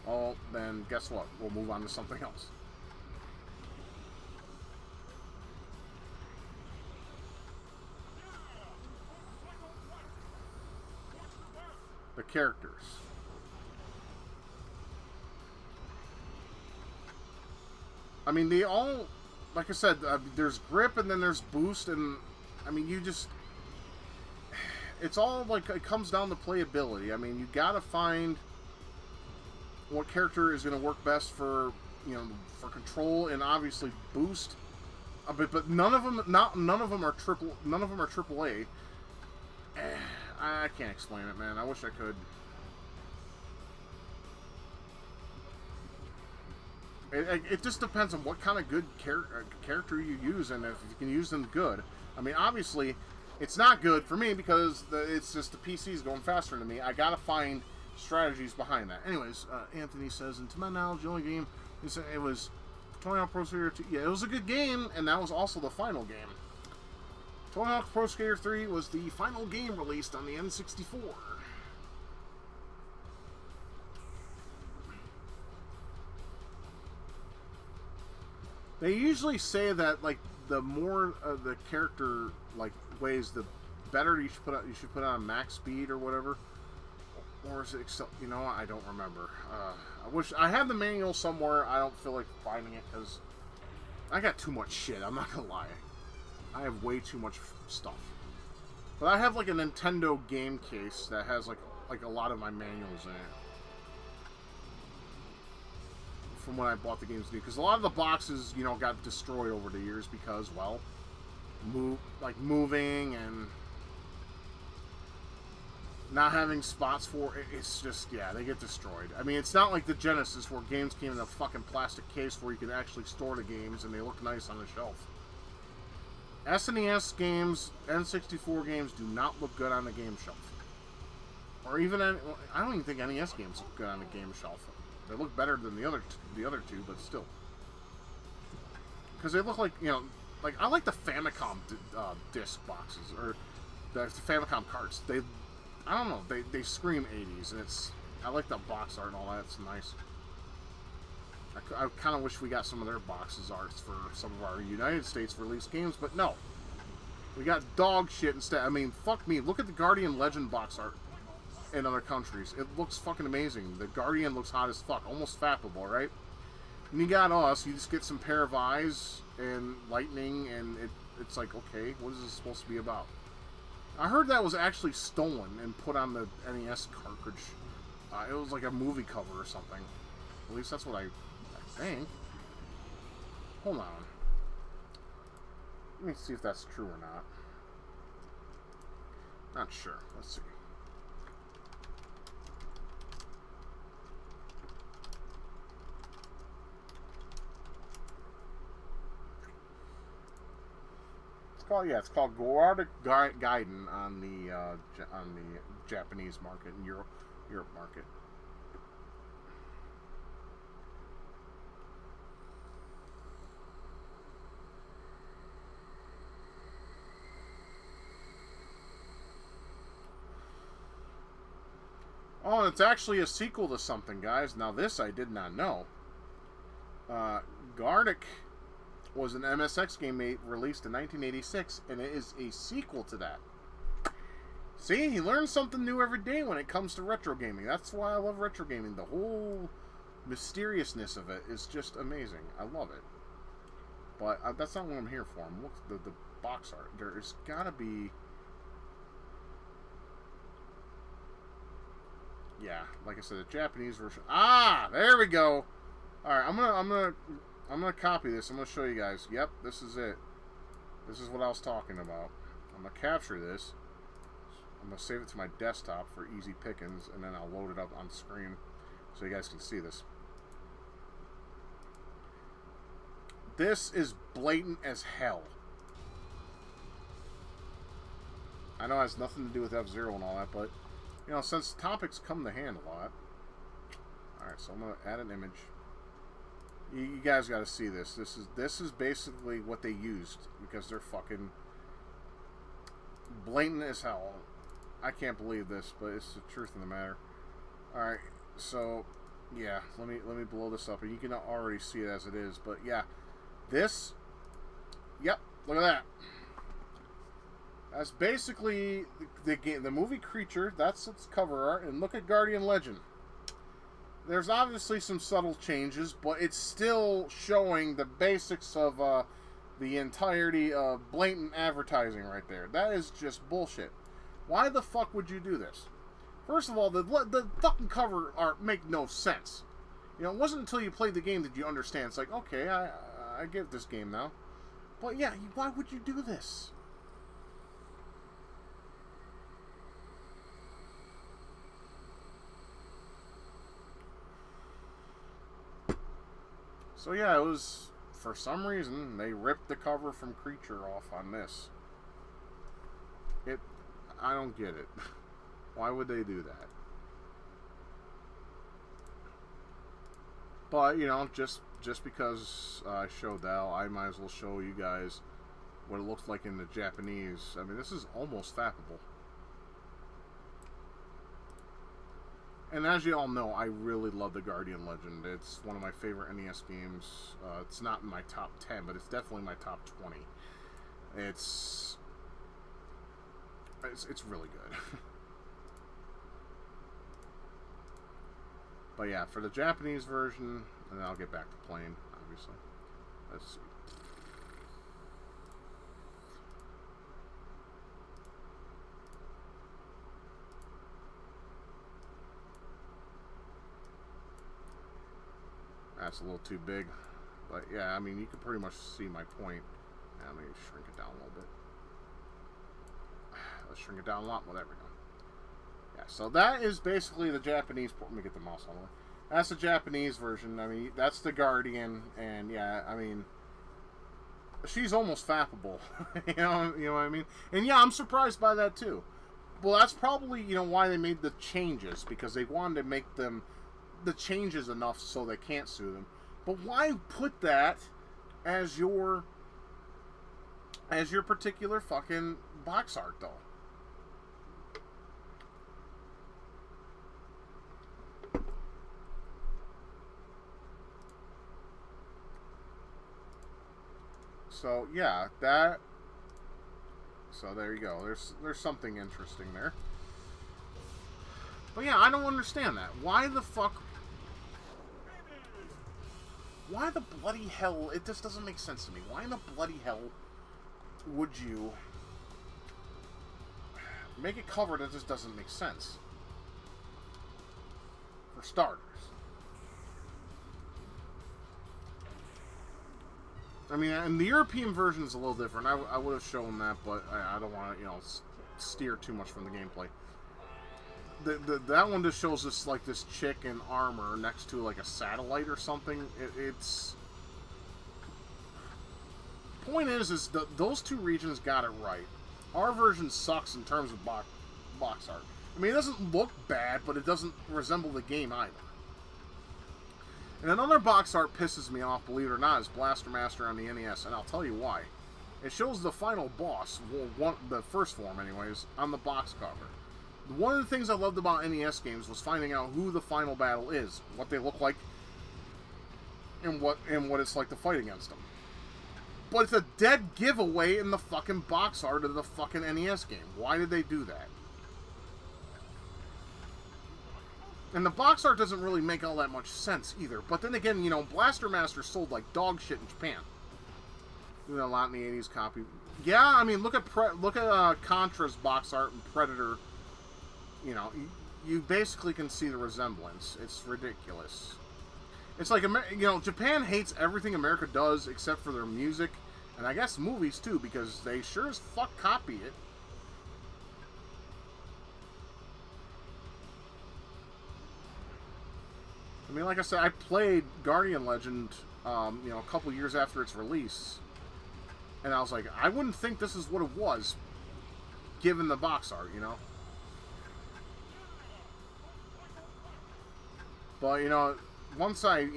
well, then guess what? We'll move on to something else. The characters. I mean, they all, like I said, there's grip and then there's boost, and I mean, you just... It's all, like, it comes down to playability. I mean, you gotta find what character is going to work best for, you know, for control and obviously boost. But none of them, none of them are AAA. I can't explain it, man. I wish I could. It just depends on what kind of good character you use, and if you can use them good. I mean, obviously, it's not good for me because it's just the PC's going faster than me. I gotta find strategies behind that. Anyways, Anthony says, and to my knowledge, the only game it was Tony Hawk Pro Skater 2. Yeah, it was a good game, and that was also the final game. Tony Hawk Pro Skater 3 was the final game released on the N64. They usually say that, like, the more the character, like, weighs, the better you should put on max speed or whatever. Or is it, you know, I don't remember. I wish I had the manual somewhere. I don't feel like finding it because I got too much shit. I'm not gonna lie. I have way too much stuff. But I have, like, a Nintendo game case that has like a lot of my manuals in it. From when I bought the games new, because a lot of the boxes, you know, got destroyed over the years because, well, moving and not having spots for it's just, yeah, they get destroyed. I mean, it's not like the Genesis where games came in a fucking plastic case where you could actually store the games and they look nice on the shelf. SNES games, N64 games do not look good on the game shelf. Or even, I don't even think NES games look good on the game shelf. They look better than the other two, but still. Because they look like, you know, like, I like the Famicom disc boxes, or the Famicom carts. I don't know, they scream 80s, and I like the box art and all that, it's nice. I kind of wish we got some of their boxes arts for some of our United States released games, but no. We got dog shit instead. I mean, fuck me, look at the Guardian Legend box art in other countries. It looks fucking amazing. The Guardian looks hot as fuck, almost fappable, right? And you got us, you just get some pair of eyes and lightning, and it's like, okay, what is this supposed to be about? I heard that was actually stolen and put on the NES cartridge. It was like a movie cover or something. At least that's what I think. Hold on. Let me see if that's true or not. Not sure. Let's see. It's called Guarda Gaiden on the Japanese market and Europe market. Oh, and it's actually a sequel to something, guys. Now this I did not know. Gardic was an MSX game released in 1986, and it is a sequel to that. See, he learns something new every day when it comes to retro gaming. That's why I love retro gaming. The whole mysteriousness of it is just amazing. I love it. But that's not what I'm here for. Look at the box art. There's gotta be... Yeah, like I said, the Japanese version. Ah, there we go. All right, I'm gonna copy this. I'm gonna show you guys. Yep, this is it. This is what I was talking about. I'm gonna capture this. I'm gonna save it to my desktop for easy pickings, and then I'll load it up on screen so you guys can see this. This is blatant as hell. I know it has nothing to do with Fzero and all that, but you know, since topics come to hand a lot. Alright, so I'm gonna add an image. You guys gotta see this. This is basically what they used, because they're fucking blatant as hell. I can't believe this, but it's the truth of the matter. Alright, so yeah, let me blow this up, and you can already see it as it is, but yeah. This, yep, look at that. That's basically the movie Creature. That's its cover art. And look at Guardian Legend. There's obviously some subtle changes, but it's still showing the basics of the entirety of blatant advertising right there. That is just bullshit. Why the fuck would you do this? First of all, the fucking cover art make no sense. You know, it wasn't until you played the game that you understand. It's like, okay, I get this game now. But yeah, why would you do this? So yeah, it was, for some reason, they ripped the cover from Creature off on this. I don't get it. Why would they do that? But, you know, just because I showed that, I might as well show you guys what it looks like in the Japanese. I mean, this is almost fappable. And as you all know, I really love the Guardian Legend. It's one of my favorite NES games. It's not in my top 10, but it's definitely my top 20. It's really good. But yeah, for the Japanese version, and then I'll get back to playing, obviously. Let's see. That's a little too big, but yeah, I mean, you can pretty much see my point. Now, let me shrink it down a little bit. Let's shrink it down a lot more. There we go. Yeah, so that is basically the Japanese. Let me get the mouse on there. That's the Japanese version. I mean, that's the Guardian, and yeah, I mean, she's almost fappable. you know what I mean? And yeah, I'm surprised by that too. Well, that's probably, you know, why they made the changes, because they wanted to make them the changes enough so they can't sue them. But why put that as your particular fucking box art though? So yeah, so there you go. There's something interesting there. But yeah, I don't understand that. Why the fuck? Why the bloody hell? It just doesn't make sense to me. Why in the bloody hell would you Make it covered, it just doesn't make sense. For starters. I mean, and the European version is a little different. I would have shown that, but I don't want to, steer too much from the gameplay. That one just shows us, like, this chick in armor next to, like, a satellite or something. It's... Point is those two regions got it right. Our version sucks in terms of box art. I mean, it doesn't look bad, but it doesn't resemble the game either. And another box art pisses me off, believe it or not, is Blaster Master on the NES, and I'll tell you why. It shows the final boss, the first form anyways, on the box cover. One of the things I loved about NES games was finding out who the final battle is, what they look like, and what it's like to fight against them. But it's a dead giveaway in the fucking box art of the fucking NES game. Why did they do that? And the box art doesn't really make all that much sense either. But then again, Blaster Master sold like dog shit in Japan. Doing a lot in the 80s copy. Yeah, I mean, look at Contra's box art and Predator. You basically can see the resemblance. It's ridiculous. It's like, Japan hates everything America does except for their music. And I guess movies too, because they sure as fuck copy it. I mean, like I said, I played Guardian Legend, a couple years after its release. And I was like, I wouldn't think this is what it was, given the box art, But, once I,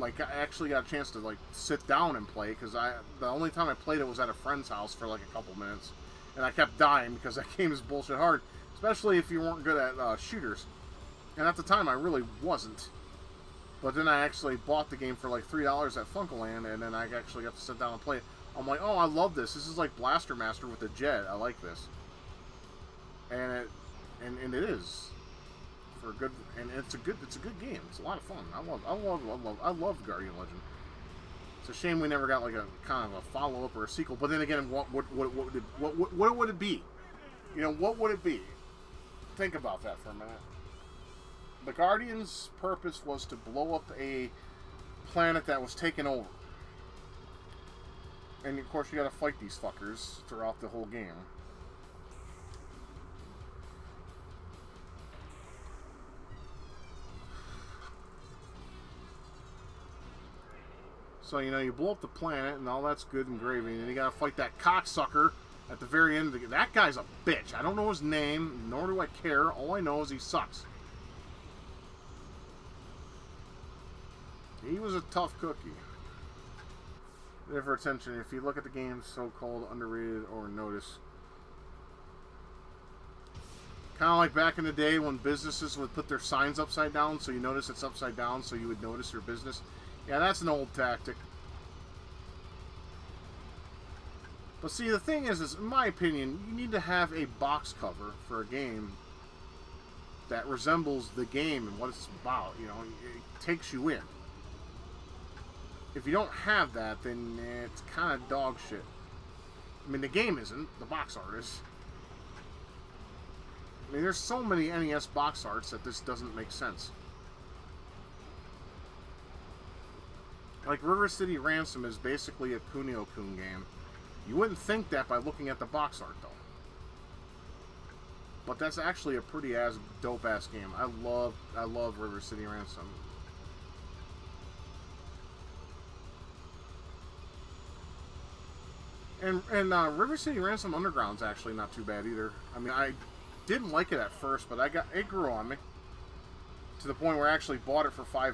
I actually got a chance to, like, sit down and play, because the only time I played it was at a friend's house for, like, a couple minutes. And I kept dying because that game is bullshit hard, especially if you weren't good at shooters. And at the time, I really wasn't. But then I actually bought the game for like $3 at Funkoland, and then I actually got to sit down and play it. I'm like, oh, I love this. This is like Blaster Master with a jet. I like this. And it is for a good, and it's a good game. It's a lot of fun. I love Guardian Legend. It's a shame we never got like a kind of a follow up or a sequel. But then again, what would it be? What would it be? Think about that for a minute. The Guardians' purpose was to blow up a planet that was taken over. And of course you gotta fight these fuckers throughout the whole game. So, you blow up the planet and all that's good and gravy, and then you gotta fight that cocksucker at the very end of the game. That guy's a bitch. I don't know his name, nor do I care. All I know is he sucks. He was a tough cookie. There for attention, if you look at the game's so-called underrated or notice. Kind of like back in the day when businesses would put their signs upside down so you notice it's upside down so you would notice your business. Yeah, that's an old tactic. But see, the thing is in my opinion, you need to have a box cover for a game that resembles the game and what it's about. It takes you in. If you don't have that, then it's kind of dog shit. I mean, the game isn't. The box art is. I mean, there's so many NES box arts that this doesn't make sense. Like, River City Ransom is basically a Kunio-kun game. You wouldn't think that by looking at the box art, though. But that's actually a pretty dope-ass game. I love River City Ransom. And River City Ransom Underground's actually not too bad either. I mean, I didn't like it at first, but it grew on me. To the point where I actually bought it for $5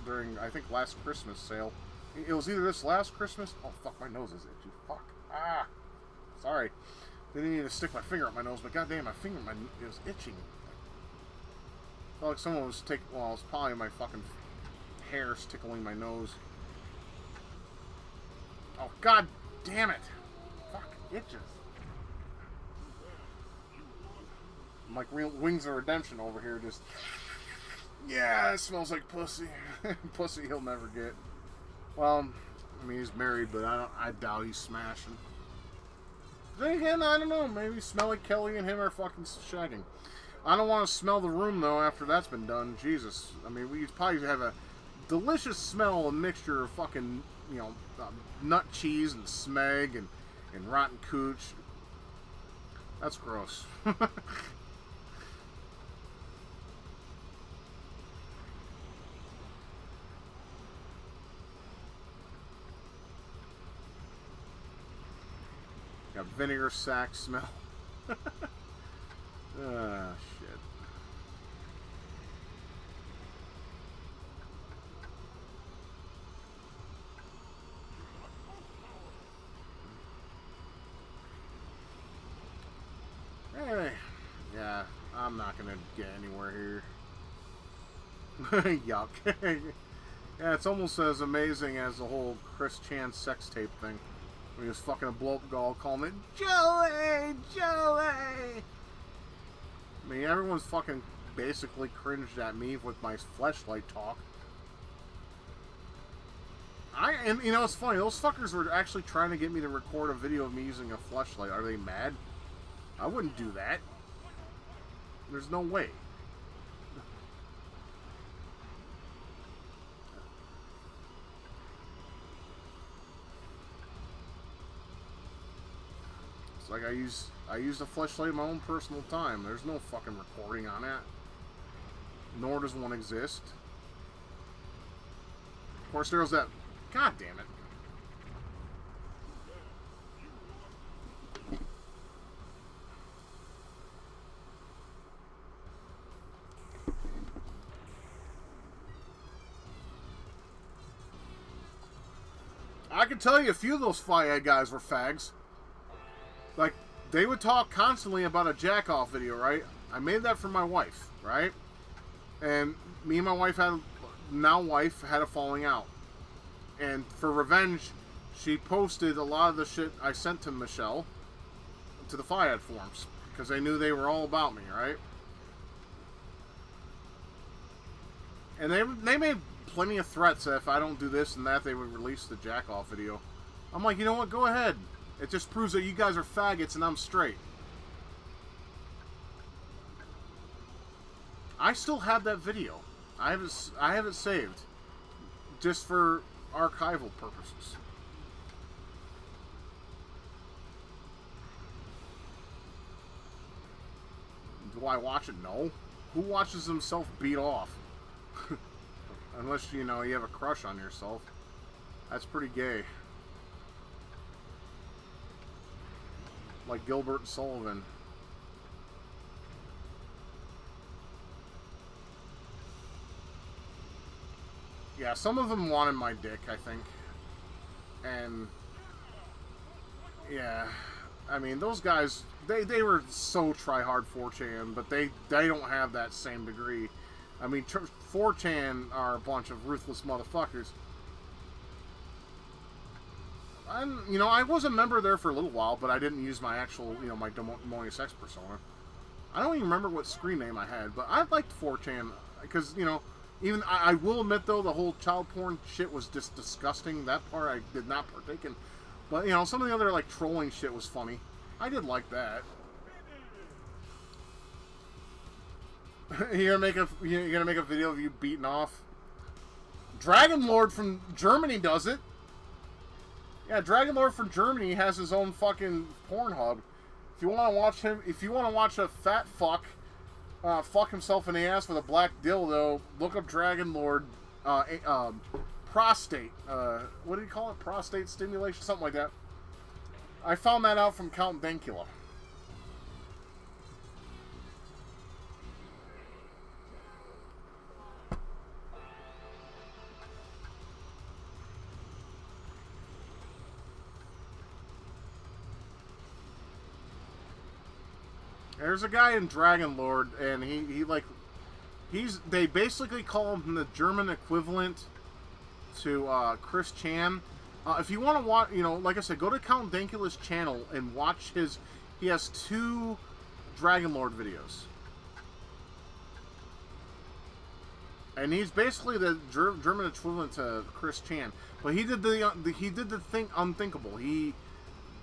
during, I think, last Christmas sale. It was either this last Christmas... Oh, fuck, my nose is itchy. Fuck. Ah! Sorry. Didn't need to stick my finger up my nose, but goddamn, it was itching. Felt like someone was it was probably my fucking hairs tickling my nose. Oh, god damn it! Fuck, itches. I'm like Wings of Redemption over here, just... Yeah, it smells like pussy. Pussy he'll never get. Well, I mean, he's married, but I doubt he's smashing. Then again, I don't know. Maybe Smelly Kelly and him are fucking shagging. I don't want to smell the room, though, after that's been done. Jesus. I mean, we probably have a delicious smell, a mixture of fucking, you know, nut cheese and smeg and rotten cooch. That's gross. Got vinegar sack smell. Ah, shit. Hey, yeah, I'm not gonna get anywhere here. Yuck. Yeah, it's almost as amazing as the whole Chris Chan sex tape thing. When he was fucking a blow-up doll calling it, Joey! Joey! I mean, everyone's fucking basically cringed at me with my fleshlight talk. And you know, it's funny, those fuckers were actually trying to get me to record a video of me using a fleshlight. Are they mad? I wouldn't do that. There's no way. It's like I use a fleshlight in my own personal time. There's no fucking recording on that. Nor does one exist. Of course, there's that. God damn it. I can tell you a few of those Fly guys were fags. Like, they would talk constantly about a jack-off video, right? I made that for my wife, right? And me and my wife had a falling out. And for revenge, she posted a lot of the shit I sent to Michelle to the Fly forums. Because they knew they were all about me, right? And they made plenty of threats that if I don't do this and that, they would release the jack-off video. I'm like, you know what? Go ahead. It just proves that you guys are faggots and I'm straight. I still have that video. I have it saved. Just for archival purposes. Do I watch it? No. Who watches himself beat off? Unless, you know, you have a crush on yourself. That's pretty gay. Like Gilbert and Sullivan. Yeah, some of them wanted my dick, I think. And yeah, I mean, those guys, they were so try-hard 4chan, but they don't have that same degree. I mean, 4chan are a bunch of ruthless motherfuckers. You know, I was a member there for a little while, but I didn't use my actual, you know, my Demonius X persona. I don't even remember what screen name I had, but I liked 4chan, because, you know, even, I will admit, though, the whole child porn shit was just disgusting. That part I did not partake in. But, you know, some of the other, like, trolling shit was funny. I did like that. You're gonna make a video of you beating off? Dragon Lord from Germany does it. Yeah, Dragon Lord from Germany has his own fucking Pornhub. If you want to watch him, if you want to watch a fat fuck fuck himself in the ass with a black dildo, look up Dragon Lord prostate. What do you call it? Prostate stimulation, something like that. I found that out from Count Dankula. There's a guy in Dragon Lord, and they basically call him the German equivalent to Chris Chan. If you want to watch, you know, like I said, go to Count Dankula's channel and watch he has 2 Dragon Lord videos. And he's basically the German equivalent to Chris Chan. But he did the thing unthinkable. He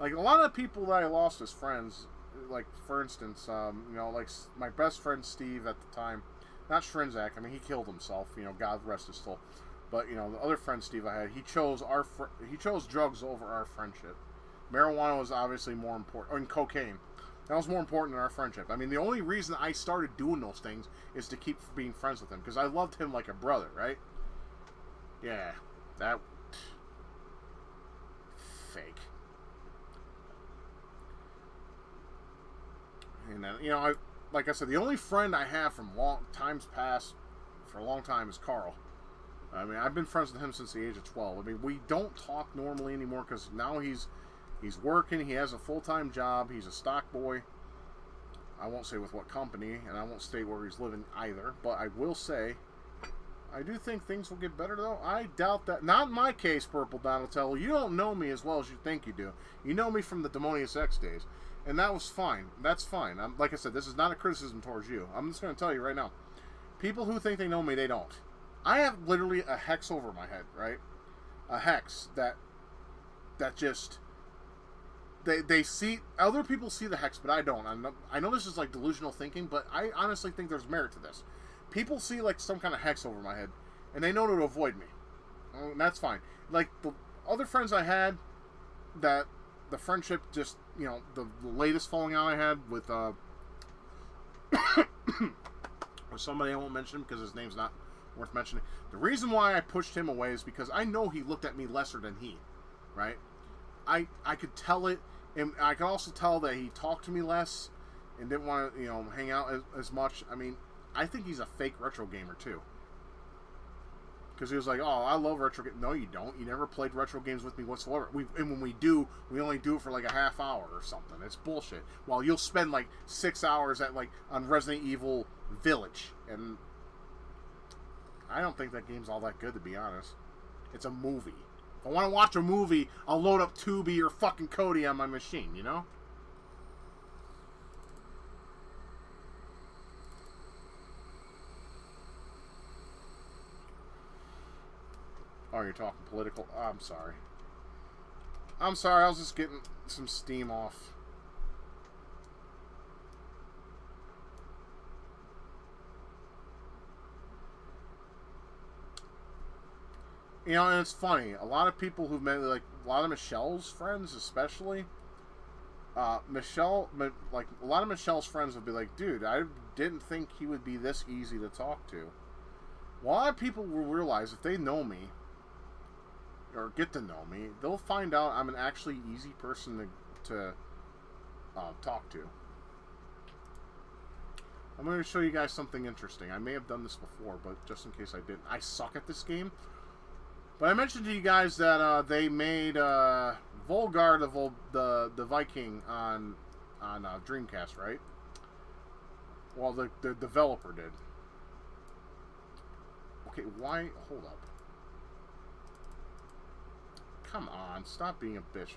Like, a lot of people that I lost as friends, like, for instance, you know, like, my best friend Steve at the time, not Shrinzak, I mean, he killed himself, you know, God rest his soul. But, you know, the other friend Steve I had, he chose drugs over our friendship. Marijuana was obviously more important, and cocaine. That was more important than our friendship. I mean, the only reason I started doing those things is to keep being friends with him, because I loved him like a brother, right? Yeah, that... fake. And then, you know, like I said, the only friend I have from long times past, for a long time, is Carl. I mean, I've been friends with him since the age of 12. I mean, we don't talk normally anymore because now he's working. He has a full-time job. He's a stock boy. I won't say with what company, and I won't state where he's living either. But I will say, I do think things will get better, though. I doubt that. Not in my case, Purple Donatello. You don't know me as well as you think you do. You know me from the Demonius X days. And that was fine. That's fine. Like I said, this is not a criticism towards you. I'm just going to tell you right now. People who think they know me, they don't. I have literally a hex over my head, right? A hex that just... They see... Other people see the hex, but I don't. I know this is like delusional thinking, but I honestly think there's merit to this. People see like some kind of hex over my head, and they know to avoid me. And that's fine. Like, the other friends I had, that the friendship just... You know, the latest falling out I had with... with somebody I won't mention because his name's not worth mentioning. The reason why I pushed him away is because I know he looked at me lesser than he, right? I could tell it, and I could also tell that he talked to me less and didn't want to, you know, hang out as much. I mean, I think he's a fake retro gamer too. Because he was like, oh, I love retro games. No, you don't. You never played retro games with me whatsoever. And when we do, we only do it for like a half hour or something. It's bullshit. While you'll spend like 6 hours at like on Resident Evil Village, and I don't think that game's all that good, to be honest. It's a movie. If I want to watch a movie, I'll load up Tubi or fucking Kodi on my machine, you know? Oh, you're talking political? Oh, I'm sorry. I'm sorry, I was just getting some steam off. You know, and it's funny. A lot of people who've met, like, a lot of Michelle's friends, especially, like, a lot of Michelle's friends would be like, dude, I didn't think he would be this easy to talk to. Well, a lot of people will realize if they know me, or get to know me, they'll find out I'm an actually easy person to talk to. I'm going to show you guys something interesting. I may have done this before, but just in case I didn't. I suck at this game. But I mentioned to you guys that they made Volgar the Viking on Dreamcast, right? Well, the developer did. Okay, why? Hold up. Come on, stop being a bitch.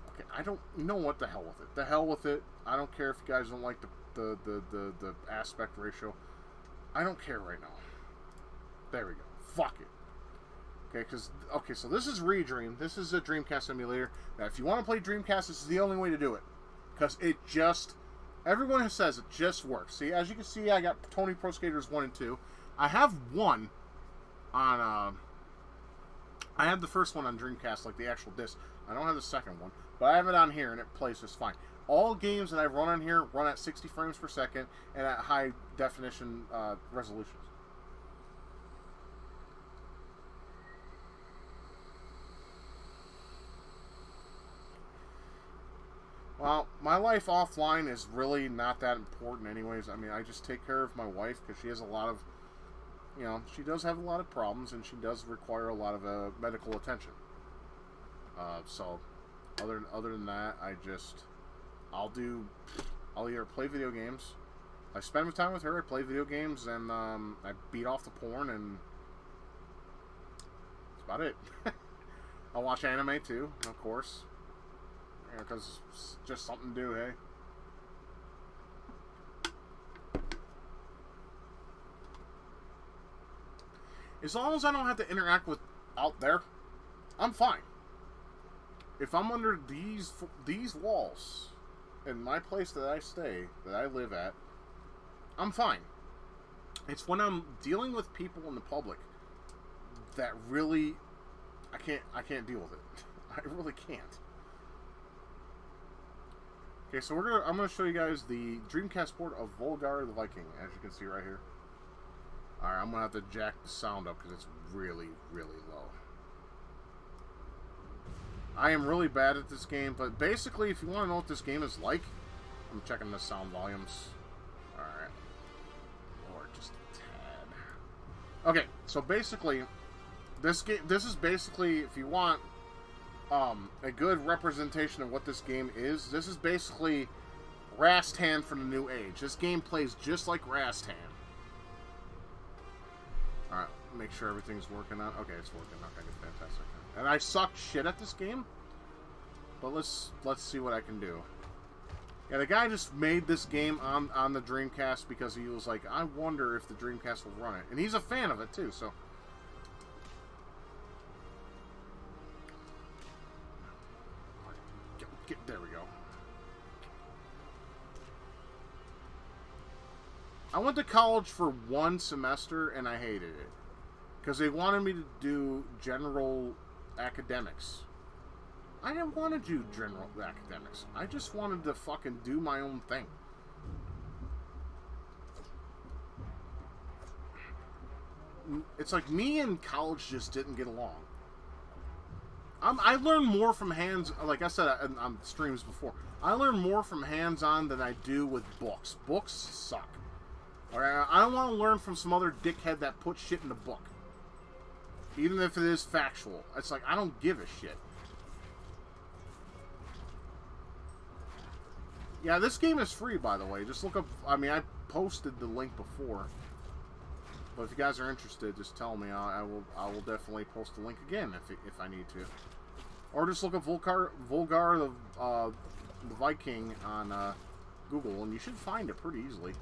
Okay, I don't... You know what? The hell with it. The hell with it. I don't care if you guys don't like the aspect ratio. I don't care right now. There we go. Fuck it. Okay, so this is Redream. This is a Dreamcast emulator. Now, if you want to play Dreamcast, this is the only way to do it. Because it just... Everyone says it just works. See, as you can see, I got Tony Pro Skaters 1 and 2. I have one on... I have the first one on Dreamcast, like the actual disc. I don't have the second one, but I have it on here, and it plays just fine. All games that I've run on here run at 60 frames per second and at high definition resolutions. Well, my life offline is really not that important anyways. I mean, I just take care of my wife because she has a lot of... You know, she does have a lot of problems, and she does require a lot of medical attention. So, other than that, I'll either play video games. I spend time with her. I play video games, and I beat off the porn, and that's about it. I'll watch anime too, of course, because it's just something to do. Hey. As long as I don't have to interact with out there, I'm fine. if I'm under these walls in my place that I stay, that I live at, I'm fine. It's when I'm dealing with people in the public that really I can't deal with it. I really can't. Okay, so I'm gonna show you guys the Dreamcast port of Volgar the Viking, as you can see right here. Alright, I'm gonna have to jack the sound up because it's really, really low. I am really bad at this game, but basically, if you want to know what this game is like, I'm checking the sound volumes. Alright. Or just a tad. Okay, so basically, this is basically, if you want a good representation of what this game is, this is basically Rastan for the new age. This game plays just like Rastan. Alright, make sure everything's working out. Okay, it's working. Okay, fantastic. And I suck shit at this game, but let's see what I can do. Yeah, the guy just made this game on the Dreamcast because he was like, I wonder if the Dreamcast will run it. And he's a fan of it too, so... there we go. I went to college for 1 semester and I hated it. Because they wanted me to do general academics. I didn't want to do general academics. I just wanted to fucking do my own thing. It's like me and college just didn't get along. I learn more from hands, like I said on streams before, I learn more from hands-on than I do with books. Books suck. Alright, I don't want to learn from some other dickhead that puts shit in the book. Even if it is factual. It's like, I don't give a shit. Yeah, this game is free, by the way. Just look up, I mean, I posted the link before. But if you guys are interested, just tell me. I will definitely post the link again if I need to. Or just look up Volgar the Viking on Google, and you should find it pretty easily.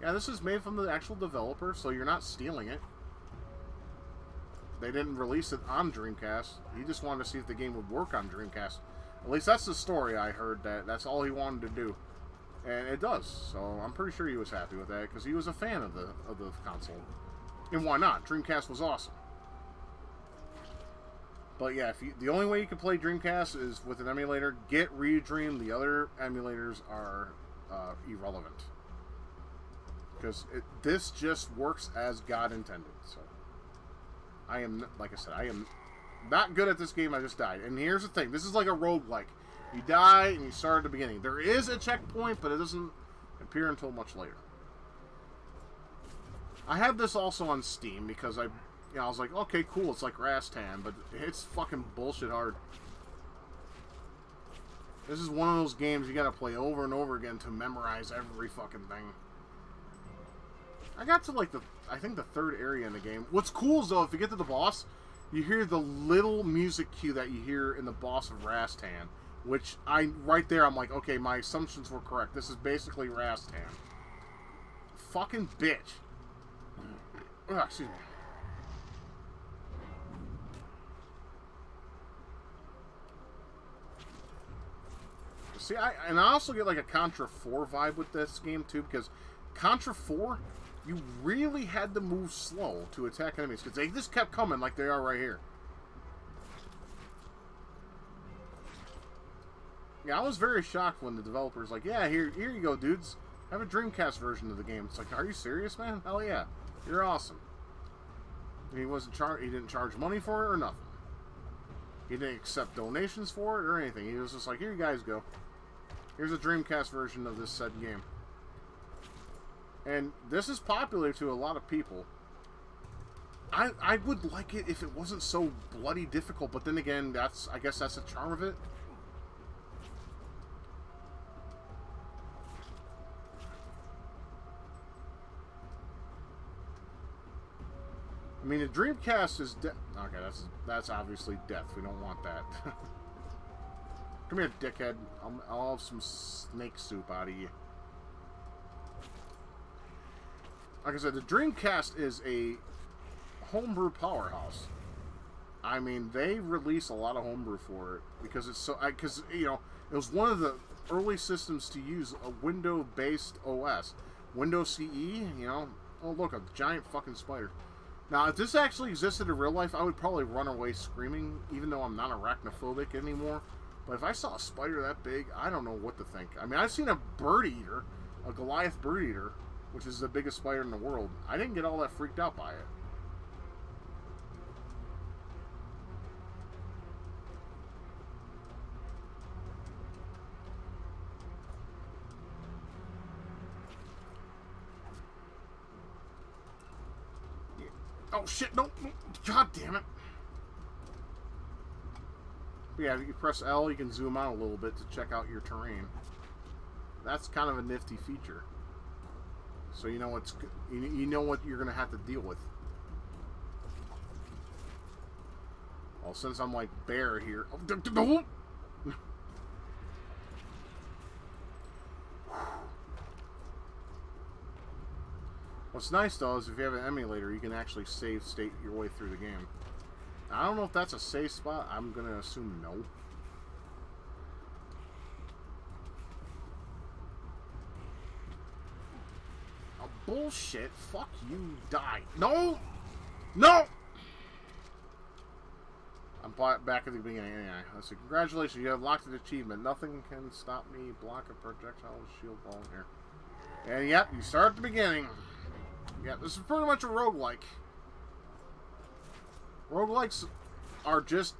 Yeah, this is made from the actual developer, so you're not stealing it. They didn't release it on Dreamcast. He just wanted to see if the game would work on Dreamcast. At least that's the story I heard. That's all he wanted to do, and it does. So I'm pretty sure he was happy with that because he was a fan of the console. And why not? Dreamcast was awesome. But yeah, the only way you can play Dreamcast is with an emulator. Get Redream. The other emulators are irrelevant. Because this just works as God intended. So I am, like I said, I am not good at this game. I just died. And here's the thing. This is like a roguelike. You die and you start at the beginning. There is a checkpoint, but it doesn't appear until much later. I have this also on Steam because I was like, okay, cool, it's like Rastan, but it's fucking bullshit hard. This is one of those games you gotta play over and over again to memorize every fucking thing. I got to like I think the 3rd area in the game. What's cool is though, if you get to the boss, you hear the little music cue that you hear in the boss of Rastan, which right there I'm like, okay, my assumptions were correct. This is basically Rastan. Fucking bitch. Oh, excuse me. See, I also get like a Contra 4 vibe with this game too, because Contra 4, you really had to move slow to attack enemies, because they just kept coming like they are right here. Yeah, I was very shocked when the developer's like, yeah, here you go, dudes. Have a Dreamcast version of the game. It's like, are you serious, man? Hell yeah. You're awesome. He didn't charge money for it or nothing. He didn't accept donations for it or anything. He was just like, here you guys go. Here's a Dreamcast version of this said game. And this is popular to a lot of people. I would like it if it wasn't so bloody difficult, but then again, I guess that's the charm of it. I mean, the Dreamcast is okay, that's obviously death. We don't want that. Come here, dickhead. I'll have some snake soup out of you. Like I said, the Dreamcast is a homebrew powerhouse. I mean, they release a lot of homebrew for it because it's so. Because you know, it was one of the early systems to use a window-based OS, Windows CE. You know, oh look, a giant fucking spider. Now, if this actually existed in real life, I would probably run away screaming, even though I'm not arachnophobic anymore. But if I saw a spider that big, I don't know what to think. I mean, I've seen a bird eater, a Goliath bird eater, which is the biggest spider in the world. I didn't get all that freaked out by it. Oh shit, no, god damn it. But yeah, you press L, you can zoom out a little bit to check out your terrain. That's kind of a nifty feature. So you know what's you know what you're gonna have to deal with. Well, since I'm like bear here. What's nice though is if you have an emulator, you can actually save state your way through the game. I don't know if that's a safe spot. I'm gonna assume no. Oh, bullshit! Fuck you! Die! No! No! I'm back at the beginning. Anyway, let's see. Congratulations! You have locked an achievement. Nothing can stop me. Block a projectile shield ball here. And yep, you start at the beginning. Yeah, this is pretty much a roguelike. Roguelikes are just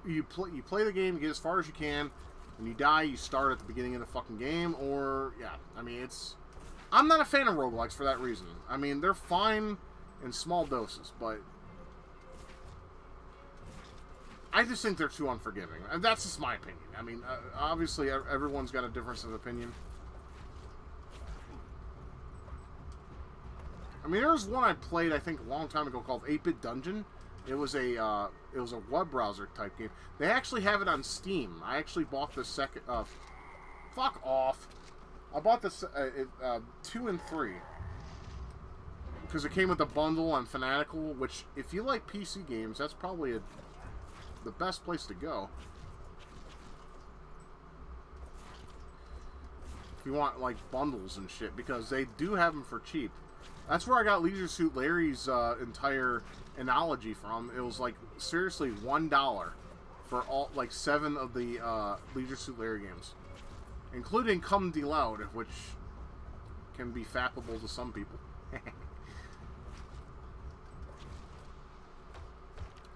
you play the game, you get as far as you can. When you die, you start at the beginning of the fucking game. Or yeah, I mean it's. I'm not a fan of roguelikes for that reason. I mean they're fine in small doses, but I just think they're too unforgiving, and that's just my opinion. I mean, obviously everyone's got a difference of opinion. I mean, there was one I played, I think, a long time ago called 8-Bit Dungeon. It was a web browser type game. They actually have it on Steam. I actually bought the second. Fuck off! I bought this 2 and 3 because it came with a bundle on Fanatical. Which, if you like PC games, that's probably the best place to go. If you want like bundles and shit, because they do have them for cheap. That's where I got Leisure Suit Larry's entire analogy from. It was like seriously $1 for all 7 of the Leisure Suit Larry games, including Come De Loud, which can be fappable to some people.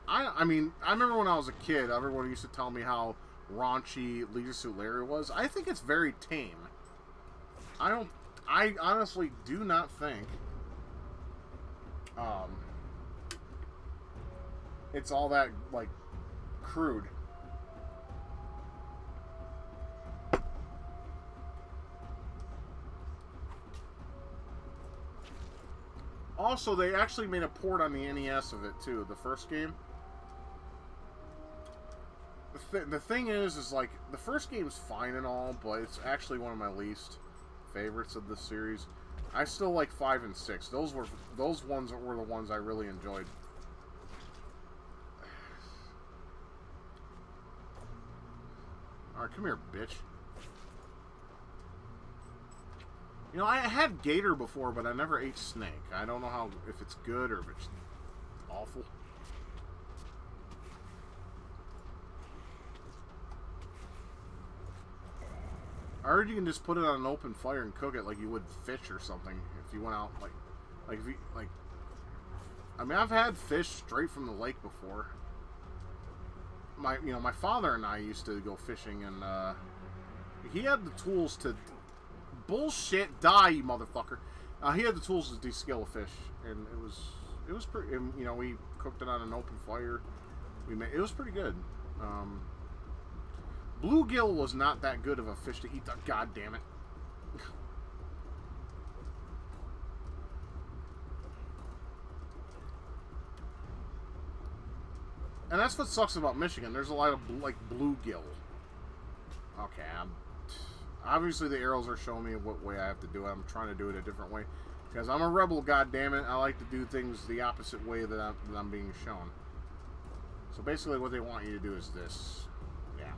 I mean, I remember when I was a kid, everyone used to tell me how raunchy Leisure Suit Larry was. I think it's very tame. I honestly do not think it's all that like crude. Also, they actually made a port on the NES of it too, the first game. The thing is like the first game's fine and all, but it's actually one of my least favorites of the series. I still like 5 and 6. Those ones were the ones I really enjoyed. Alright, come here, bitch. You know, I had gator before, but I never ate snake. I don't know if it's good or if it's awful. I heard you can just put it on an open fire and cook it like you would fish or something. If you went out, like if you, like... I mean, I've had fish straight from the lake before. My father and I used to go fishing, and he had the tools to... Bullshit, die, you motherfucker. He had the tools to descale a fish, and it was pretty... And, you know, we cooked it on an open fire. It was pretty good. Bluegill was not that good of a fish to eat. God damn it. And that's what sucks about Michigan. There's a lot of like bluegill. Okay, obviously the arrows are showing me what way I have to do it. I'm trying to do it a different way because I'm a rebel. God damn it! I like to do things the opposite way that I'm being shown. So basically what they want you to do is this. Yeah.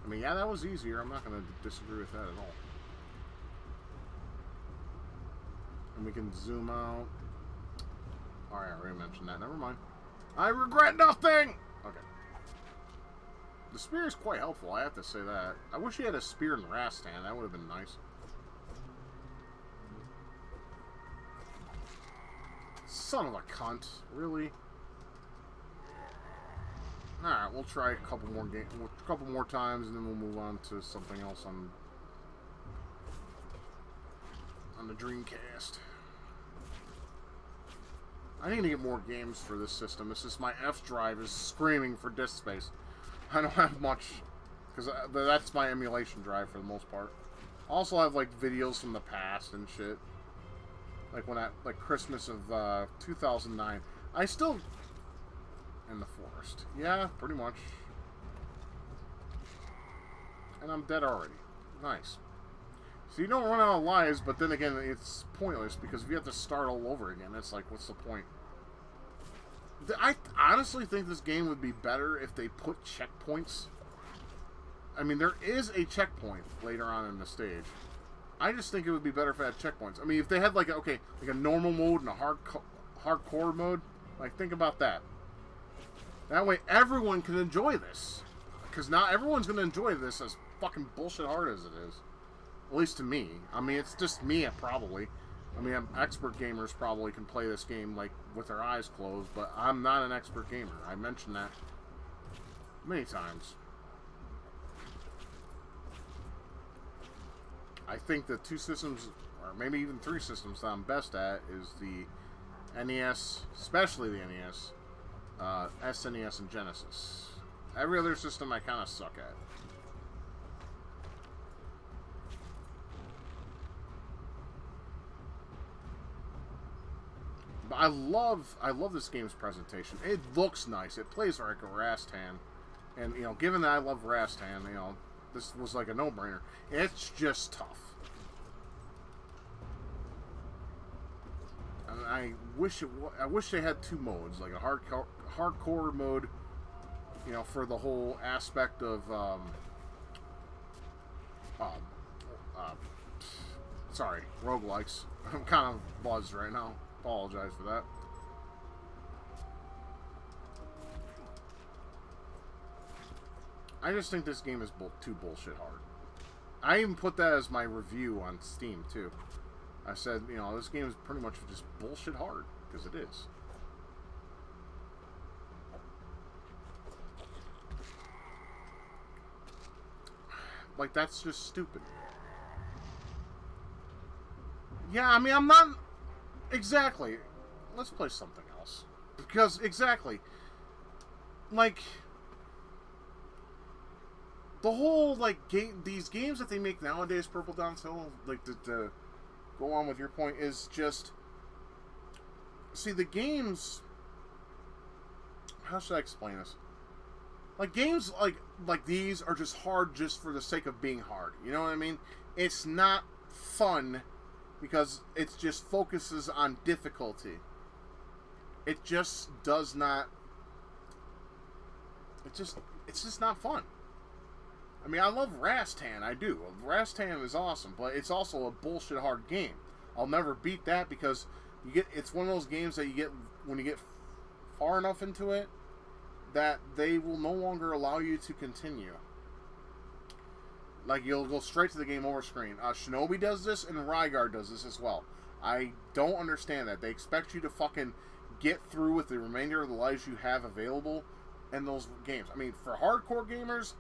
I mean, yeah, that was easier. I'm not going to disagree with that at all. And we can zoom out. Alright, I already mentioned that. Never mind. I regret nothing! Okay. The spear is quite helpful, I have to say that. I wish he had a spear and Rastan. That would have been nice. Son of a cunt. Really? Alright, we'll try a couple more times, and then we'll move on to something else on the Dreamcast. I need to get more games for this system. It's just my F drive is screaming for disk space. I don't have much, because that's my emulation drive for the most part. I also have like videos from the past and shit. Like when like Christmas of 2009. I still in the forest. Yeah, pretty much. And I'm dead already. Nice. So you don't run out of lives, but then again, it's pointless because if you have to start all over again, it's like, what's the point? I honestly think this game would be better if they put checkpoints. I mean, there is a checkpoint later on in the stage. I just think it would be better if it had checkpoints. I mean, if they had like a normal mode and a hardcore mode, like think about that. That way, everyone can enjoy this, because not everyone's going to enjoy this as fucking bullshit hard as it is. At least to me. I mean, it's just me, probably. I mean, expert gamers probably can play this game, like, with their eyes closed, but I'm not an expert gamer. I mentioned that many times. I think the two systems, or maybe even three systems that I'm best at is the NES, especially the NES, SNES, and Genesis. Every other system I kind of suck at. But I love this game's presentation. It looks nice. It plays like a Rastan. And, you know, given that I love Rastan, you know, this was like a no-brainer. It's just tough. And I wish they had two modes, like a hardcore mode, you know, for the whole aspect of sorry, roguelikes. I'm kind of buzzed right now. Apologize for that. I just think this game is too bullshit hard. I even put that as my review on Steam, too. I said, you know, this game is pretty much just bullshit hard, because it is. Like, that's just stupid. Yeah, I mean, I'm not... Exactly. Let's play something else. Because, exactly. Like... The whole, like, these games that they make nowadays, Purple Down's Hill, like, to go on with your point, is just... See, the games... How should I explain this? Like, games like these are just hard just for the sake of being hard. You know what I mean? It's not fun because it just focuses on difficulty. It just does not... It's just not fun. I mean, I love Rastan, I do. Rastan is awesome, but it's also a bullshit hard game. I'll never beat that because it's one of those games that you get when you get far enough into it that they will no longer allow you to continue. Like, you'll go straight to the game over screen. Shinobi does this, and Rygar does this as well. I don't understand that. They expect you to fucking get through with the remainder of the lives you have available in those games. I mean, for hardcore gamers,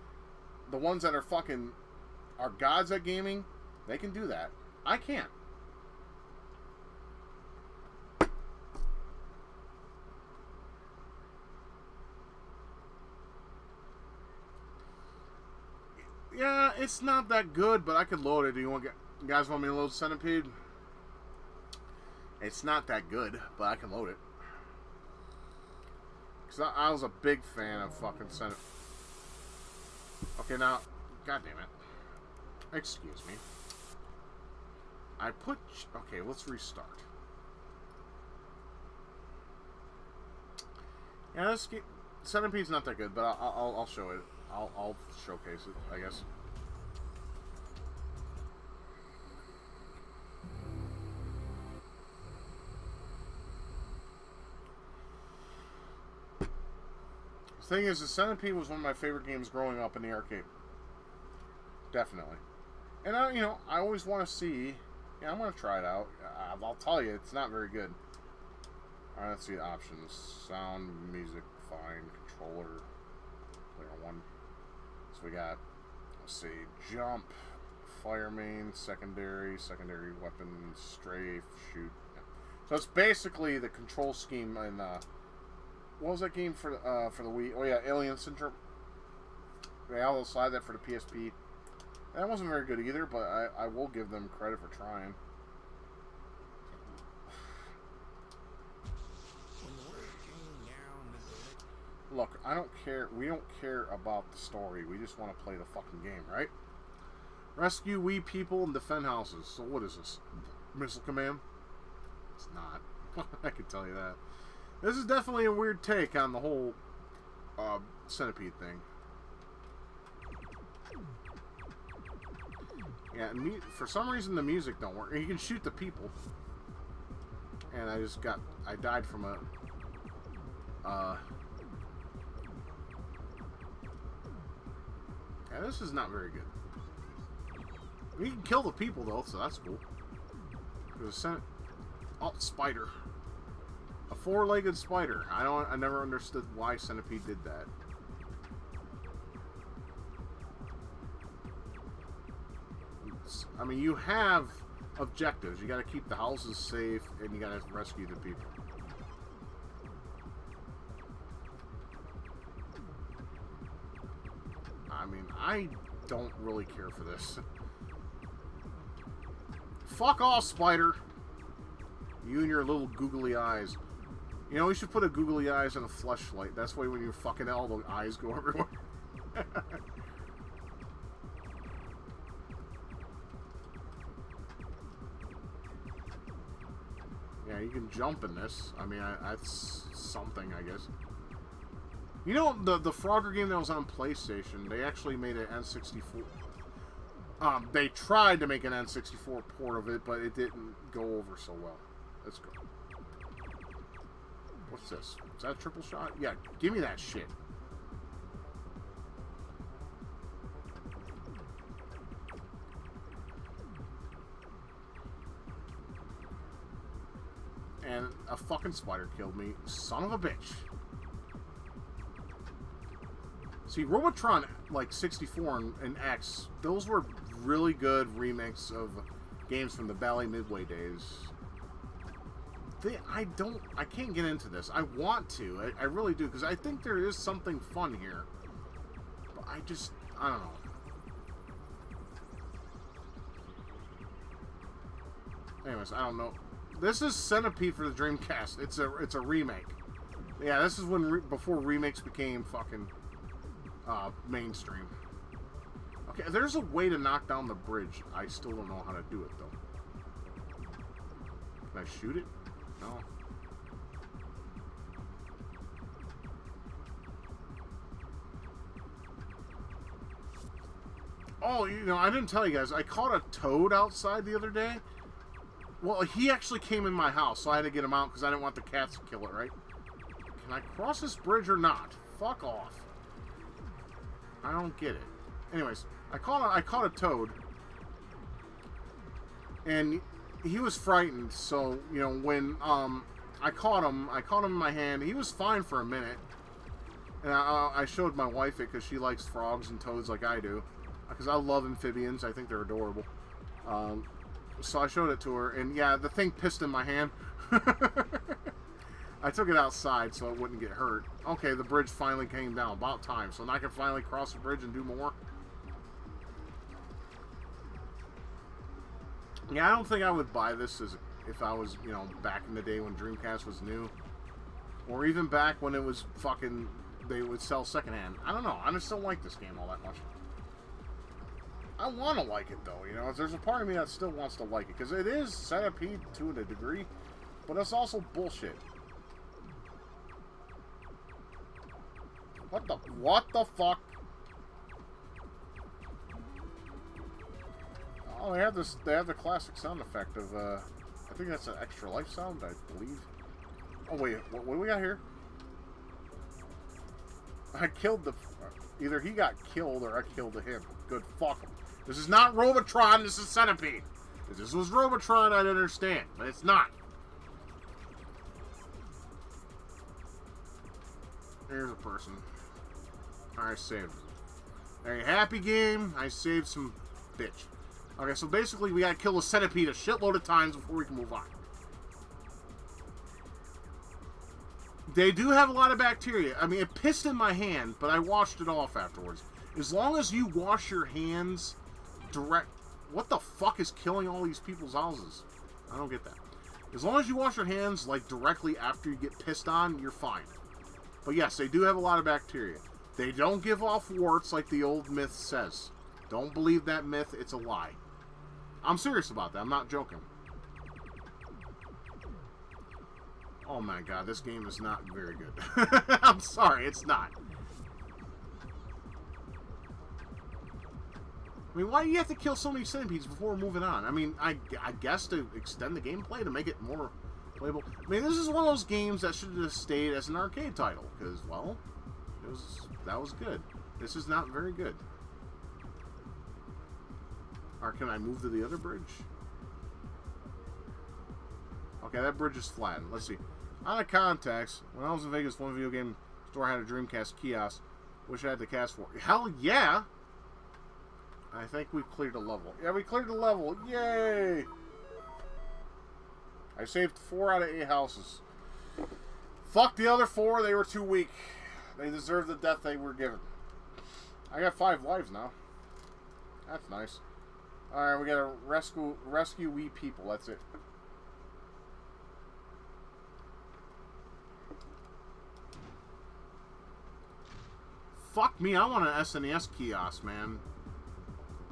the ones that are gods at gaming, they can do that. I can't. Yeah, it's not that good, but I could load it. Do you guys want me to load Centipede? It's not that good, but I can load it. Because I was a big fan of fucking Centipede. Okay, now, god damn it. Excuse me. Okay, let's restart. Yeah, Centipede's not that good, but I'll show it. I'll showcase it, I guess. The thing is, the Centipede was one of my favorite games growing up in the arcade. Definitely. And I always want to see. Yeah, I'm gonna try it out. I'll tell you, it's not very good. All right, let's see options: sound, music, fine, controller, player one. So we got, let's see, jump, fire main, secondary weapon, strafe, shoot. Yeah. So it's basically the control scheme in what was that game for the Wii? Oh yeah, Alien Syndrome. Yeah, I'll slide that for the PSP. That wasn't very good either, but I will give them credit for trying. Look, I don't care. We don't care about the story. We just want to play the fucking game, right? Rescue Wii people and defend houses. So what is this? Missile Command? It's not. I can tell you that. This is definitely a weird take on the whole Centipede thing. Yeah, for some reason the music don't work. You can shoot the people. And I died from a yeah, this is not very good. You can kill the people though, so that's cool. There's a spider. A four-legged spider. I never understood why Centipede did that. I mean, you have objectives. You got to keep the houses safe, and you got to rescue the people. I mean, I don't really care for this. Fuck off, spider! You and your little googly eyes. You know, we should put a googly eyes on a fleshlight. That's why when you're fucking all the eyes go everywhere. Yeah, you can jump in this. I mean, that's something, I guess. You know, the Frogger game that was on PlayStation, they actually made an N64. They tried to make an N64 port of it, but it didn't go over so well. Let's go. What's this? Is that a triple shot? Yeah, give me that shit. And a fucking spider killed me. Son of a bitch. See, Robotron, like 64 and X, those were really good remakes of games from the Bally Midway days. I can't get into this. I want to. I really do, because I think there is something fun here. But I don't know. Anyways, I don't know. This is Centipede for the Dreamcast. It's a remake. Yeah, this is when before remakes became fucking mainstream. Okay, there's a way to knock down the bridge. I still don't know how to do it though. Can I shoot it? No. Oh, you know, I didn't tell you guys. I caught a toad outside the other day. Well, he actually came in my house, so I had to get him out because I didn't want the cats to kill it, right? Can I cross this bridge or not? Fuck off. I don't get it. Anyways, I caught a toad. And he was frightened, so, you know, when I caught him in my hand. He was fine for a minute. And I showed my wife it because she likes frogs and toads like I do. Because I love amphibians. I think they're adorable. So I showed it to her, and yeah, the thing pissed in my hand. I took it outside so it wouldn't get hurt. Okay, the bridge finally came down. About time. So now I can finally cross the bridge and do more. Yeah, I don't think I would buy this if I was, you know, back in the day when Dreamcast was new. Or even back when it was fucking, they would sell secondhand. I don't know. I just don't like this game all that much. I want to like it, though, you know. There's a part of me that still wants to like it. Because it is Centipede to a degree. But it's also bullshit. What the fuck? Oh, they have this. They have the classic sound effect of. I think that's an extra life sound, I believe. Oh wait, what do we got here? I killed the. Either he got killed or I killed him. Good, fuck him. This is not Robotron. This is Centipede. If this was Robotron, I'd understand, but it's not. Here's a person. I saved. Very happy game. I saved some bitch. Okay, so basically we gotta kill a centipede a shitload of times before we can move on. They do have a lot of bacteria. I mean, it pissed in my hand, but I washed it off afterwards. As long as you wash your hands direct... What the fuck is killing all these people's houses? I don't get that. As long as you wash your hands, like, directly after you get pissed on, you're fine. But yes, they do have a lot of bacteria. They don't give off warts like the old myth says. Don't believe that myth. It's a lie. I'm serious about that. I'm not joking. Oh my god, this game is not very good. I'm sorry, it's not. I mean, why do you have to kill so many centipedes before moving on? I mean, I guess to extend the gameplay, to make it more playable. I mean, this is one of those games that should have stayed as an arcade title, because, well, that was good. This is not very good. Or can I move to the other bridge? Okay, that bridge is flattened. Let's see. Out of context, when I was in Vegas, one video game store had a Dreamcast kiosk. Wish I had the cast for. Hell yeah! I think we cleared a level. Yeah, we cleared the level. Yay! I saved 4 out of 8 houses. Fuck the other 4. They were too weak. They deserved the death they were given. I got 5 lives now. That's nice. Alright, we gotta rescue wee people. That's it. Fuck me, I want an SNES kiosk, man.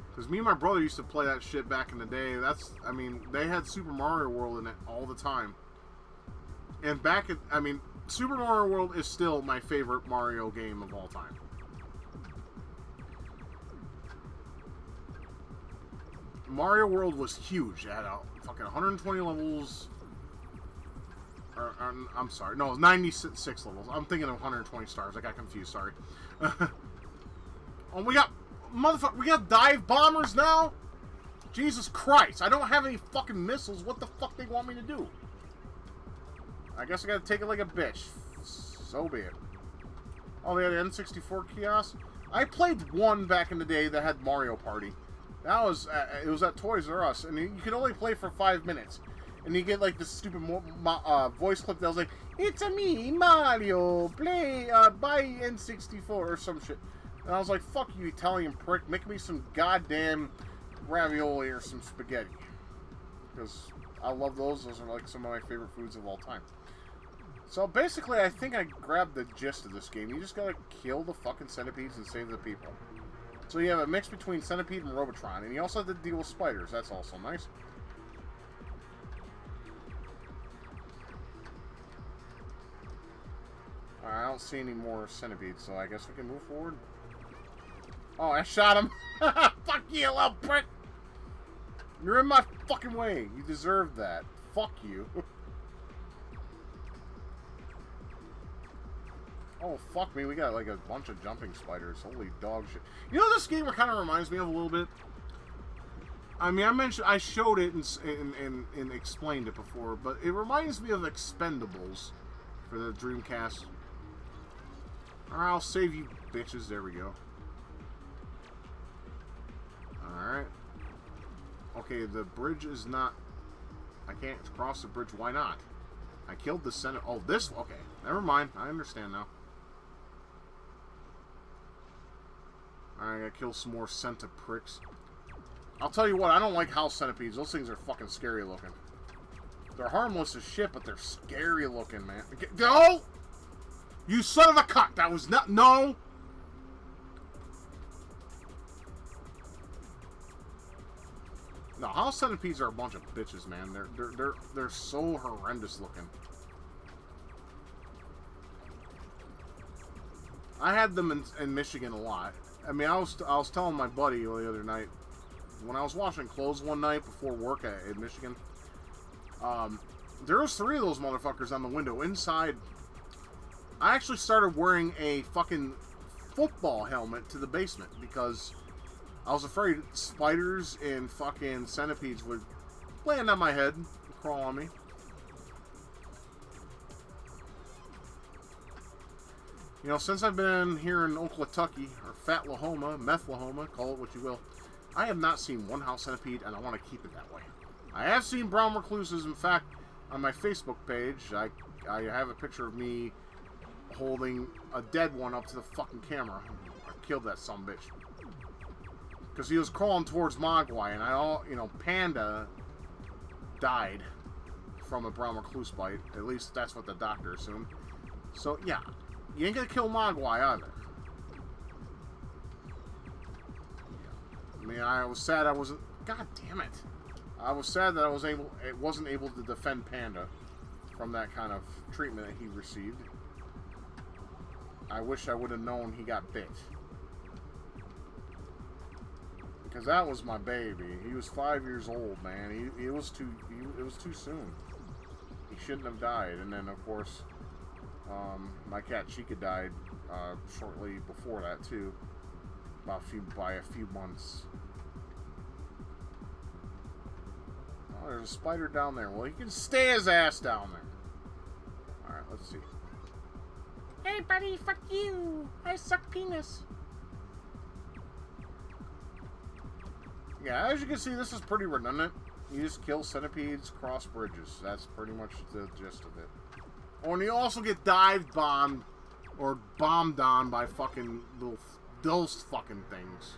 Because me and my brother used to play that shit back in the day. I mean, they had Super Mario World in it all the time. And Super Mario World is still my favorite Mario game of all time. Mario World was huge. It had fucking 120 levels. I'm sorry. No, it was 96 levels. I'm thinking of 120 stars. I got confused. Sorry. Oh, we got dive bombers now? Jesus Christ. I don't have any fucking missiles. What the fuck they want me to do? I guess I gotta take it like a bitch. So be it. Oh, they had an N64 kiosk? I played one back in the day that had Mario Party. That was, it was at Toys R Us, and you could only play for 5 minutes. And you get, like, this stupid voice clip that was like, "It's a me, Mario, play, buy N64," or some shit. And I was like, fuck you, Italian prick, make me some goddamn ravioli or some spaghetti. Because I love those. Those are, like, some of my favorite foods of all time. So, basically, I think I grabbed the gist of this game. You just gotta kill the fucking centipedes and save the people. So you have a mix between Centipede and Robotron, and you also have to deal with spiders. That's also nice. Alright, I don't see any more centipedes, so I guess we can move forward. Oh, I shot him! Fuck you, little prick! You're in my fucking way. You deserve that. Fuck you. Oh, fuck me. We got, like, a bunch of jumping spiders. Holy dog shit. You know what this game kind of reminds me of a little bit? I mean, I showed it and explained it before, but it reminds me of Expendables for the Dreamcast. Alright, I'll save you bitches. There we go. Alright. Okay, the bridge is not... I can't cross the bridge. Why not? I killed the center... Oh, this... Okay, never mind. I understand now. Alright, I gotta kill some more centipricks. I'll tell you what, I don't like house centipedes. Those things are fucking scary looking. They're harmless as shit, but they're scary looking, man. No! You son of a cunt! That was not... No! No, house centipedes are a bunch of bitches, man. They're so horrendous looking. I had them in Michigan a lot. I mean, I was telling my buddy the other night, when I was washing clothes one night before work in Michigan, there was 3 of those motherfuckers on the window inside. I actually started wearing a fucking football helmet to the basement because I was afraid spiders and fucking centipedes would land on my head and crawl on me. You know, since I've been here in Oklahoma, or Fatlahoma, Methlahoma, call it what you will, I have not seen one house centipede, and I want to keep it that way. I have seen brown recluses. In fact, on my Facebook page, I have a picture of me holding a dead one up to the fucking camera. I killed that sumbitch. Because he was crawling towards Mogwai, and Panda died from a brown recluse bite. At least that's what the doctor assumed. So, yeah. You ain't gonna kill Mogwai either. I mean, I was sad I wasn't... God damn it. I was sad that I wasn't able to defend Panda from that kind of treatment that he received. I wish I would have known he got bit. Because that was my baby. He was 5 years old, man. It was too soon. He shouldn't have died. And then, of course, my cat Chica died shortly before that too, by a few months. Oh, there's a spider down there. Well, he can stay his ass down there. All right, let's see. Hey, buddy, fuck you. I suck penis. Yeah, as you can see, this is pretty redundant. You just kill centipedes, cross bridges. That's pretty much the gist of it. Oh, and you also get dive bombed or bombed on by fucking those fucking things.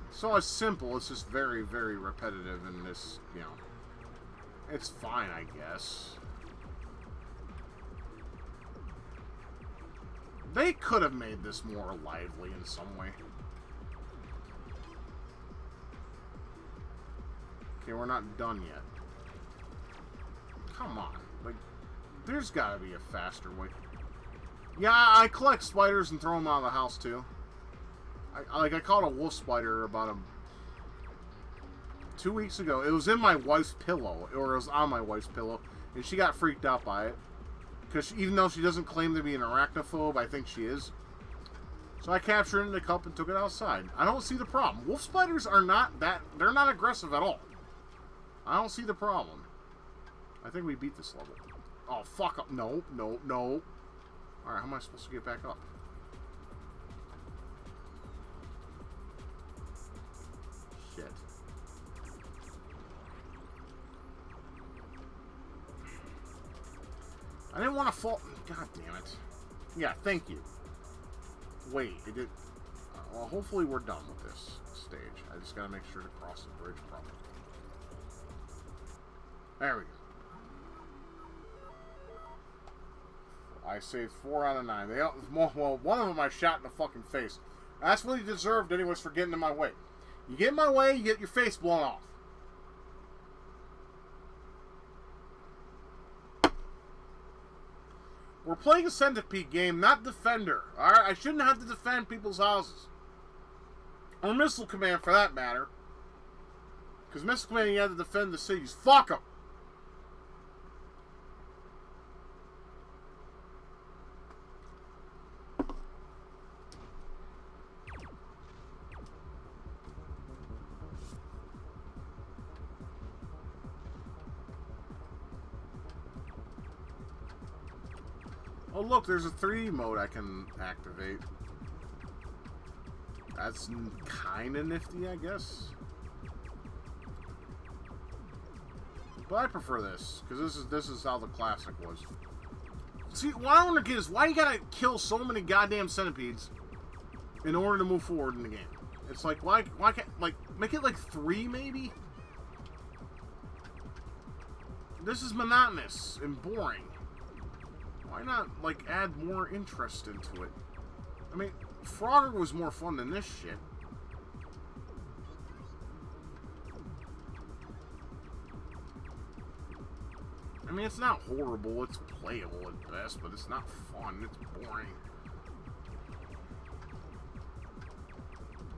So it's simple. It's just very, very repetitive in this, it's fine, I guess. They could have made this more lively in some way. Okay, we're not done yet. Come on. Like, there's gotta be a faster way. Yeah, I collect spiders and throw them out of the house, too. I caught a wolf spider about 2 weeks ago. It was in my wife's pillow, or it was on my wife's pillow, and she got freaked out by it. Because even though she doesn't claim to be an arachnophobe, I think she is. So I captured it in a cup and took it outside. I don't see the problem. Wolf spiders are they're not aggressive at all. I don't see the problem. I think we beat this level. Oh, fuck up. No, no, no. Alright, how am I supposed to get back up? Shit. I didn't want to fall. God damn it. Yeah, thank you. Wait, it did. Well, hopefully we're done with this stage. I just gotta make sure to cross the bridge properly. There we go. I saved 4 out of 9. Well, one of them I shot in the fucking face. That's what he deserved anyways for getting in my way. You get in my way, you get your face blown off. We're playing a centipede game, not Defender. Alright? I shouldn't have to defend people's houses. Or Missile Command, for that matter. Because Missile Command, you have to defend the cities. Fuck them! Oh look, there's a 3D mode I can activate. That's kind of nifty, I guess. But I prefer this, because this is how the classic was. See, what I want to get is, why you gotta kill so many goddamn centipedes in order to move forward in the game? It's like, why can't, like, make it like 3 maybe? This is monotonous and boring. Why not, like, add more interest into it? I mean, Frogger was more fun than this shit. mean, it's not horrible. It's playable at best, but it's not fun. It's boring.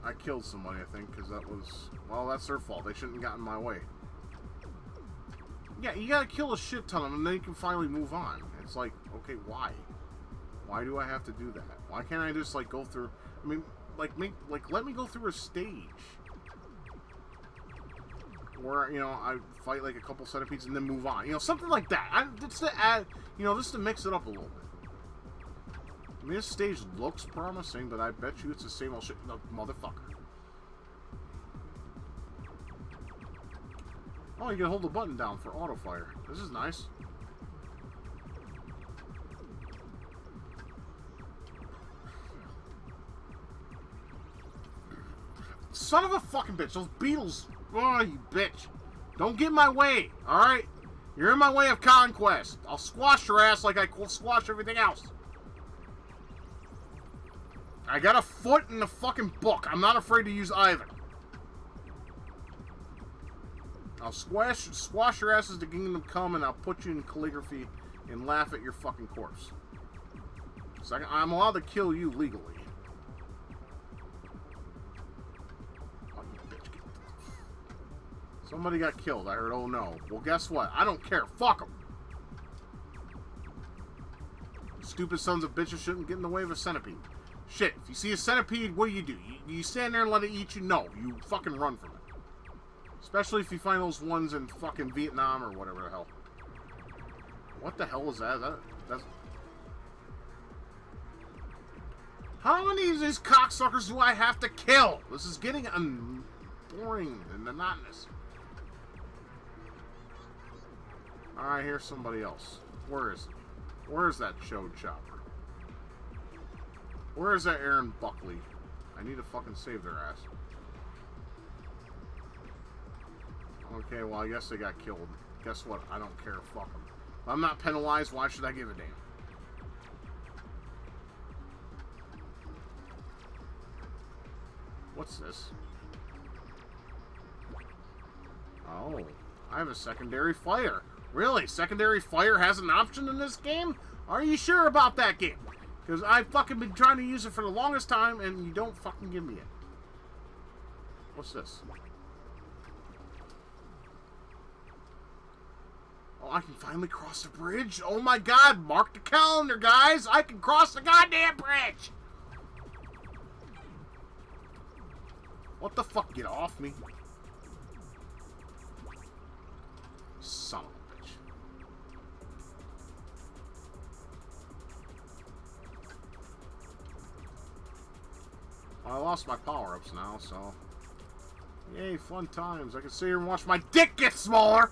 I killed somebody, I think, because that was... Well, that's their fault. They shouldn't have gotten in my way. Yeah, you gotta kill a shit ton of them, and then you can finally move on. It's like, okay, why? Why do I have to do that? Why can't I just, like, go through... I mean, let me go through a stage. Where, you know, I fight, like, a couple centipedes and then move on. You know, something like that. Just to add... You know, just to mix it up a little bit. I mean, this stage looks promising, but I bet you it's the same old shit. No, motherfucker. Oh, you can hold the button down for auto fire. This is nice. Son of a fucking bitch. Those beetles. Oh, you bitch. Don't get in my way, alright? You're in my way of conquest. I'll squash your ass like I squash everything else. I got a foot in the fucking book. I'm not afraid to use either. I'll squash your asses to kingdom come, and I'll put you in calligraphy and laugh at your fucking corpse. So I'm allowed to kill you legally. Oh, you bitch. Somebody got killed. I heard, oh no. Well, guess what? I don't care. Fuck them. Stupid sons of bitches shouldn't get in the way of a centipede. Shit, if you see a centipede, what do? You stand there and let it eat you? No, you fucking run from it. Especially if you find those ones in fucking Vietnam or whatever the hell. What the hell is that? That's... How many of these cocksuckers do I have to kill? This is getting boring and monotonous. Alright, here's somebody else. Where is it? Where is that chode chopper? Where is that Aaron Buckley? I need to fucking save their ass. Okay, well, I guess they got killed. Guess what? I don't care. Fuck them. If I'm not penalized, why should I give a damn? What's this? Oh, I have a secondary fire. Really? Secondary fire has an option in this game? Are you sure about that game? Because I've fucking been trying to use it for the longest time, and you don't fucking give me it. What's this? Oh, I can finally cross the bridge? Oh my god, mark the calendar, guys! I can cross the goddamn bridge! What the fuck? Get off me. Son of a bitch. Well, I lost my power-ups now, so... Yay, fun times. I can sit here and watch my dick get smaller!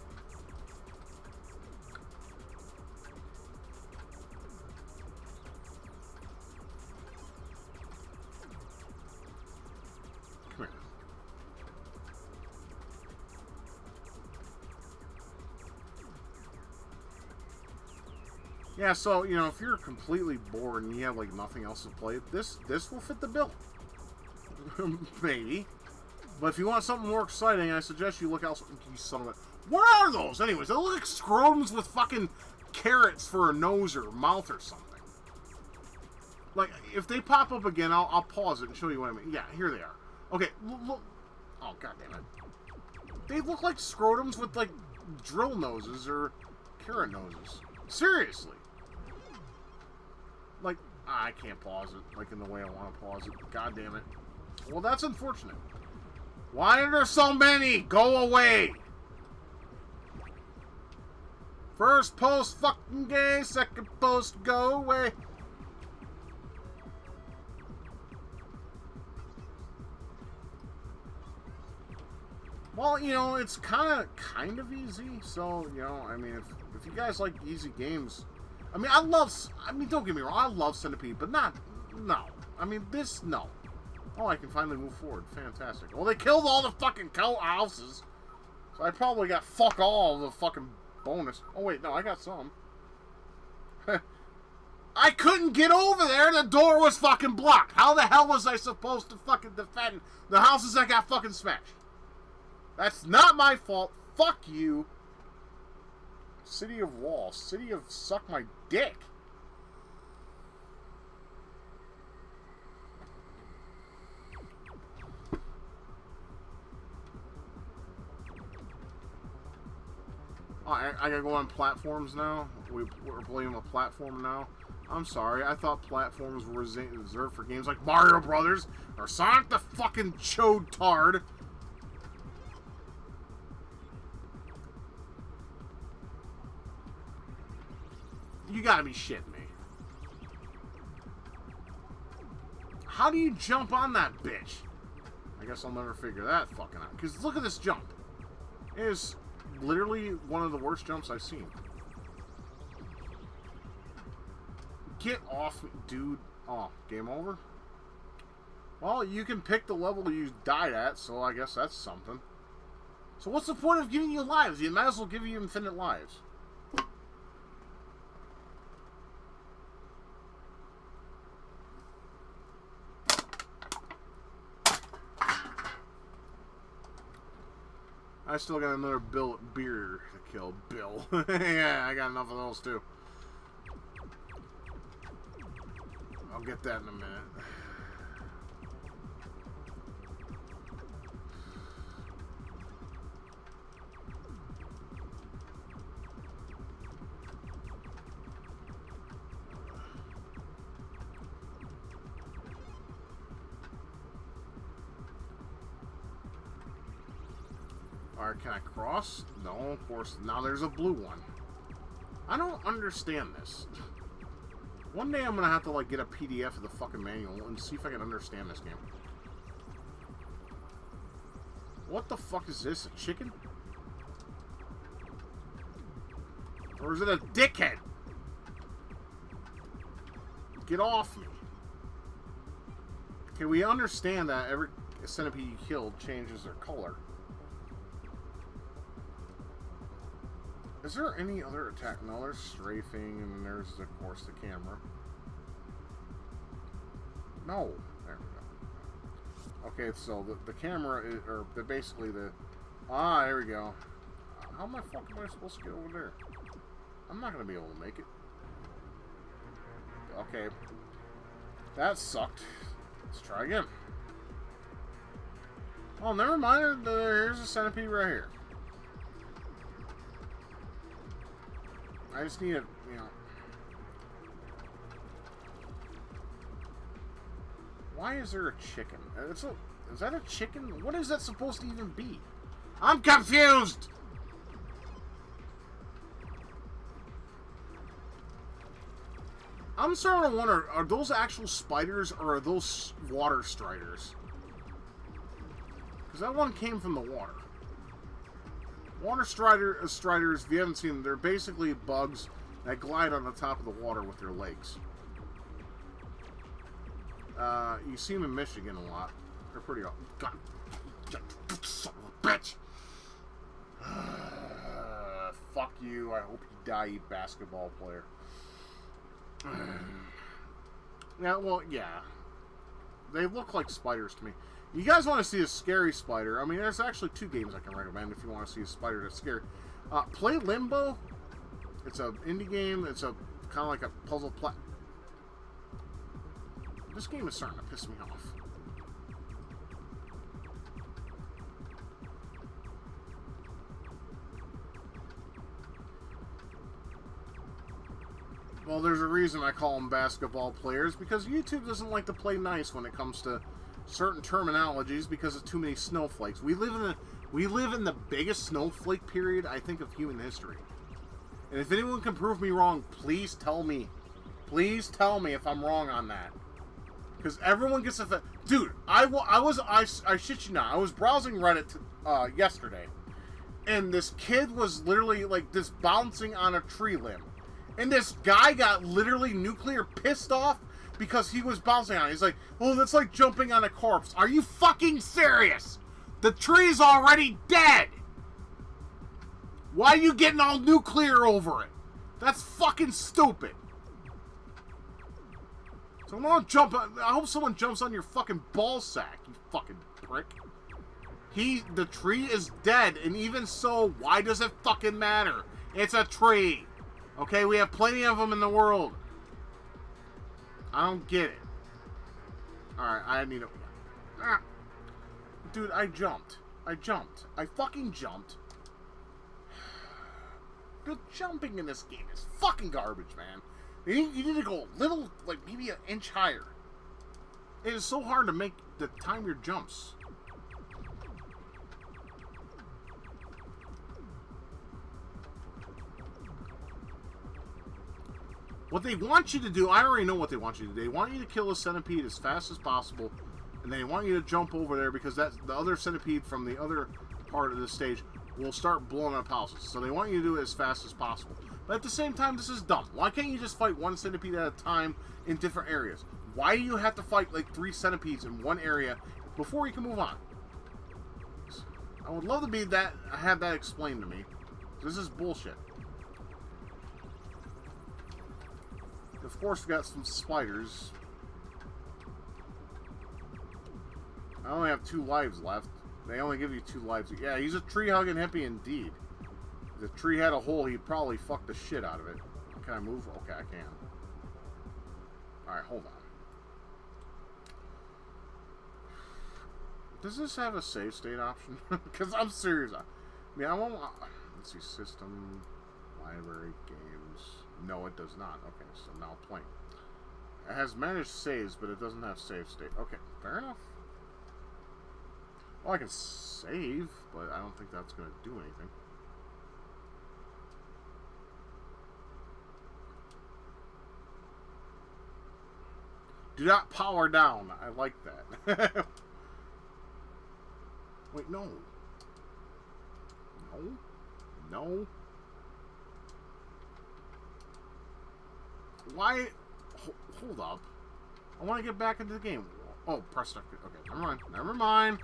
Come here. Yeah, so, you know, if you're completely bored and you have, like, nothing else to play, this will fit the bill. Maybe. But if you want something more exciting, I suggest you look elsewhere. You son of a... What are those, anyways? They look like scrotums with fucking carrots for a nose or mouth or something. Like, if they pop up again, I'll pause it and show you what I mean. Yeah, here they are. Okay, look. Oh, god damn it. They look like scrotums with, like, drill noses or carrot noses. Seriously. Like, I can't pause it, like, in the way I want to pause it. God damn it. Well, that's unfortunate. Why are there so many? Go away! First post, fucking gay. Second post, go away. Well, you know, it's kind of easy. So, you know, I mean, if you guys like easy games, I mean, don't get me wrong, I love Centipede, but no. I mean, no. Oh, I can finally move forward. Fantastic. Well, they killed all the fucking cow houses, so I probably got fuck all of the fucking bonus. Oh, wait, no, I got some. I couldn't get over there. The door was fucking blocked. How the hell was I supposed to fucking defend the houses that got fucking smashed? That's not my fault. Fuck you. City of Wall. City of Suck My Dick. Oh, I gotta go on platforms now? We're playing a platform now? I'm sorry, I thought platforms were reserved for games like Mario Brothers or Sonic the fucking Chode Tard. You gotta be shitting me. How do you jump on that bitch? I guess I'll never figure that fucking out. Because look at this jump. It is literally one of the worst jumps I've seen. Get off me, dude. Oh, game over? Well, you can pick the level you died at, so I guess that's something. So what's the point of giving you lives? You might as well give you infinite lives. I still got another beer to kill. Bill. Yeah, I got enough of those too. I'll get that in a minute. Alright, can I cross? No, of course. Now there's a blue one. I don't understand this. One day I'm gonna have to like get a PDF of the fucking manual and see if I can understand this game. What the fuck is this? A chicken? Or is it a dickhead? Get off me. Okay, we understand that every centipede you killed changes their color. Is there any other attack? No, there's strafing, and there's, of course, the camera. No. There we go. Okay, so the camera, is, or basically the... Ah, there we go. How the fuck am I supposed to get over there? I'm not going to be able to make it. Okay. That sucked. Let's try again. Oh, never mind. Here's a centipede right here. I just need a, you know... Why is there a chicken? Is that a chicken? What is that supposed to even be? I'm confused! I'm starting to wonder, are those actual spiders or are those water striders? Because that one came from the water. Water striders, if you haven't seen them, they're basically bugs that glide on the top of the water with their legs. You see them in Michigan a lot. They're pretty awesome. God, son of a bitch! Fuck you. I hope you die, you basketball player. Yeah, well, yeah. They look like spiders to me. You guys want to see a scary spider? I mean, there's actually 2 games I can recommend if you want to see a spider that's scary. Play Limbo. It's an indie game. It's a kind of like a puzzle plat. This game is starting to piss me off. Well, there's a reason I call them basketball players, because YouTube doesn't like to play nice when it comes to certain terminologies because of too many snowflakes. We live in the biggest snowflake period, I think, of human history. And if anyone can prove me wrong, please tell me. Please tell me if I'm wrong on that. Because everyone gets offended. Dude, I shit you not, I was browsing Reddit yesterday, and this kid was literally like this bouncing on a tree limb. And this guy got literally nuclear pissed off because he was bouncing on it. He's like, oh, that's like jumping on a corpse. Are you fucking serious? The tree's already dead. Why are you getting all nuclear over it? That's fucking stupid. Someone jump. I hope someone jumps on your fucking ball sack, you fucking prick. The tree is dead, and even so, why does it fucking matter? It's a tree. Okay, we have plenty of them in the world. I don't get it. Alright, I need to... Ah. Dude, I jumped. I fucking jumped. The jumping in this game is fucking garbage, man. You need to go a little, like, maybe an inch higher. It is so hard to make the time your jumps. What they want you to do, I already know what they want you to do. They want you to kill a centipede as fast as possible, and they want you to jump over there because that's the other centipede from the other part of the stage will start blowing up houses. So they want you to do it as fast as possible. But at the same time, this is dumb. Why can't you just fight one centipede at a time in different areas? Why do you have to fight like 3 centipedes in one area before you can move on? I would love to be that, have that explained to me. This is bullshit. Of course, we got some spiders. I only have 2 lives left. They only give you 2 lives. Yeah, he's a tree-hugging hippie indeed. If the tree had a hole, he'd probably fuck the shit out of it. Can I move? Okay, I can. Alright, hold on. Does this have a save state option? Because I'm serious. I mean, I won't... Let's see, system, library, games... No, it does not. Okay, so now playing. It has managed saves, but it doesn't have save state. Okay, fair enough. Well, I can save, but I don't think that's going to do anything. Do not power down. I like that. Wait, no. No. No. Why? Hold up. I want to get back into the game. Oh, press start. Okay, never mind. Never mind.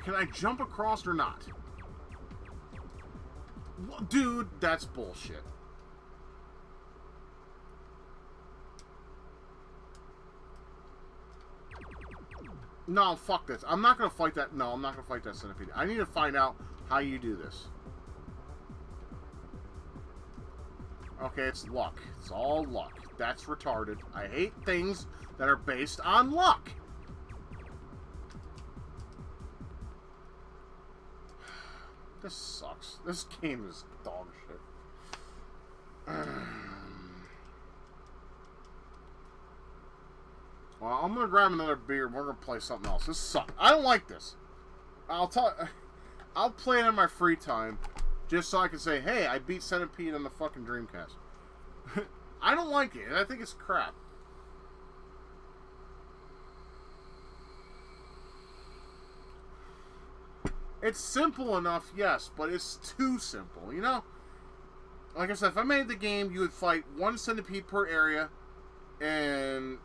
Can I jump across or not? Dude, that's bullshit. No, fuck this. I'm not going to fight that. No, I'm not going to fight that centipede. I need to find out how you do this. Okay, it's luck. It's all luck. That's retarded. I hate things that are based on luck. This sucks. This game is dog shit. Well, I'm gonna grab another beer and we're gonna play something else. This sucks. I don't like this. I'll play it in my free time. Just so I can say, hey, I beat Centipede on the fucking Dreamcast. I don't like it. I think it's crap. It's simple enough, yes, but it's too simple, you know? Like I said, if I made the game, you would fight 1 centipede per area, and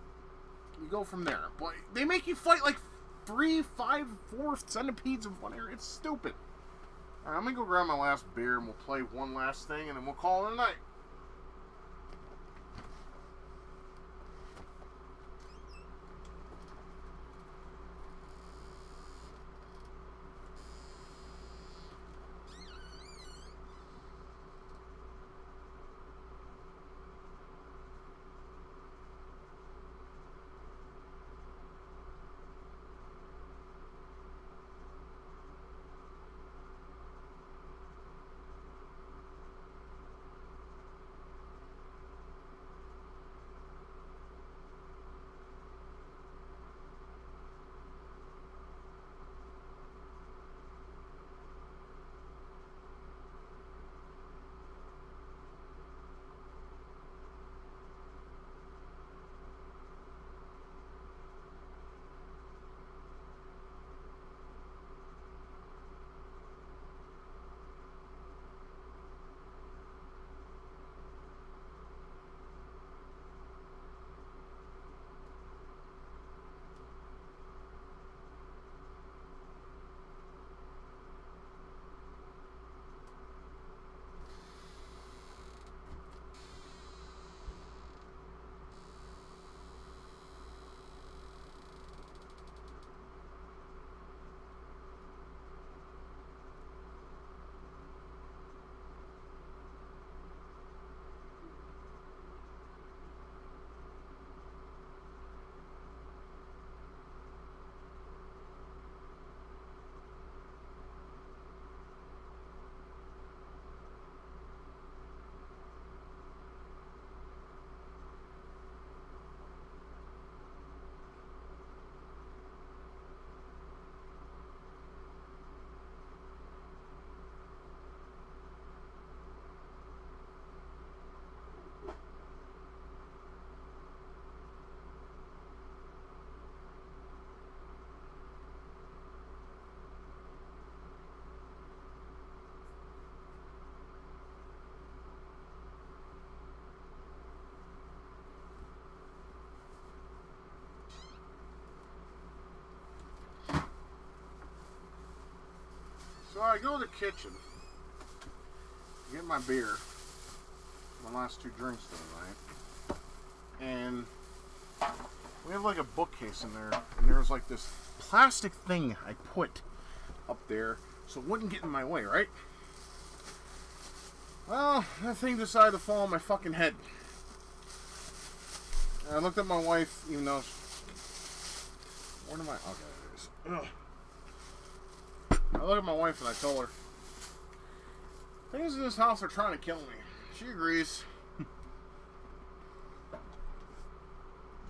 you go from there. But they make you fight like 3, 5, 4 centipedes in one area. It's stupid. Alright, I'm gonna go grab my last beer and we'll play one last thing and then we'll call it a night. I go to the kitchen, get my beer, my last 2 drinks of the night, and we have like a bookcase in there, and there was like this plastic thing I put up there so it wouldn't get in my way, right? Well, that thing decided to fall on my fucking head. And I looked at my wife, even though... Where am I? Okay, there it is. Ugh. I looked at my wife and I told her, things in this house are trying to kill me. She agrees.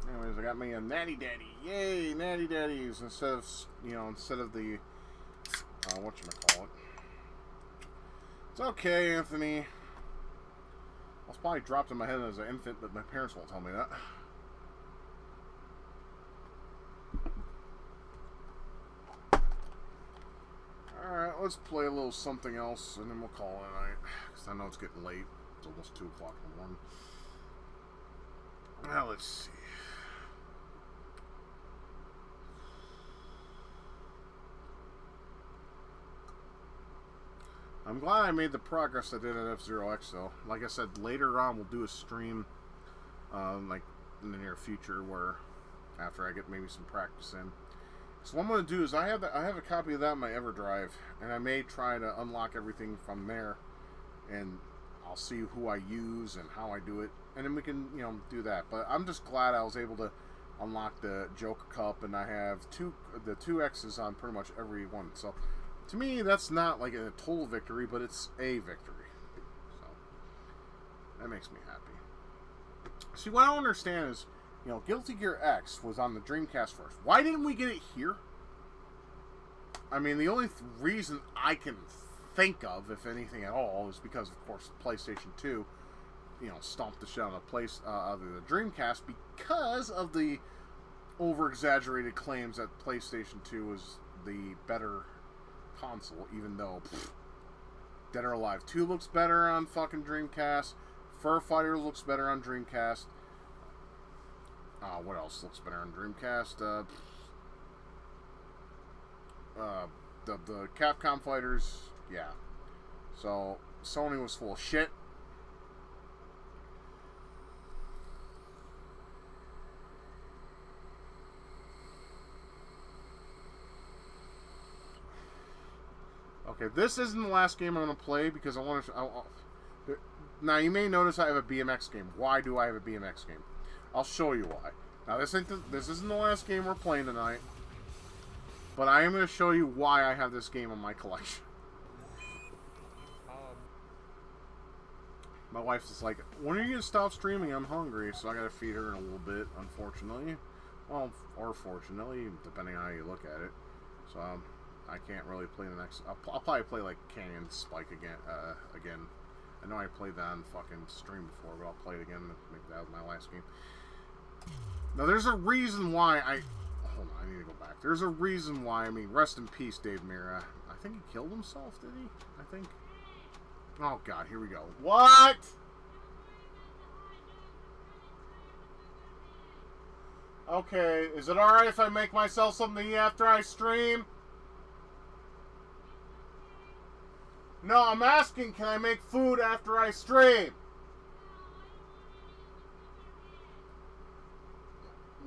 Anyways, I got me a Natty Daddy. Yay, Natty Daddies instead of the whatchamacallit. It's okay, Anthony. I was probably dropped in my head as an infant, but my parents won't tell me that. Alright, let's play a little something else, and then we'll call it a night. Because I know it's getting late. It's almost 2 o'clock in the morning. Now, let's see. I'm glad I made the progress I did at Fzero X, though. Like I said, later on we'll do a stream, like in the near future, where after I get maybe some practice in. So what I'm going to do is I have a copy of that in my EverDrive, and I may try to unlock everything from there, and I'll see who I use and how I do it, and then we can do that. But I'm just glad I was able to unlock the Joker Cup, and I have the 2 X's on pretty much every one. So. To me, that's not like a total victory, but it's a victory. So, that makes me happy. See, what I don't understand is, Guilty Gear X was on the Dreamcast first. Why didn't we get it here? I mean, the only reason I can think of, if anything at all, is because, of course, PlayStation 2, stomped the shit out of the Dreamcast because of the over-exaggerated claims that PlayStation 2 was the better console, even though Dead or Alive 2 looks better on fucking Dreamcast. Fur Fighter looks better on Dreamcast. What else looks better on Dreamcast? The Capcom fighters, yeah. So Sony was full of shit. Okay, this isn't the last game I'm going to play because I want to... Now, you may notice I have a BMX game. Why do I have a BMX game? I'll show you why. Now, this isn't the last game we're playing tonight, but I am going to show you why I have this game in my collection. My wife's just like, when are you going to stop streaming? I'm hungry, so I got to feed her in a little bit, unfortunately. Well, or fortunately, depending on how you look at it. So, I can't really play the next... I'll probably play, like, Canyon Spike again. I know I played that on fucking stream before, but I'll play it again. Maybe that was my last game. Now, there's a reason why Hold on, I need to go back. There's a reason why, rest in peace, Dave Mirra. I think he killed himself, did he? I think... Oh, God, here we go. What?! Okay, is it alright if I make myself something to eat after I stream? No, I'm asking, can I make food after I stream?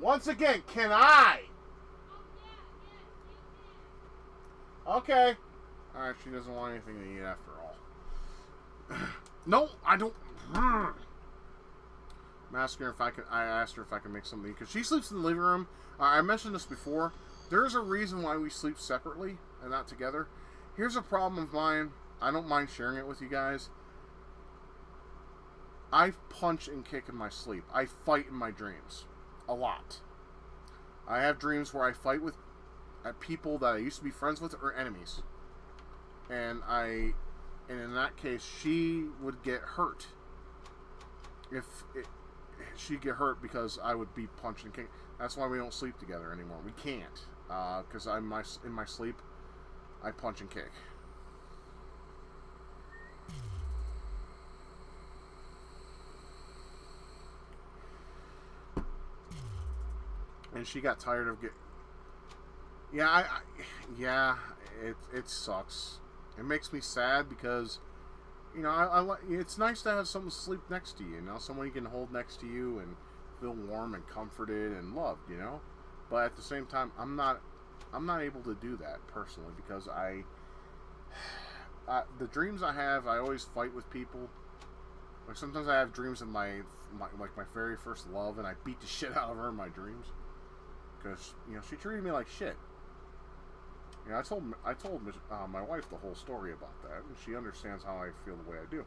Once again, can I? Okay. Alright, she doesn't want anything to eat after all. No, I don't. I'm asking her if I could. I asked her if I could make something because she sleeps in the living room. I mentioned this before. There's a reason why we sleep separately and not together. Here's a problem of mine. I don't mind sharing it with you guys. I punch and kick in my sleep. I fight in my dreams. A lot. I have dreams where I fight with people that I used to be friends with or enemies. And in that case, she would get hurt. She'd get hurt because I would be punching and kicking. That's why we don't sleep together anymore. We can't. Because in my sleep, I punch and kick. And she got tired of getting... Yeah, it sucks. It makes me sad because, you know, it's nice to have someone sleep next to you, you know, someone you can hold next to you and feel warm and comforted and loved, you know. But at the same time, I'm not able to do that personally because the dreams I have, I always fight with people. Like sometimes I have dreams of my very first love, and I beat the shit out of her in my dreams because, you know, she treated me like shit. You know, I told my wife the whole story about that, and she understands how I feel the way I do.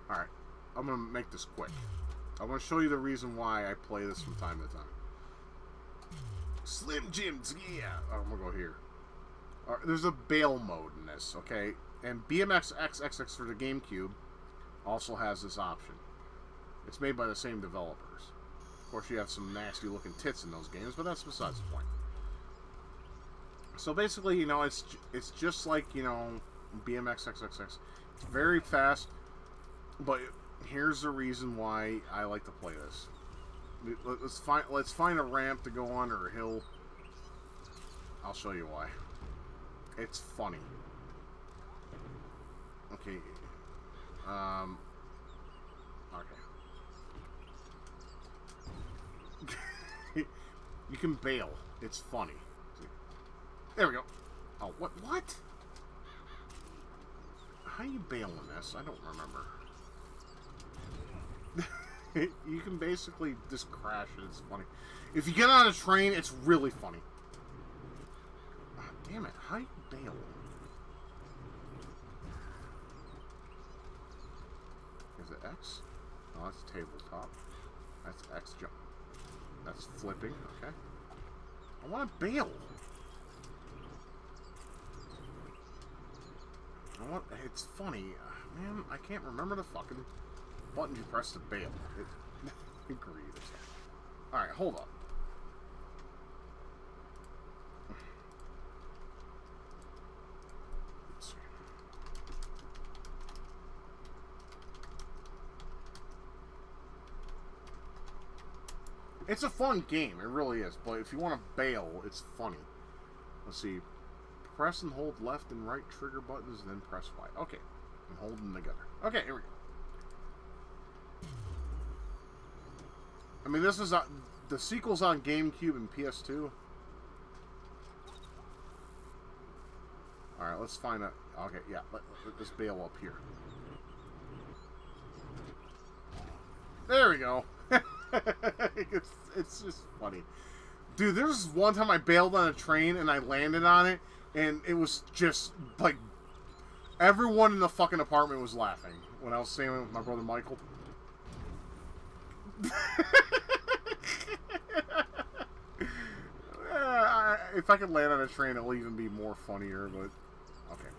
All right, I'm gonna make this quick. I'm gonna show you the reason why I play this from time to time. Slim Jims, yeah. Oh, I'm gonna go here. There's a bail mode in this, okay? And BMX XXX for the GameCube also has this option. It's made by the same developers. Of course, you have some nasty looking tits in those games, but that's besides the point. So basically, you know, it's just like, you know, BMX XXX. It's very fast, but here's the reason why I like to play this. Let's find a ramp to go on or a hill. I'll show you why. It's funny. Okay. Okay. You can bail. It's funny. There we go. Oh, what? How you bailing this? I don't remember. You can basically just crash it. It's funny. If you get on a train, it's really funny. Oh, damn it. How you bail? Is it X? Oh, that's tabletop. That's X jump. That's flipping. Okay. I want to bail. It's funny. Man, I can't remember the fucking buttons you press to bail. Agreed. Alright, hold up. Let's see. It's a fun game, it really is. But if you want to bail, it's funny. Let's see. Press and hold left and right trigger buttons, then press Y. Okay. And hold them together. Okay, here we go. I mean, this is the sequel's on GameCube and PS2. Alright, let's find a... Okay, yeah, let's bail up here. There we go. It's just funny. Dude, there was one time I bailed on a train and I landed on it, and it was just, like, everyone in the fucking apartment was laughing when I was staying with my brother Michael. If I could land on a train, it'll even be more funnier, but okay.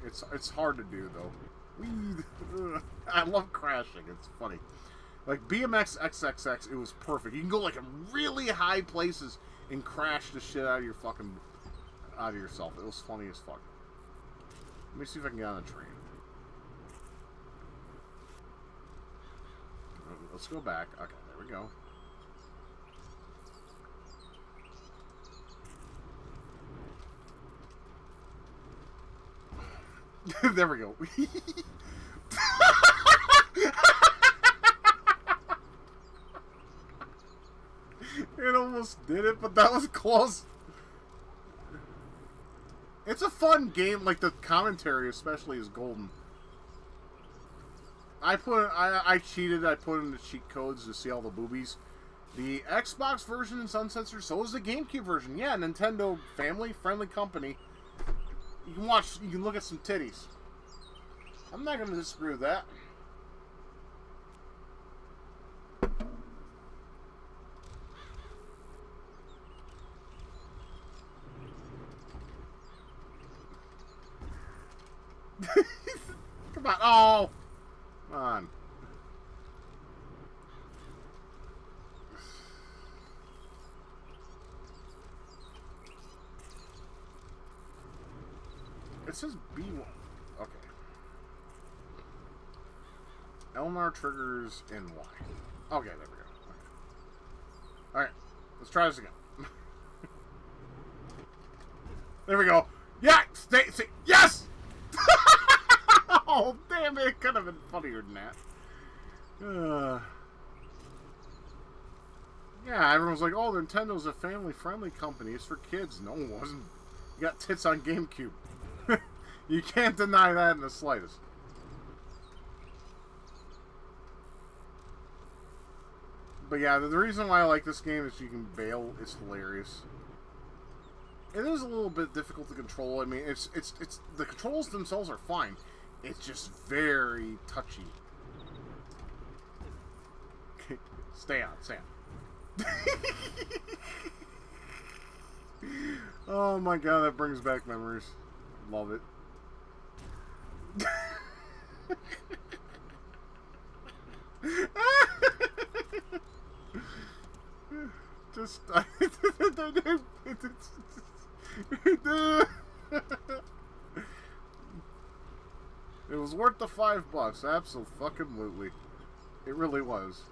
It's hard to do though. I love crashing. It's funny. Like BMX XXX, it was perfect. You can go like in really high places and crash the shit out of your fucking out of yourself. It was funny as fuck. Let me see if I can get on a train. Let's go back. Okay, there we go. There we go. It almost did it, but that was close. It's a fun game. Like the commentary, especially, is golden. I cheated. I put in the cheat codes to see all the boobies. The Xbox version is uncensored. So is the GameCube version. Yeah, Nintendo family-friendly company. You can watch. You can look at some titties. I'm not going to disagree with that. Come on. Oh! Come on. It says B1. Okay. Elnar triggers in Y. Okay, there we go. Okay. Alright. Let's try this again. There we go. Yeah, stay. Yes. Oh damn it! It could have been funnier than that. Yeah, everyone's like, "Oh, Nintendo's a family-friendly company. It's for kids." No, it wasn't. You got tits on GameCube. You can't deny that in the slightest. But yeah, the reason why I like this game is you can bail. It's hilarious. It is a little bit difficult to control. I mean, it's the controls themselves are fine. It's just very touchy. Stay on, Sam. Oh my god, that brings back memories. Love it. Just it was worth the $5. Absolutely. It really was.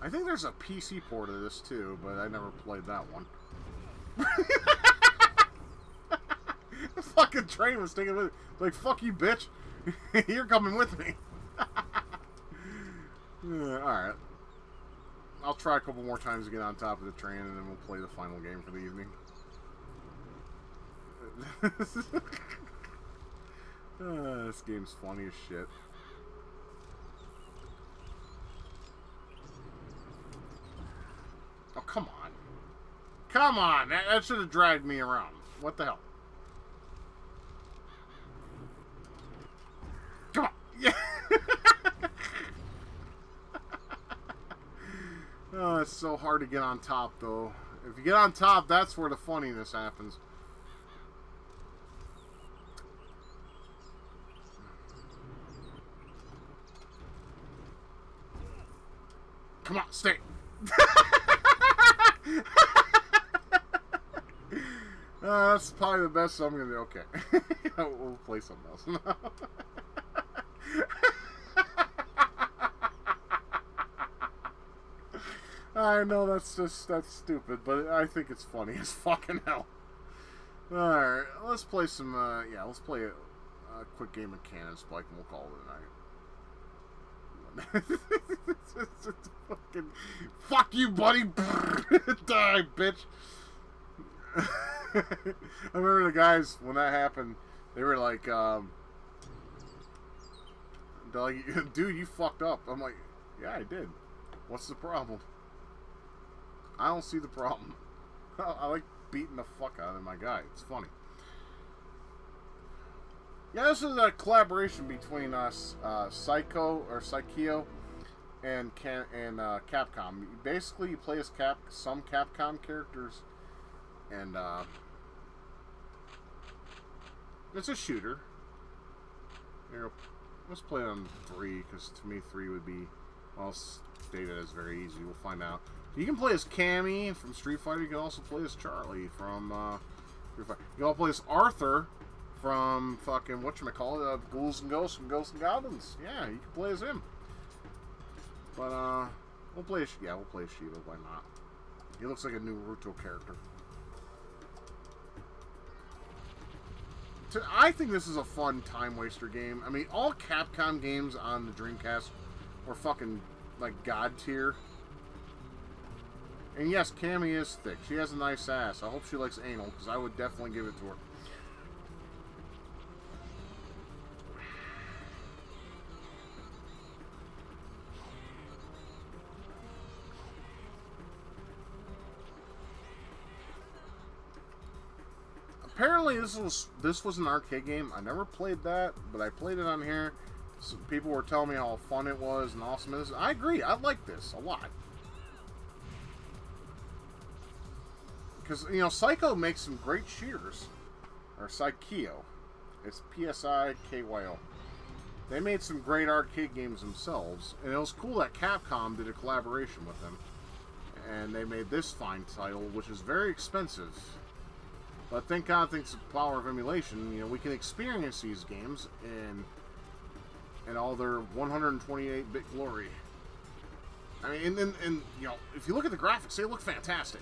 I think there's a PC port of this too, but I never played that one. The fucking train was taking with it. Like, fuck you, bitch. You're coming with me. Alright. I'll try a couple more times to get on top of the train, and then we'll play the final game for the evening. This game's funny as shit. Oh, come on. Come on! That should have dragged me around. What the hell? Come on! Yeah! Oh, it's so hard to get on top, though. If you get on top, that's where the funniness happens. Come on, stay! That's probably the best, so I'm gonna do. Okay. We'll play something else now. I know that's stupid, but I think it's funny as fucking hell. Alright, let's play some, yeah, let's play a quick game of Cannon Spike and we'll call it a night. It's fucking, fuck you, buddy! Die, bitch! I remember the guys, when that happened, they were like, they're like, dude, you fucked up. I'm like, yeah, I did. What's the problem? I don't see the problem. I like beating the fuck out of my guy. It's funny. Yeah, this is a collaboration between us, Psycho and Capcom. Basically, you play as some Capcom characters, and it's a shooter. Here, let's play on 3, because to me 3 would be, well, stated as very easy. We'll find out. You can play as Cammy from Street Fighter. You can also play as Charlie from Street Fighter. You can also play as Arthur from fucking whatchamacallit, Ghouls and Ghosts from Ghosts and Goblins. Yeah, you can play as him. But we'll play as Shiva. Why not? He looks like a new Naruto character. I think this is a fun time waster game. I mean, all Capcom games on the Dreamcast were fucking like god tier. And yes, Cammy is thick. She has a nice ass. I hope she likes anal, because I would definitely give it to her. Apparently this was an arcade game. I never played that, but I played it on here. Some people were telling me how fun it was and awesome it is. I agree. I like this a lot. Because, you know, Psycho makes some great shooters. Or Psycho. It's Psykyo. They made some great arcade games themselves. And it was cool that Capcom did a collaboration with them. And they made this fine title, which is very expensive. But thank God, thanks to the power of emulation, you know, we can experience these games in all their 128-bit glory. I mean, and you know, if you look at the graphics, they look fantastic.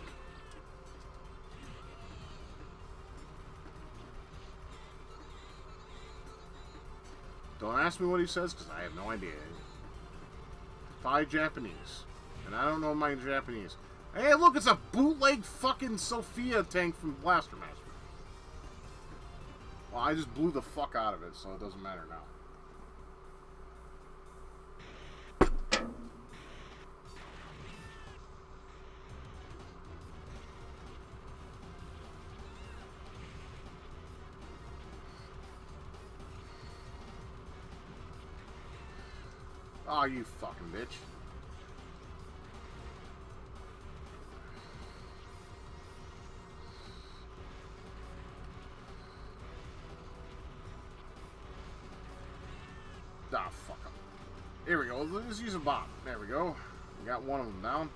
Don't ask me what he says, because I have no idea. Thai Japanese. And I don't know my Japanese. Hey, look, it's a bootleg fucking Sophia tank from Blaster Master. Well, I just blew the fuck out of it, so it doesn't matter now. Oh, you fucking bitch. Ah, fuck him. Here we go. Let's use a bomb. There we go. We got one of them down.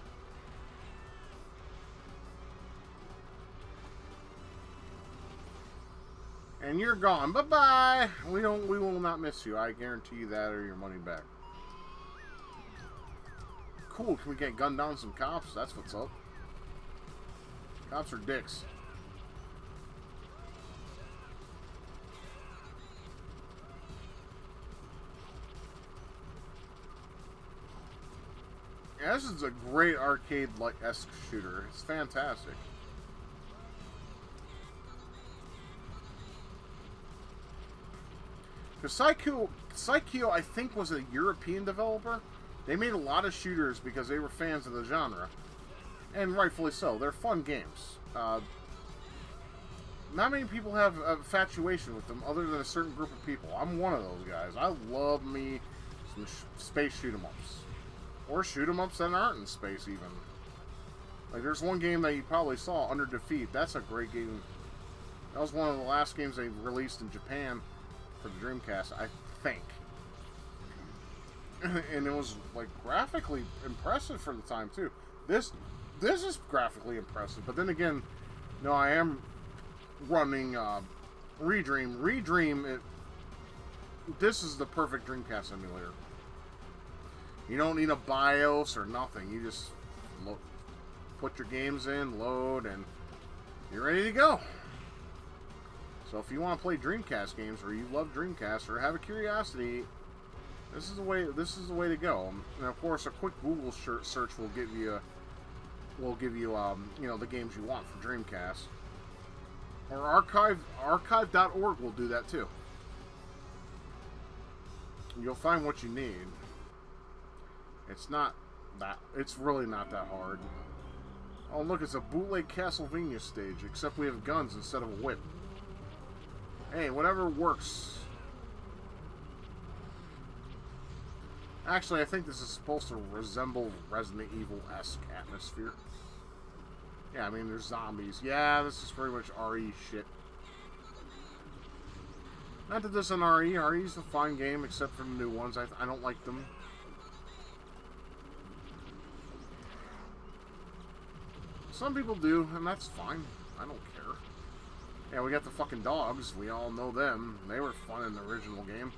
And you're gone. Bye-bye. We will not miss you. I guarantee you that, or your money back. Cool. Can we get gunned down some cops? That's what's up. Cops are dicks. Yeah, this is a great arcade-like-esque shooter. It's fantastic. Because Psycho, I think, was a European developer. They made a lot of shooters because they were fans of the genre. And rightfully so. They're fun games. Not many people have a infatuation with them other than a certain group of people. I'm one of those guys. I love me some space shoot-em-ups. Or shoot-em-ups that aren't in space, even. Like, there's one game that you probably saw, Under Defeat. That's a great game. That was one of the last games they released in Japan for the Dreamcast, I think. And it was, like, graphically impressive for the time, too. This is graphically impressive. But then again, no, I am running Redream. Redream, this is the perfect Dreamcast emulator. You don't need a BIOS or nothing. You just put your games in, load, and you're ready to go. So if you want to play Dreamcast games, or you love Dreamcast, or have a curiosity, this is the way. This is the way to go. And of course, a quick Google search will give you, you know, the games you want for Dreamcast. Or archive.org will do that too. You'll find what you need. It's really not that hard. Oh, look, it's a bootleg Castlevania stage, except we have guns instead of a whip. Hey, whatever works. Actually, I think this is supposed to resemble Resident Evil-esque atmosphere. Yeah, I mean, there's zombies. Yeah, this is pretty much RE shit. Not that this is an RE. RE's a fine game, except for the new ones. I don't like them. Some people do, and that's fine. I don't care. Yeah, we got the fucking dogs. We all know them. They were fun in the original game.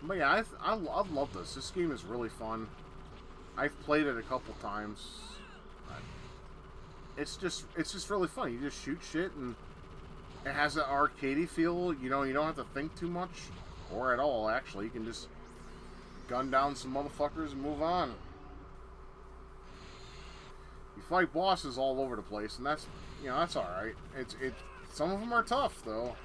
But yeah, I love this. This game is really fun. I've played it a couple times. It's just really fun. You just shoot shit, and it has that arcadey feel. You know, you don't have to think too much, or at all. Actually, you can just gun down some motherfuckers and move on. You fight bosses all over the place, and that's, you know, that's all right. Some of them are tough though.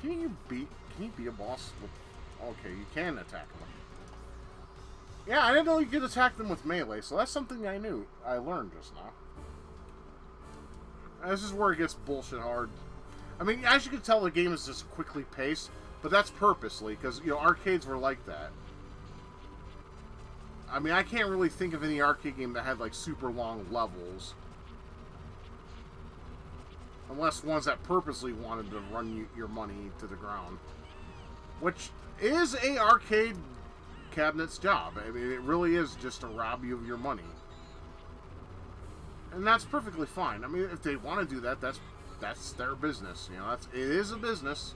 Can you beat a boss with... Okay, you can attack them. Yeah, I didn't know you could attack them with melee, so that's something I learned just now. This is where it gets bullshit hard. I mean, as you can tell, the game is just quickly paced, but that's purposely, because, you know, arcades were like that. I mean, I can't really think of any arcade game that had, like, super long levels. Unless ones that purposely wanted to run your money to the ground. which is a arcade cabinet's job. I mean, it really is just to rob you of your money. And that's perfectly fine. I mean, if they want to do that, that's their business. You know, it is a business.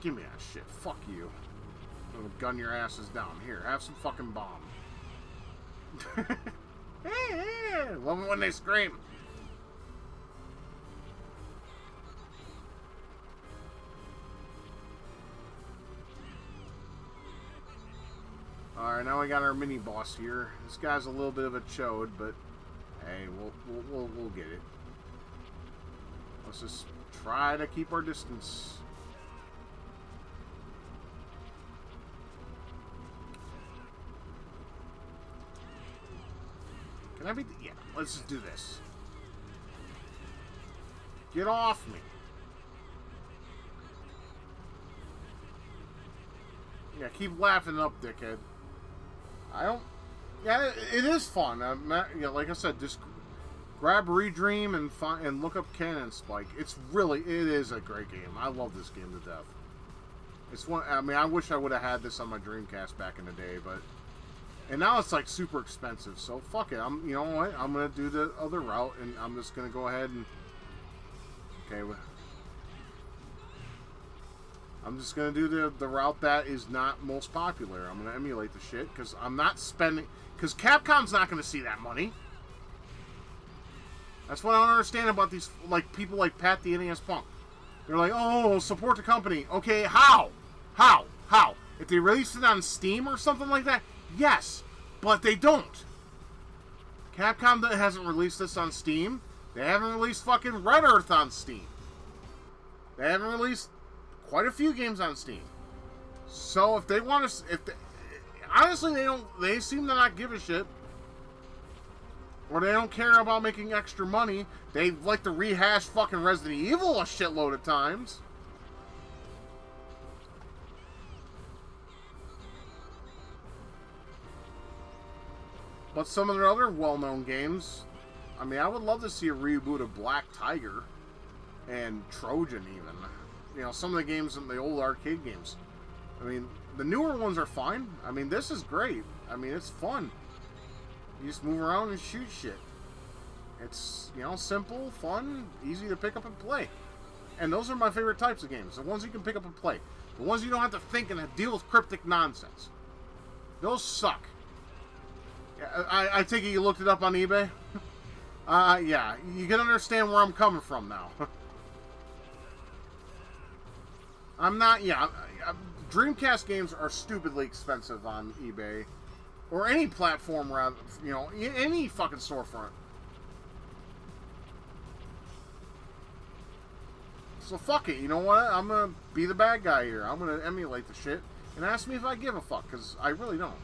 Give me that shit. Fuck you. I'm gonna gun your asses down. Here, have some fucking bomb. Love it when they scream. Alright, now we got our mini boss here. This guy's a little bit of a chode, but hey, we'll get it. Let's just try to keep our distance. Can I be... Yeah, let's just do this. Get off me. Yeah, keep laughing up, dickhead. I don't... Yeah, it is fun. Yeah, like I said, just grab Redream and look up Cannon Spike. It is a great game. I love this game to death. It's one... I mean, I wish I would have had this on my Dreamcast back in the day, but... And now it's like super expensive, so fuck it. You know what? I'm gonna do the other route, and I'm just gonna go ahead and... Okay, I'm just going to do the route that is not most popular. I'm going to emulate the shit because I'm not spending... Because Capcom's not going to see that money. That's what I don't understand about these like people like Pat the NES Punk. They're like, oh, support the company. Okay, how? How? If they release it on Steam or something like that, yes. But they don't. Capcom hasn't released this on Steam. They haven't released fucking Red Earth on Steam. They haven't released quite a few games on Steam. So if they want to, honestly, they seem to not give a shit, or they don't care about making extra money. They like to rehash fucking Resident Evil a shitload of times. But some of their other well-known games, I mean, I would love to see a reboot of Black Tiger and Trojan even. You know, some of the games in the old arcade games. I mean, the newer ones are fine. I mean, this is great. I mean, it's fun. You just move around and shoot shit. It's, you know, simple, fun, easy to pick up and play. And those are my favorite types of games. The ones you can pick up and play. The ones you don't have to think and deal with cryptic nonsense. Those suck. I take it you looked it up on eBay? Yeah. You can understand where I'm coming from now. I'm not, yeah. Dreamcast games are stupidly expensive on eBay. Or any platform, rather, you know, any fucking storefront. So fuck it, you know what? I'm gonna be the bad guy here. I'm gonna emulate the shit. And ask me if I give a fuck, because I really don't.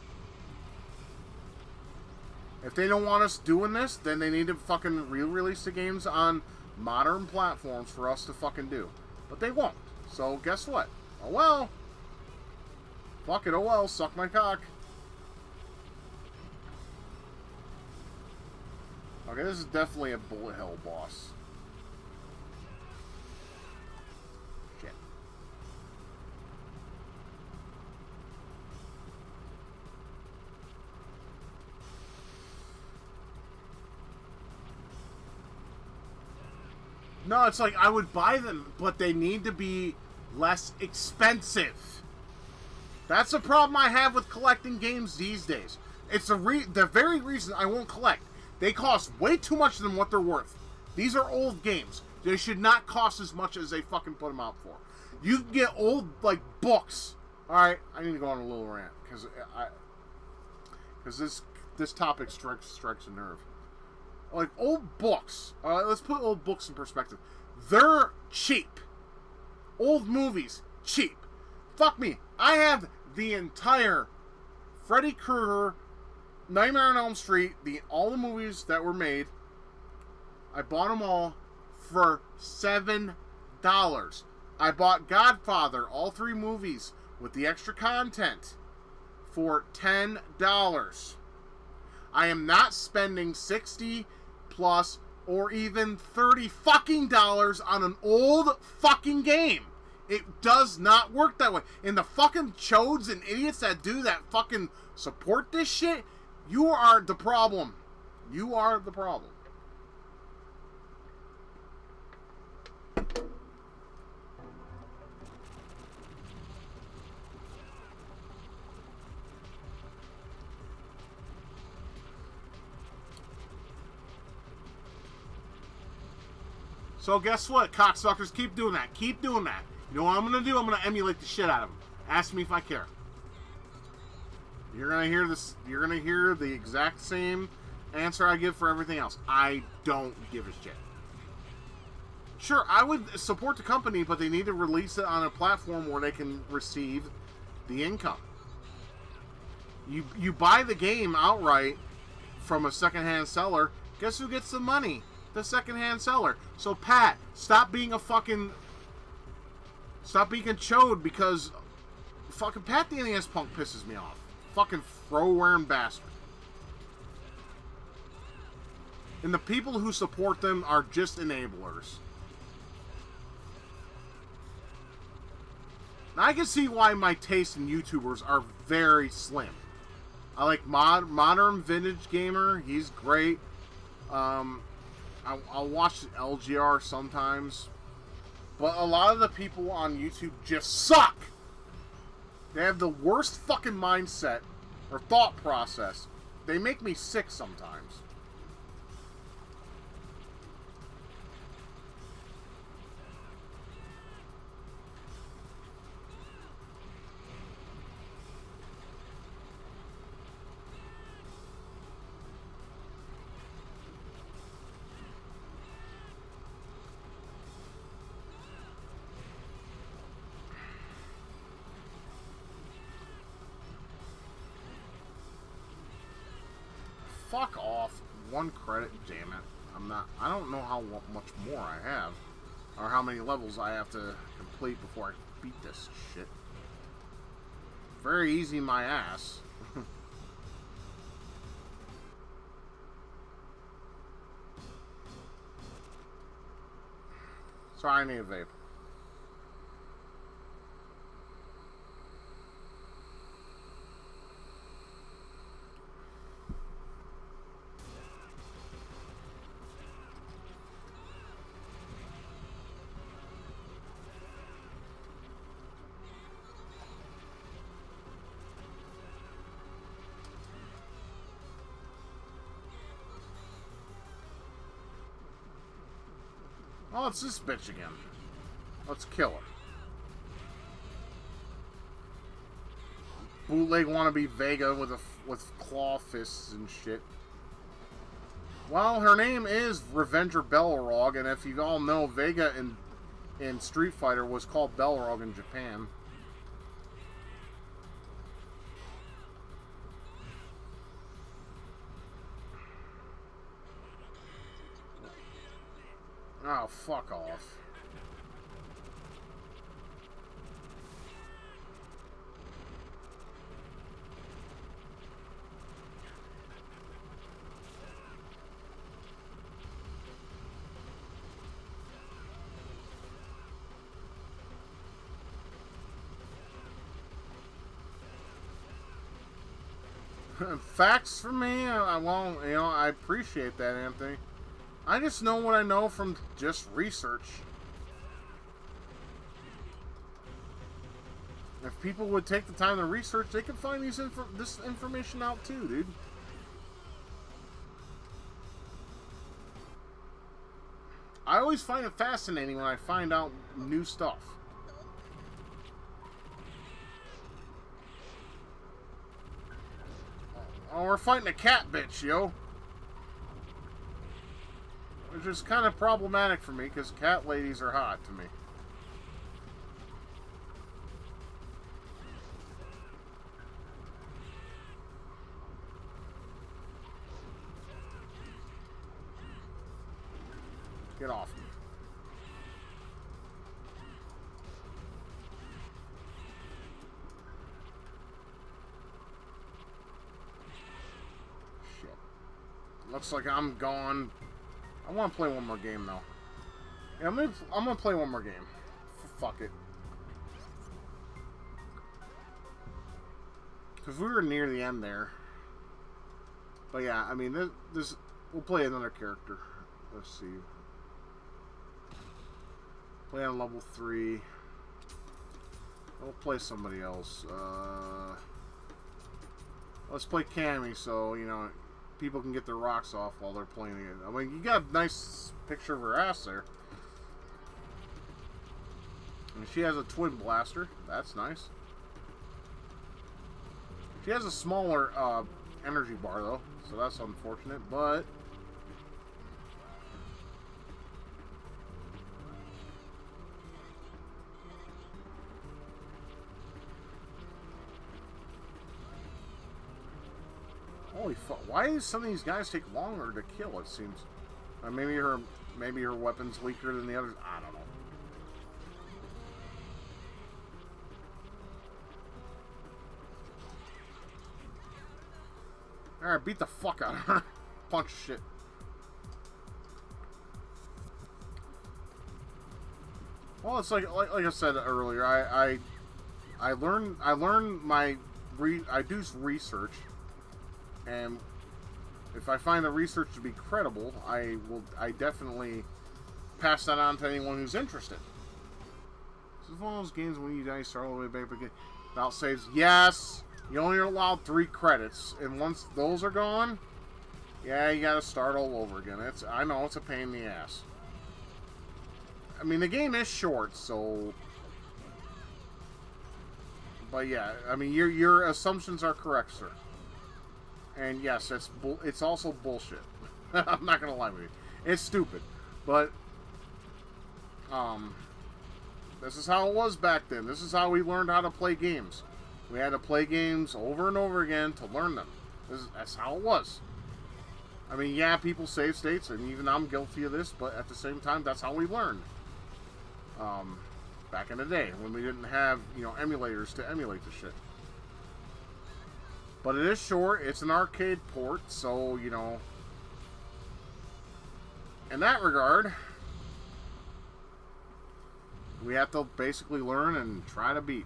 If they don't want us doing this, then they need to fucking re-release the games on modern platforms for us to fucking do. But they won't. So, guess what? Oh well. Fuck it, oh well. Suck my cock. Okay, this is definitely a bullet hell boss. Shit. No, it's like I would buy them, but they need to be less expensive. That's the problem I have with collecting games these days. It's the very reason I won't collect. They cost way too much than what they're worth. These are old games. They should not cost as much as they fucking put them out for. You can get old, like, books. Alright, I need to go on a little rant. Because this topic strikes a nerve. Like, old books. Let's put old books in perspective. They're cheap. Old movies, cheap. Fuck me. I have the entire Freddy Krueger, Nightmare on Elm Street, all the movies that were made. I bought them all for $7. I bought Godfather, all 3 movies, with the extra content, for $10. I am not spending $60 plus or even $30 fucking on an old fucking game. It does not work that way. And the fucking chodes and idiots that do that fucking support this shit, you are the problem. You are the problem. So guess what, cocksuckers? Keep doing that. Keep doing that. You know what I'm going to do? I'm going to emulate the shit out of them. Ask me if I care. You're going to hear this. You're going to hear the exact same answer I give for everything else. I don't give a shit. Sure, I would support the company, but they need to release it on a platform where they can receive the income. You buy the game outright from a secondhand seller. Guess who gets the money? The secondhand seller. So Pat, stop being a chode, because fucking Pat the NES punk pisses me off. Fucking fro-wearing bastard. And the people who support them are just enablers. Now I can see why my taste in YouTubers are very slim. I like Modern Vintage Gamer. He's great. I'll watch LGR sometimes. But a lot of the people on YouTube just suck. They have the worst fucking mindset or thought process. They make me sick sometimes. Fuck off. 1 credit, damn it. I don't know how much more I have. Or how many levels I have to complete before I beat this shit. Very easy, my ass. Sorry, I need a vape. Oh, it's this bitch again. Let's kill her. Bootleg wannabe Vega with claw fists and shit. Well, her name is Revenger Belrog, and if you all know, Vega in Street Fighter was called Belrog in Japan. Oh, fuck off. Facts for me, well, you know, I appreciate that, Anthony. I just know what I know from just research. If people would take the time to research, they could find this information out too, dude. I always find it fascinating when I find out new stuff. Oh, we're fighting a cat bitch, yo. Which is kind of problematic for me, because cat ladies are hot to me. Get off me. Shit. Looks like I'm gone I want to play one more game though. Yeah, I'm gonna play one more game. Fuck it. Because we were near the end there. But yeah, I mean, this we'll play another character. Let's see. Play on level 3. We'll play somebody else. Let's play Cammy, so you know people can get their rocks off while they're playing it. I mean, you got a nice picture of her ass there. And she has a twin blaster. That's nice. She has a smaller energy bar though, so that's unfortunate. But holy fuck! Why do some of these guys take longer to kill? It seems. Maybe her weapon's weaker than the others. I don't know. Alright, beat the fuck out of her. Punch shit. Well, it's like I said earlier. I do research, and if I find the research to be credible, I definitely pass that on to anyone who's interested. This is one of those games when you die, start all the way back again. Without saves, yes. You only are allowed 3 credits, and once those are gone, yeah, you gotta start all over again. I know it's a pain in the ass. I mean, the game is short, so. But yeah, I mean, your assumptions are correct, sir. And yes, it's also bullshit. I'm not gonna lie with you. It's stupid, but this is how it was back then. This is how we learned how to play games. We had to play games over and over again to learn them. That's how it was. I mean, yeah, people save states, and even I'm guilty of this, but at the same time, that's how we learned. Back in the day, when we didn't have, you know, emulators to emulate the shit. But it is short. It's an arcade port, so, you know, in that regard, we have to basically learn and try to beat.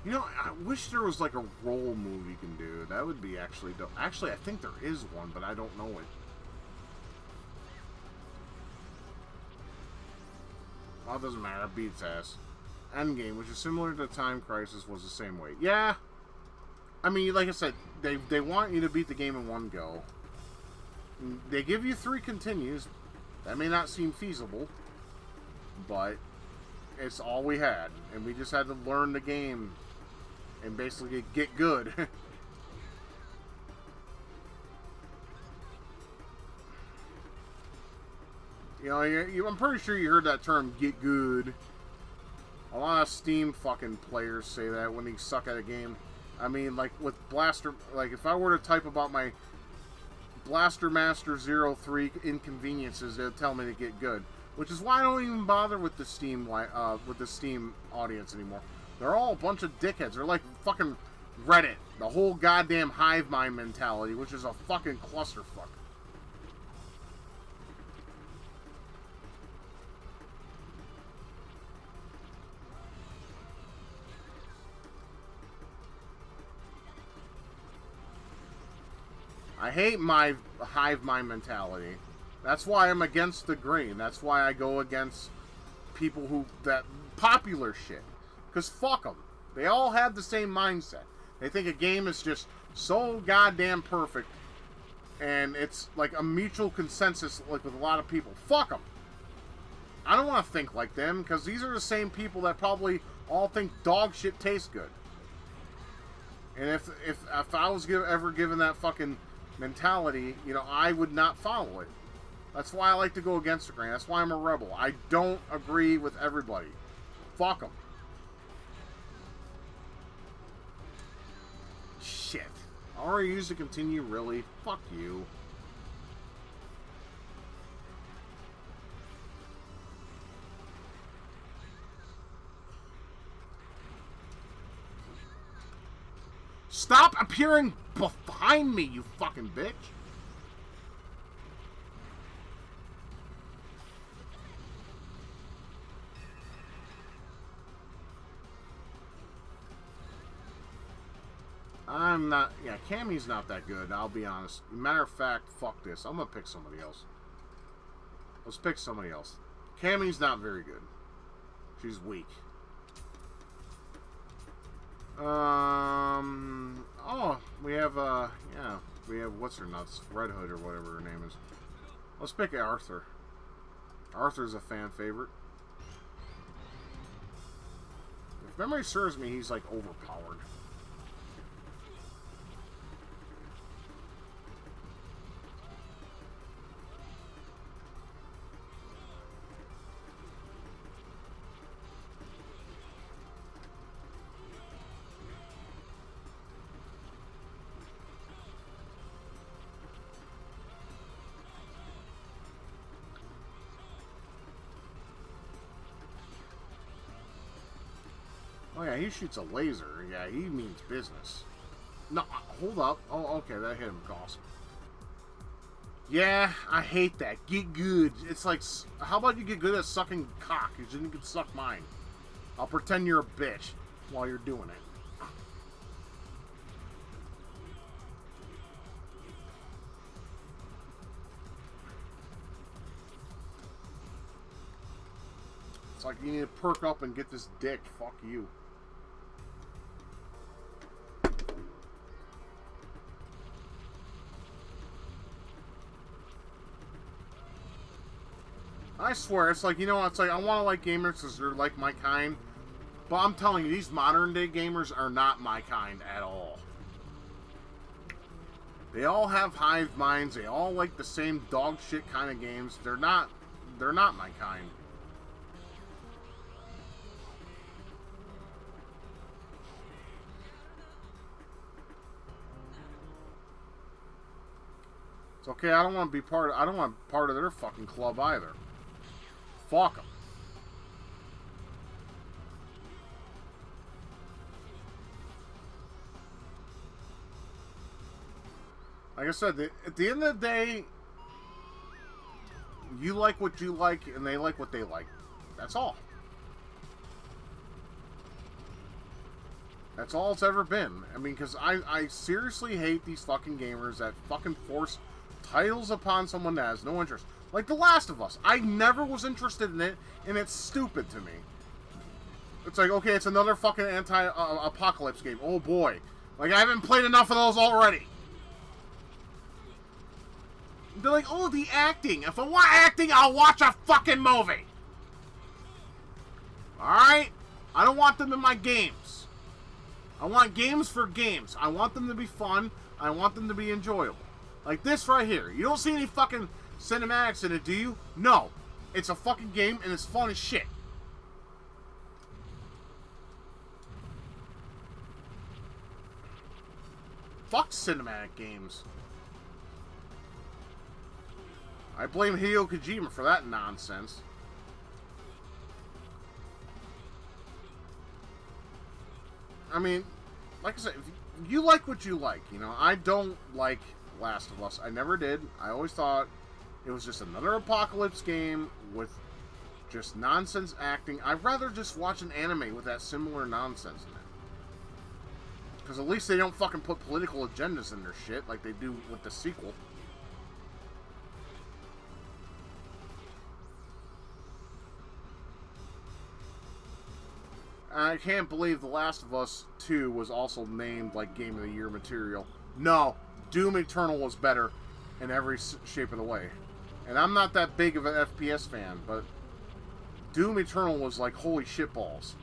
You know, I wish there was like a roll move you can do. That would be actually dope. Actually, I think there is one, but I don't know it. Well, it doesn't matter. It beats ass. Endgame, which is similar to Time Crisis, was the same way. Yeah. I mean, like I said, they want you to beat the game in one go. They give you 3 continues. That may not seem feasible, but it's all we had. And we just had to learn the game and basically get good. You know, I'm pretty sure you heard that term, get good. A lot of Steam fucking players say that when they suck at a game. I mean, like with Blaster, like if I were to type about my Blaster Master 03 inconveniences, they'll tell me to get good. Which is why I don't even bother with the Steam audience anymore. They're all a bunch of dickheads. They're like fucking Reddit. The whole goddamn hive mind mentality, which is a fucking clusterfuck. I hate my hive mind mentality. That's why I'm against the grain. That's why I go against people who, that popular shit. Because fuck them. They all have the same mindset. They think a game is just so goddamn perfect. And it's like a mutual consensus, like with a lot of people. Fuck them. I don't want to think like them, because these are the same people that probably all think dog shit tastes good. And if I was ever given that fucking mentality, you know, I would not follow it. That's why I like to go against the grain. That's why I'm a rebel. I don't agree with everybody. Fuck them. Shit. Already used to continue, really? Fuck you. Stop appearing behind me, you fucking bitch. I'm not... Yeah, Cammy's not that good, I'll be honest. Matter of fact, fuck this. I'm gonna pick somebody else. Let's pick somebody else. Cammy's not very good. She's weak. Oh, we have, yeah, we have, what's her nuts? Red Hood or whatever her name is. Let's pick Arthur. Arthur's a fan favorite. If memory serves me, he's, like, overpowered. Oh yeah, he shoots a laser. Yeah, he means business. No, hold up. Oh, okay, that hit him. Awesome. Yeah, I hate that. Get good. It's like, how about you get good at sucking cock? Because then you can suck mine. I'll pretend you're a bitch while you're doing it. It's like you need to perk up and get this dick. Fuck you. I swear, it's like, you know, it's like, I want to like gamers because they're like my kind. But I'm telling you, these modern day gamers are not my kind at all. They all have hive minds. They all like the same dog shit kind of games. They're not my kind. It's okay, I don't want to be part of, I don't want part of their fucking club either. Fuck them. Like I said, at the end of the day, you like what you like, and they like what they like. That's all. That's all it's ever been. I mean, because I seriously hate these fucking gamers that fucking force titles upon someone that has no interest. Like The Last of Us. I never was interested in it, and it's stupid to me. It's like, okay, it's another fucking anti-apocalypse game. Oh boy. Like, I haven't played enough of those already. They're like, oh, the acting. If I want acting, I'll watch a fucking movie. Alright? I don't want them in my games. I want games for games. I want them to be fun. I want them to be enjoyable. Like this right here. You don't see any fucking cinematics in it, do you? No. It's a fucking game, and it's fun as shit. Fuck cinematic games. I blame Hideo Kojima for that nonsense. I mean, like I said, if you like what you like, you know, I don't like Last of Us. I never did. I always thought it was just another apocalypse game with just nonsense acting. I'd rather just watch an anime with that similar nonsense in it. Because at least they don't fucking put political agendas in their shit like they do with the sequel. I can't believe The Last of Us 2 was also named like Game of the Year material. No, Doom Eternal was better in every shape of the way. And I'm not that big of an FPS fan, but Doom Eternal was like holy shit balls.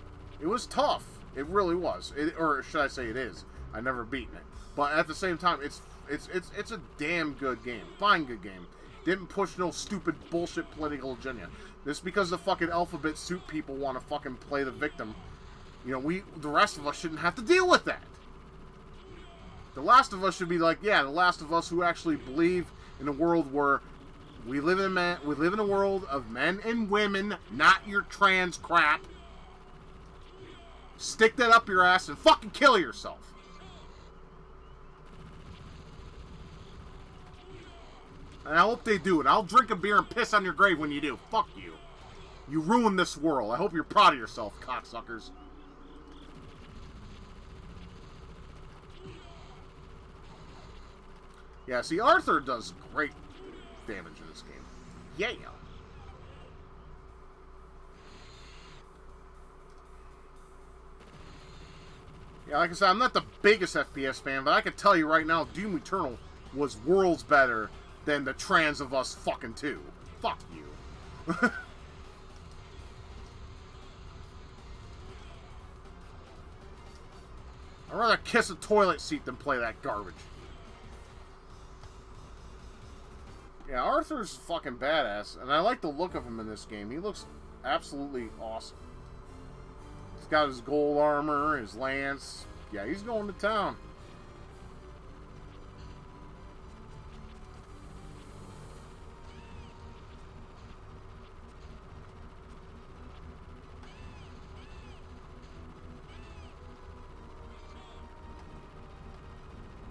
It was tough. It really was. Or should I say it is. I've never beaten it. But at the same time, it's a damn good game. Fine good game. Didn't push no stupid bullshit political agenda. Just because the fucking alphabet soup people want to fucking play the victim, you know, the rest of us shouldn't have to deal with that. The Last of Us should be like, yeah, The Last of Us, who actually believe in a world where we live in a world of men and women, not your trans crap. Stick that up your ass and fucking kill yourself. And I hope they do it. I'll drink a beer and piss on your grave when you do. Fuck you. You ruined this world. I hope you're proud of yourself, cocksuckers. Yeah, see, Arthur does great damage in this game. Yeah. Yeah, like I said, I'm not the biggest FPS fan, but I can tell you right now, Doom Eternal was worlds better than the Trans of Us fucking 2. Fuck you. I'd rather kiss a toilet seat than play that garbage. Yeah, Arthur's fucking badass, and I like the look of him in this game. He looks absolutely awesome. He's got his gold armor, his lance. Yeah, he's going to town.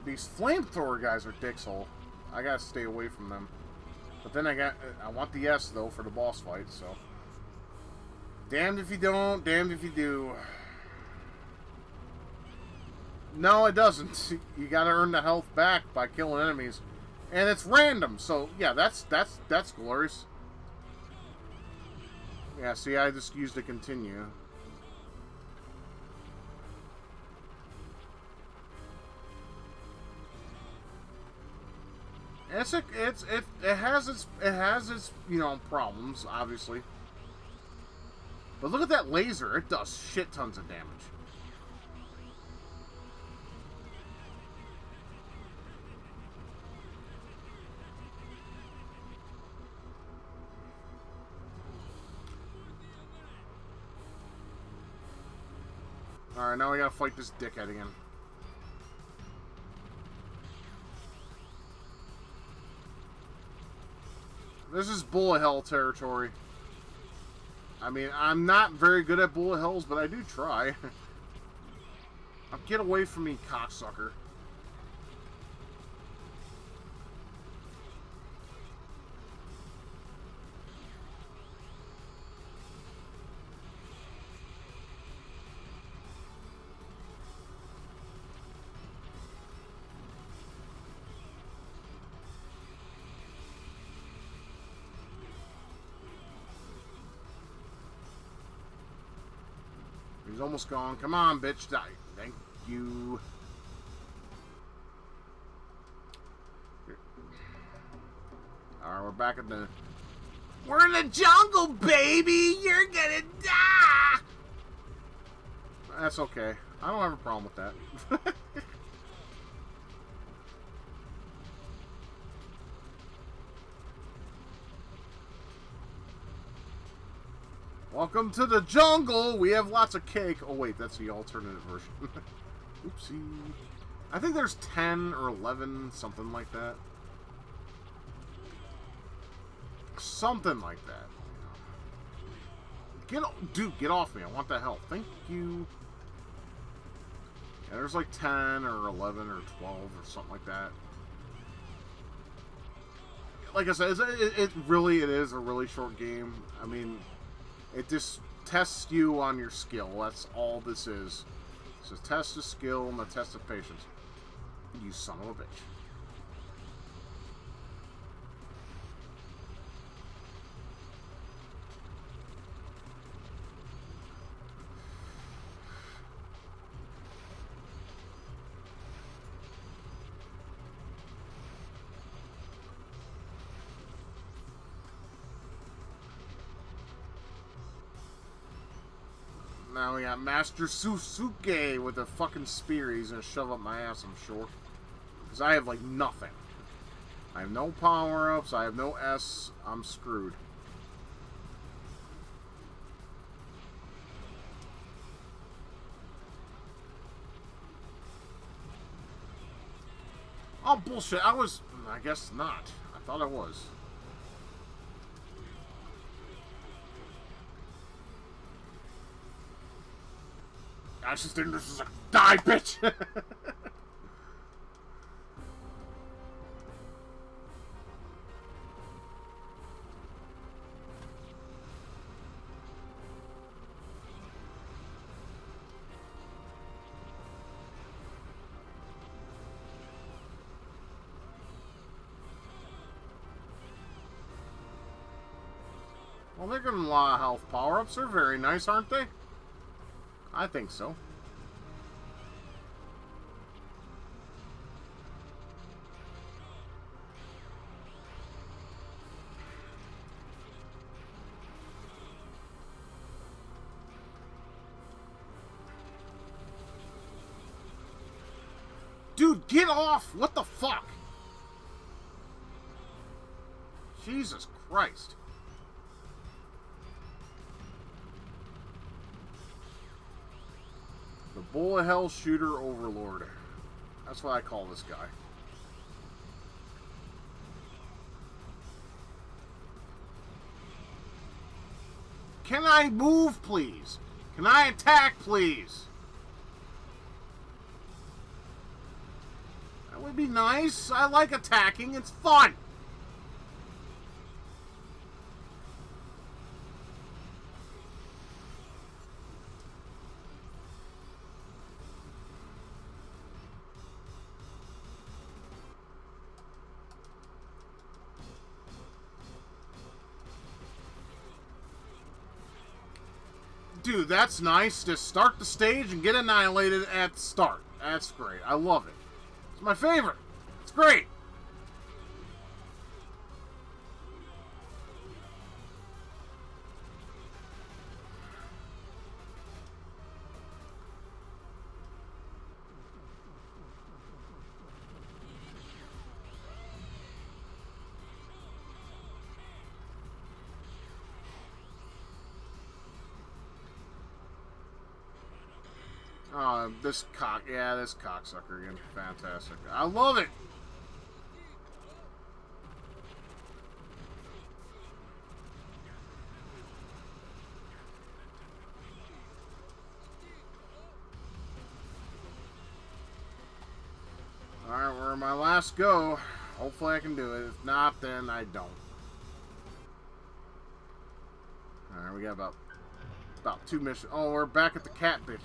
These flamethrower guys are dicks-hole. I gotta stay away from them. But then I want the S, though, for the boss fight, so. Damned if you don't, damned if you do. No, it doesn't. You gotta earn the health back by killing enemies. And it's random, so, yeah, that's glorious. Yeah, see, I just used to continue. It has its you know, problems, obviously. But look at that laser. It does shit tons of damage. Alright, now we gotta fight this dickhead again. This is bullet hell territory. I mean, I'm not very good at bullet hells, but I do try. Get away from me, cocksucker. He's almost gone. Come on, bitch, die. Thank you. Alright, we're back at the... We're in the jungle, baby! You're gonna die! That's okay. I don't have a problem with that. Welcome to the jungle! We have lots of cake. Oh wait, that's the alternative version. Oopsie. I think there's 10 or 11, something like that. Something like that. Dude, get off me. I want that health. Thank you. Yeah, there's like 10 or 11 or 12 or something like that. Like I said, it is a really short game. I mean, it just tests you on your skill. That's all this is. It's a test of skill and a test of patience. You son of a bitch. Now we got Master Susuke with a fucking spear he's gonna shove up my ass, I'm sure. Because I have, like, nothing. I have no power-ups, I have no S, I'm screwed. Oh, bullshit. I guess not. I thought I was. I just didn't. This is a die, bitch. Well, they're getting a lot of health power-ups. They're very nice, aren't they? I think so. Dude, get off! What the fuck? Jesus Christ. The Bullet Hell Shooter Overlord. That's what I call this guy. Can I move, please? Can I attack, please? That would be nice. I like attacking. It's fun. Dude, that's nice. Just start the stage and get annihilated at the start. That's great. I love it. It's my favorite. It's great. This cocksucker again. Fantastic. I love it. Alright, we're my last go. Hopefully I can do it. If not, then I don't. Alright, we got about 2 missions. Oh, we're back at the cat bitch.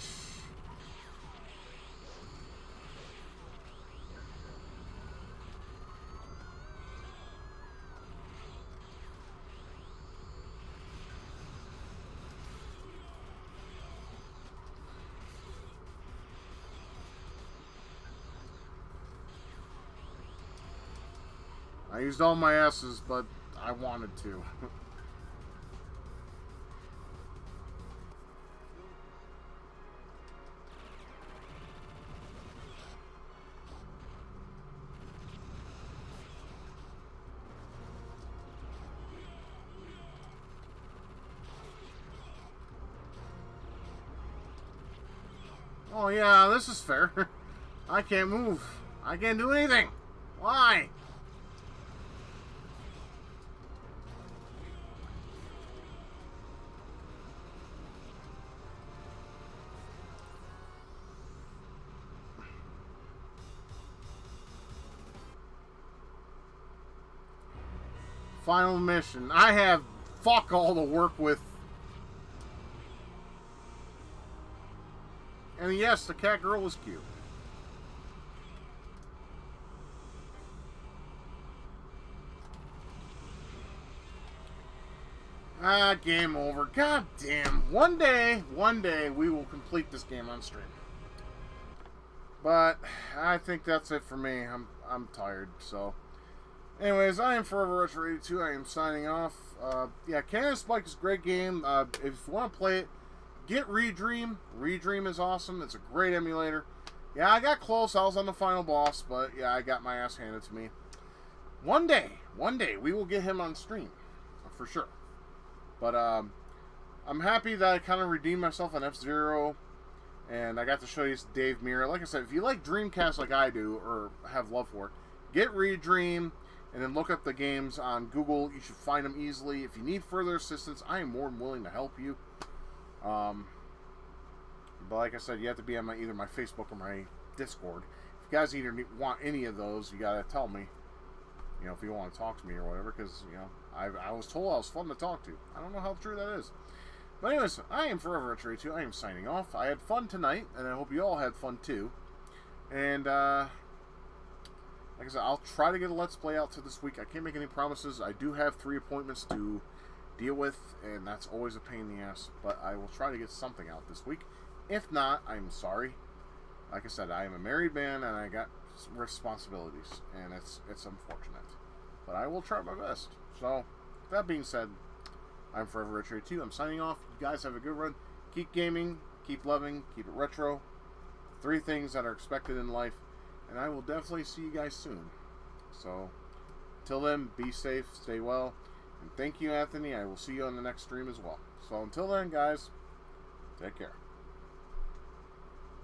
I used all my S's, but I wanted to. Oh yeah, this is fair. I can't move. I can't do anything. Why? Final mission. I have fuck all to work with. And yes, the cat girl is cute. Ah, game over. God damn. One day, we will complete this game on stream. But I think that's it for me. I'm tired, so. Anyways, I am ForeverRetro82. I am signing off. Yeah, Canada Spike is a great game. If you want to play it, get Redream. Redream is awesome. It's a great emulator. Yeah, I got close. I was on the final boss, but yeah, I got my ass handed to me. One day, we will get him on stream. For sure. But I'm happy that I kind of redeemed myself on Fzero. And I got to show you Dave Mirra. Like I said, if you like Dreamcast like I do, or have love for it, get Redream, and then look up the games on Google. You should find them easily. If you need further assistance, I am more than willing to help you. But like I said, you have to be on either my Facebook or my Discord. If you guys either want any of those, you gotta tell me. You know, if you want to talk to me or whatever, because you know, I was told I was fun to talk to. I don't know how true that is. But anyways, I am ForeverRetro82. I am signing off. I had fun tonight, and I hope you all had fun too. And like I said, I'll try to get a Let's Play out to this week. I can't make any promises. I do have 3 appointments to deal with, and that's always a pain in the ass. But I will try to get something out this week. If not, I'm sorry. Like I said, I am a married man, and I got responsibilities, and it's unfortunate. But I will try my best. So, that being said, I'm ForeverRetro82. I'm signing off. You guys have a good run. Keep gaming, keep loving, keep it retro. 3 things that are expected in life. And I will definitely see you guys soon. So, until then, be safe, stay well. And thank you, Anthony. I will see you on the next stream as well. So, until then, guys, take care.